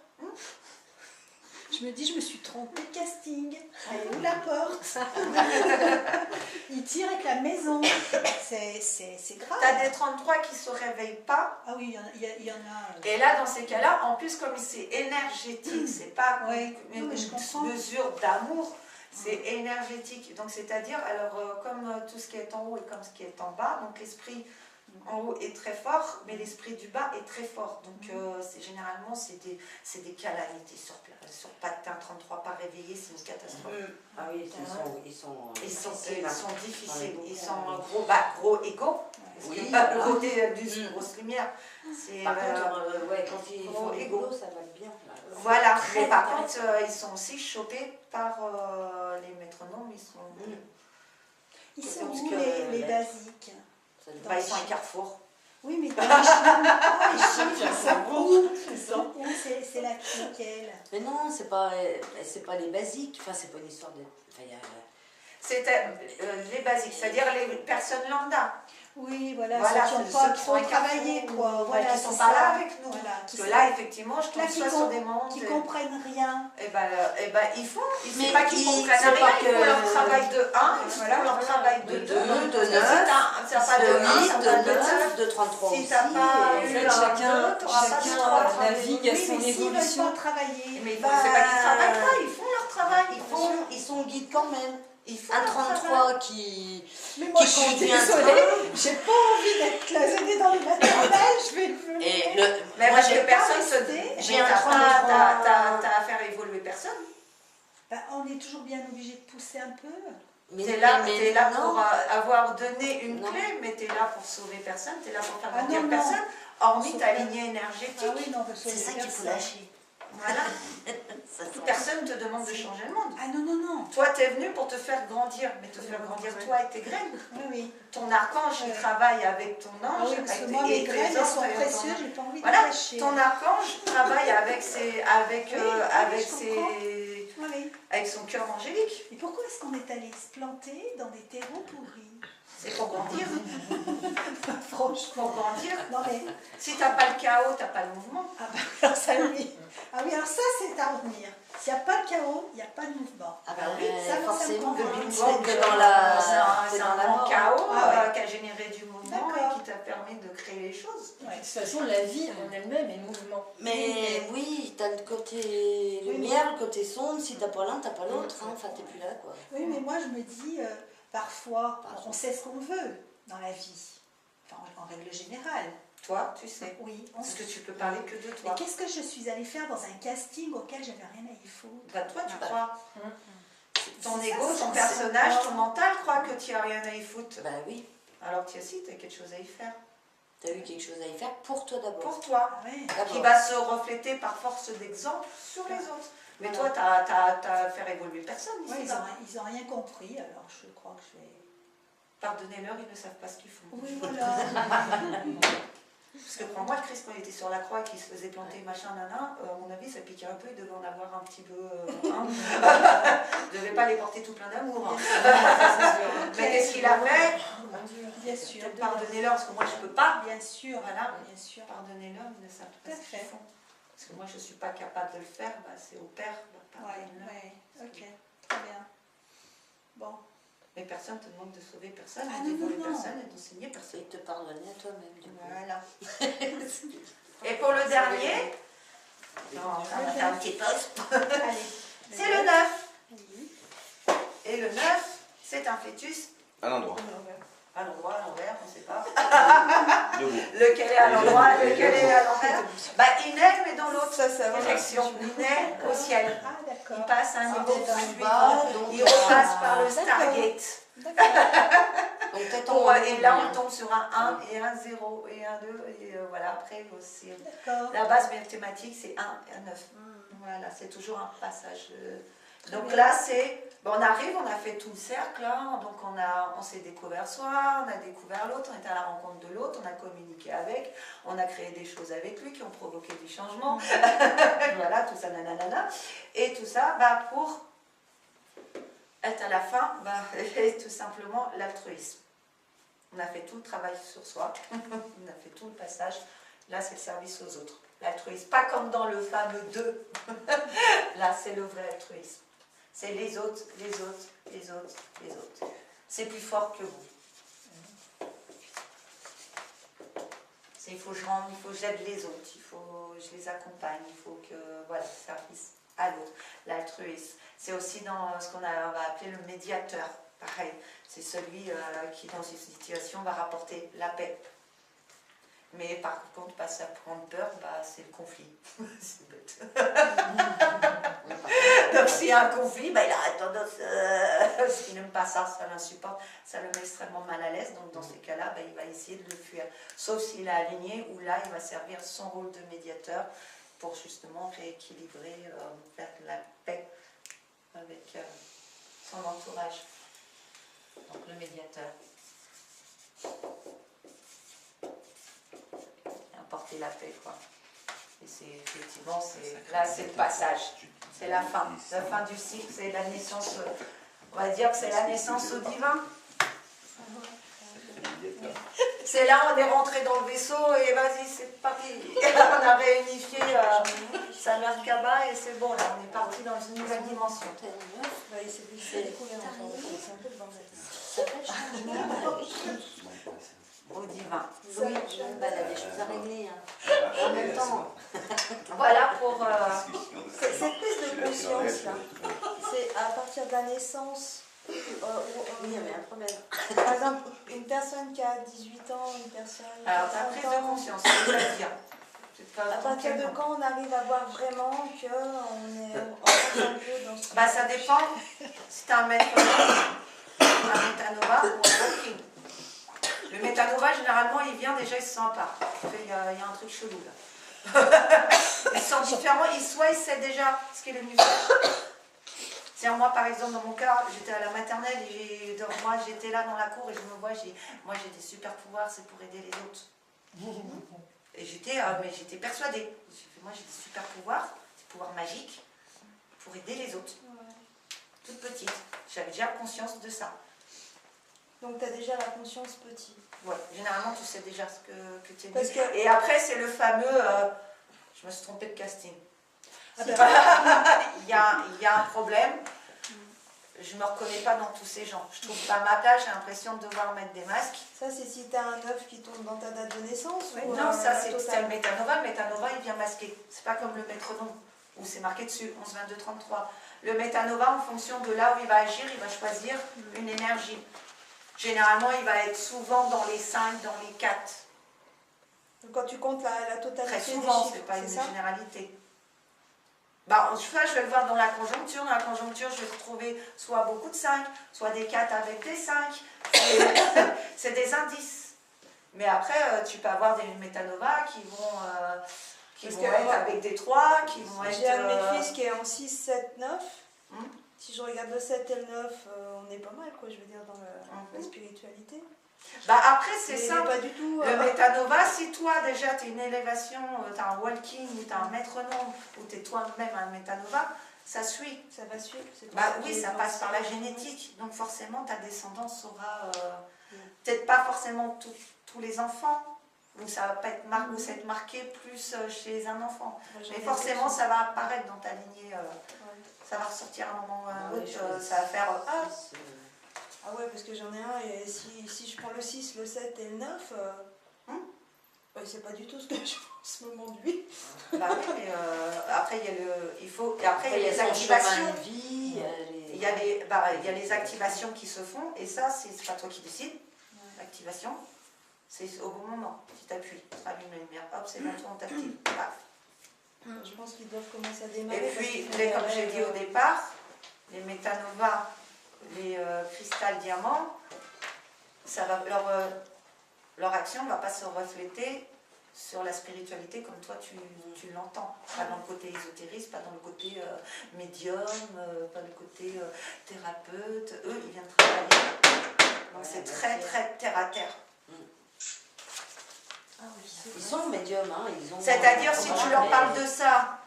Je me dis, je me suis trompée de casting. Elle est où la porte? Ils tirent avec la maison. C'est grave. T'as des 33 qui se réveillent pas. Ah oui, il y en a. Et là, dans ces cas-là, en plus, comme c'est énergétique, c'est pas une mesure d'amour, c'est énergétique. Donc, c'est-à-dire, alors, comme tout ce qui est en haut et comme ce qui est en bas, donc l'esprit en haut est très fort, mais l'esprit du bas est très fort. Donc, généralement, c'est des calamités sur place. Sur patin 33 pas réveillés, c'est une catastrophe. Ah oui, ils sont difficiles. Ils sont gros égaux. Oui, Le côté d'une grosse lumière. Par contre, quand ils font les boulot, ça va bien. Voilà, mais par contre, ils sont aussi chopés par les métronomes. Ils sont où les basiques? Ils sont à Carrefour. Oui, mais dans les chiffres, ils sont où? C'est la nickel. Mais non, c'est pas les basiques. Enfin, c'est pas une histoire de... C'était les basiques, c'est-à-dire les personnes lambda. Oui, voilà, ceux qui n'ont pas trop travaillé, quoi. Voilà, qui ne sont pas là avec nous. Voilà, parce que là, effectivement, je tombe soit sur des mondes... Qui ne comprennent rien. Et ben, ils font. Mais c'est pas qu'ils comprennent rien, ils font leur travail de 1, ils font leur travail de 2, de 9, c'est pas de 8, de 9, de 33 si aussi. t'as pas eu chacun chacun navigue à son Mais s'ils ne veulent évolution. pas travailler, mais c'est pas qu'ils travaillent pas, ils font leur travail. Ils sont guides quand même. Il faut un leur 33 qui Mais moi, je suis conduit un désolée, train. j'ai pas envie d'être cloisonnée dans les maternelles, je vais le Et Mais moi, parce j'ai que personne se resté. J'ai un t'as 33. à faire évoluer personne. Bah, on est toujours bien obligé de pousser un peu. T'es là non. pour avoir donné une Non. clé, mais t'es là pour sauver personne, t'es là pour faire Ah grandir non, non. personne, hormis Sauf ta que- lignée énergétique. Ah oui, non, parce que C'est ça qu'il faut lâcher. Voilà. Ça, ça. Personne ne te demande de changer le monde. Ah non, non, non. Toi, t'es venu pour te faire grandir, mais te faire grandir toi et tes graines. Oui, oui. Ton archange, il travaille avec ton Ah ange, oui, parce que avec moi, mes tes graines, elles anges, sont avec ton précieuses, ange. j'ai pas envie de Voilà, les lâcher. ton archange travaille avec ses, Oui, oui. avec son cœur angélique. Et pourquoi est-ce qu'on est allé se planter dans des terreaux pourris? C'est pour grandir. Franchement. Pour grandir. Non mais, Si t'as pas le chaos, t'as pas le mouvement. ah bah, alors ça oui. Ah oui, alors ça c'est à retenir. S'il n'y a pas de chaos, il n'y a pas de mouvement. Ah bah oui, ça, moi, ça me forcément, convainc. c'est que dans la, C'est c'est un dans la grand mort. chaos Ah ouais. qui a généré du mouvement D'accord. et qui t'a permis de créer les choses. De toute façon, la vie en elle-même est mouvement. Mais oui, t'as le côté lumière, le côté sombre. Si t'as pas l'un, t'as pas l'autre. Hein. Enfin, t'es plus là, quoi. Oui, mais moi je me dis, parfois, on sait ce qu'on veut dans la vie. Enfin, en règle générale. Toi, tu sais. Oui, on Parce que sait. tu peux parler que de Mais toi. qu'est-ce que je suis allée faire dans un casting auquel j'avais rien à y foutre? Bah, toi, tu crois. Ton C'est ego, ça, ton c'est personnage, ça. ton mental croit que tu n'as rien à y foutre. Bah oui, Alors que tu as si, tu as quelque chose à y faire. t'as eu quelque chose à y faire pour toi d'abord. Pour toi. Ah ouais. D'abord. Qui va se refléter par force d'exemple sur les autres. Mais Voilà. toi, tu as à faire évoluer personne ici. Ouais, là. ils ont rien compris, alors je crois que je vais... Pardonnez-leur, ils ne savent pas ce qu'ils font. Oui, voilà. Parce que prends-moi le Christ quand il était sur la croix et qu'il se faisait planter machin nana, à mon avis ça piquait un peu, il devait en avoir un petit peu. Je ne devais pas les porter tout plein d'amour. Hein. Mais qu'est-ce qu'il a fait? Bien sûr. Pardonnez-leur parce que moi je ne peux pas. Bien sûr, Voilà. bien sûr. Pardonnez-leur, ils ne savent Tout pas à ce qu'ils fait. font. Parce que moi je ne suis pas capable de le faire, bah, c'est au Père. Bah, Ouais, pardonnez-leur. ouais, ok, très bien. Bon, Mais personne ne te demande de sauver personne, Ah, de non, d'évoluer non, non. personne et d'enseigner personne. Et te pardonner à toi-même, du coup. Voilà. Et pour le dernier, non, on va faire un petit poste. allez. C'est le 9. Oui. Et le 9, c'est un fœtus À l'endroit. à l'endroit, à l'envers, on ne sait pas. Debout. Lequel est à l'endroit, lequel est à l'envers. Bah, il naît, mais dans l'autre Voilà. direction. Il naît au ciel. Ah, Il d'accord. passe à un niveau peut-être en plus bas, suivant. donc, Il repasse par le d'accord. Stargate. Donc peut-être Bon, en et là, on tombe sur un 1 et un 0 et un 2. Et voilà, après, c'est... D'accord. La base mathématique, c'est 1 et un 9. Hmm. Voilà, c'est toujours un passage. Très Donc bien. là, c'est... Bon, on arrive, on a fait tout le cercle, hein, donc on s'est découvert soi, on a découvert l'autre, on était à la rencontre de l'autre, on a communiqué avec, on a créé des choses avec lui qui ont provoqué des changements. Voilà, tout ça, nanana. Et tout ça, bah, pour être à la fin, bah, tout simplement l'altruisme. On a fait tout le travail sur soi, on a fait tout le passage. Là, c'est le service aux autres. L'altruisme, pas comme dans le fameux 2. Là, c'est le vrai altruisme. C'est les autres, les autres, les autres, les autres. C'est plus fort que vous. Il faut que je rende, il faut que j'aide les autres, il faut que je les accompagne, il faut que, voilà, service à l'autre. L'altruisme, c'est aussi dans ce qu'on va appeler le médiateur. Pareil, c'est celui qui, dans une situation, va rapporter la paix. Mais par contre, pas ça prendre peur, bah, c'est le conflit. C'est bête. Donc s'il y a un conflit, bah, il a tendance, s'il n'aime pas ça, ça l'insupporte, ça le met extrêmement mal à l'aise. Donc dans ces cas-là, bah, il va essayer de le fuir. Sauf s'il est aligné, où là, il va servir son rôle de médiateur pour justement rééquilibrer, faire de la paix avec son entourage. Donc le médiateur. Apporter la paix, quoi. Et c'est effectivement, là c'est le passage, c'est la fin du cycle, c'est la naissance, on va dire que c'est la naissance au divin. C'est là, on est rentré dans le vaisseau et vas-y, c'est parti. On a réunifié sa Merkaba et c'est bon, là, on est parti dans une nouvelle dimension. Au divin. Oui, bah, elle a des choses à régler. Hein. En même temps. Voilà pour... Cette prise de conscience, là, c'est à partir de la naissance Il y avait un problème. Par exemple, une personne qui a 18 ans, une personne qui Alors, a ta 30 prise ans, de conscience, c'est à dire. à partir de quand on arrive à voir vraiment qu'on rentre un peu dans ce... Bah, ça dépend si tu as un métronome, un métanova ou un walking. Le métanova, généralement, il vient déjà, il se sent à part. Il y a un truc chelou là. Il se sent différent, soit il sait déjà ce qu'il est venu faire. C'est-à-dire, moi, par exemple, dans mon cas, j'étais à la maternelle et moi, j'étais là dans la cour et je me vois, moi, j'ai des super pouvoirs, c'est pour aider les autres. Et j'étais persuadée. Moi, j'ai des super pouvoirs, des pouvoirs magiques, pour aider les autres. Toute petite. J'avais déjà conscience de ça. Donc tu as déjà la conscience petit. Ouais, généralement, tu sais déjà ce que tu es Parce que... Et après, c'est le fameux... je me suis trompée de casting. Ah ben, il y a un problème. Je ne me reconnais pas dans tous ces gens. Je trouve pas ma place, j'ai l'impression de devoir mettre des masques. ça, c'est si tu as un œuf qui tombe dans ta date de naissance ou Non, ça la c'est totale le métanova. Le métanova, il vient masquer. C'est pas comme le métronome, où c'est marqué dessus, 11, 22, 33. Le métanova, en fonction de là où il va agir, il va choisir une énergie. Généralement, il va être souvent dans les 5, dans les 4. Donc quand tu comptes la totalité Très souvent, des c'est chiffres, pas une c'est ça? généralité. Bah, je vais le voir dans la conjoncture. Dans la conjoncture, je vais retrouver soit beaucoup de 5, soit des 4 avec des 5. C'est des indices. Mais après, tu peux avoir des métanovas qui vont être avec des 3, qui vont être... J'ai un de mes fils qui est en 6, 7, 9. Hmm. Si je regarde le 7 et le 9, on est pas mal, quoi, je veux dire, dans la spiritualité. Bah après, c'est Mais simple. pas du tout. Le métanova, si toi déjà tu as une élévation, tu as un walking, ou tu as un métronome, ou tu es toi-même un métanova, ça suit. Ça va suivre. Bah oui, ça passe par la génétique. Donc forcément, ta descendance aura peut-être pas forcément tous les enfants, ou ça va pas être marqué plus chez un enfant. Mais forcément, ça va apparaître dans ta lignée. Ça va ressortir à un moment ou à un autre. Ça va faire Ah ouais, parce que j'en ai un, et si je prends le 6, le 7 et le 9, ouais, c'est pas du tout ce que je pense au moment de lui. Bah oui, mais après, il y a les son activations. chemin de vie. Il y a les activations qui se font, et ça, c'est pas toi qui décides. L'activation, c'est au bon moment. Si tu appuies, tu allumes la lumière, hop, c'est bon, toi, on t'active. Je pense qu'ils doivent commencer à démarrer. Et puis, comme j'ai dit au départ, les métanovas, les cristals diamants, leur action ne va pas se refléter sur la spiritualité comme toi tu l'entends. Pas dans le côté ésotériste, pas dans le côté médium, pas le côté thérapeute. Eux, ils viennent travailler. Donc c'est très très terre à terre. Ils sont médiums, hein. C'est-à-dire, si tu leur parles de ça,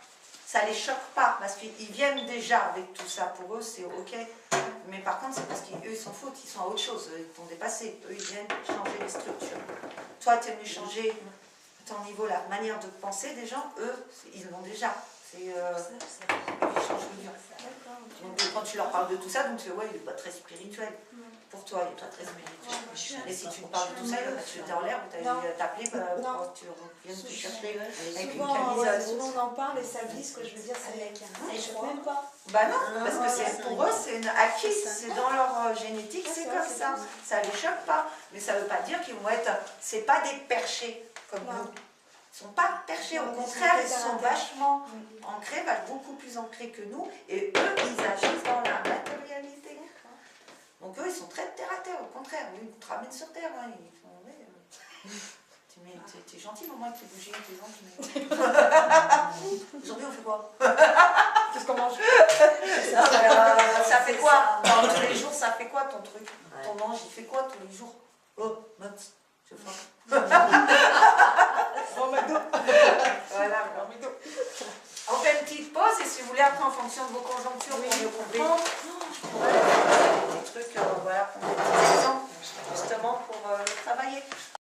ça les choque pas, parce qu'ils viennent déjà avec tout ça. Pour eux, c'est ok. Mais par contre, c'est parce qu'eux, ils s'en foutent, ils sont à autre chose, ils t'ont dépassé. Eux, ils viennent changer les structures. Toi, tu es venu changer ton niveau, la manière de penser des gens. Eux, ils l'ont déjà. Ils changent le lien. Donc, quand tu leur parles de tout ça, donc tu fais, ouais, il n'est pas très spirituel. Pour toi, il n'est pas très spirituel. Et si tu me parles de tout ça, il va te jeter en l'air, ou t'appeler pour que tu viennes te chercher avec une camisole. Souvent on en parle et ça glisse, que je veux dire, je sais même pas. Bah non, parce que pour eux, c'est une acquis, c'est dans leur génétique, c'est comme ça. Ça les choque pas, mais ça veut pas dire qu'ils vont être... C'est pas des perchés comme nous. Ils ne sont pas perchés, au contraire, ils sont vachement ancrés, beaucoup plus ancrés que nous, et eux, ils agissent dans la matérialité. Donc eux, ils sont très terre à terre, au contraire, ils te ramènent sur terre. Hein. Ils font, t'es gentil, maman, avec tes bougies, tes anges. Aujourd'hui, on fait quoi? Qu'est-ce qu'on mange? Ça fait quoi? Tous les jours, ça fait quoi ton truc? Ton ange, il fait quoi tous les jours? Oh, mince, je frappe. Bon McDo. Voilà, bon McDo. On fait une petite pause et si vous voulez, après, en fonction de vos conjonctures, pour mieux comprendre, des trucs, voilà, pour des petits exemples, justement, pour travailler.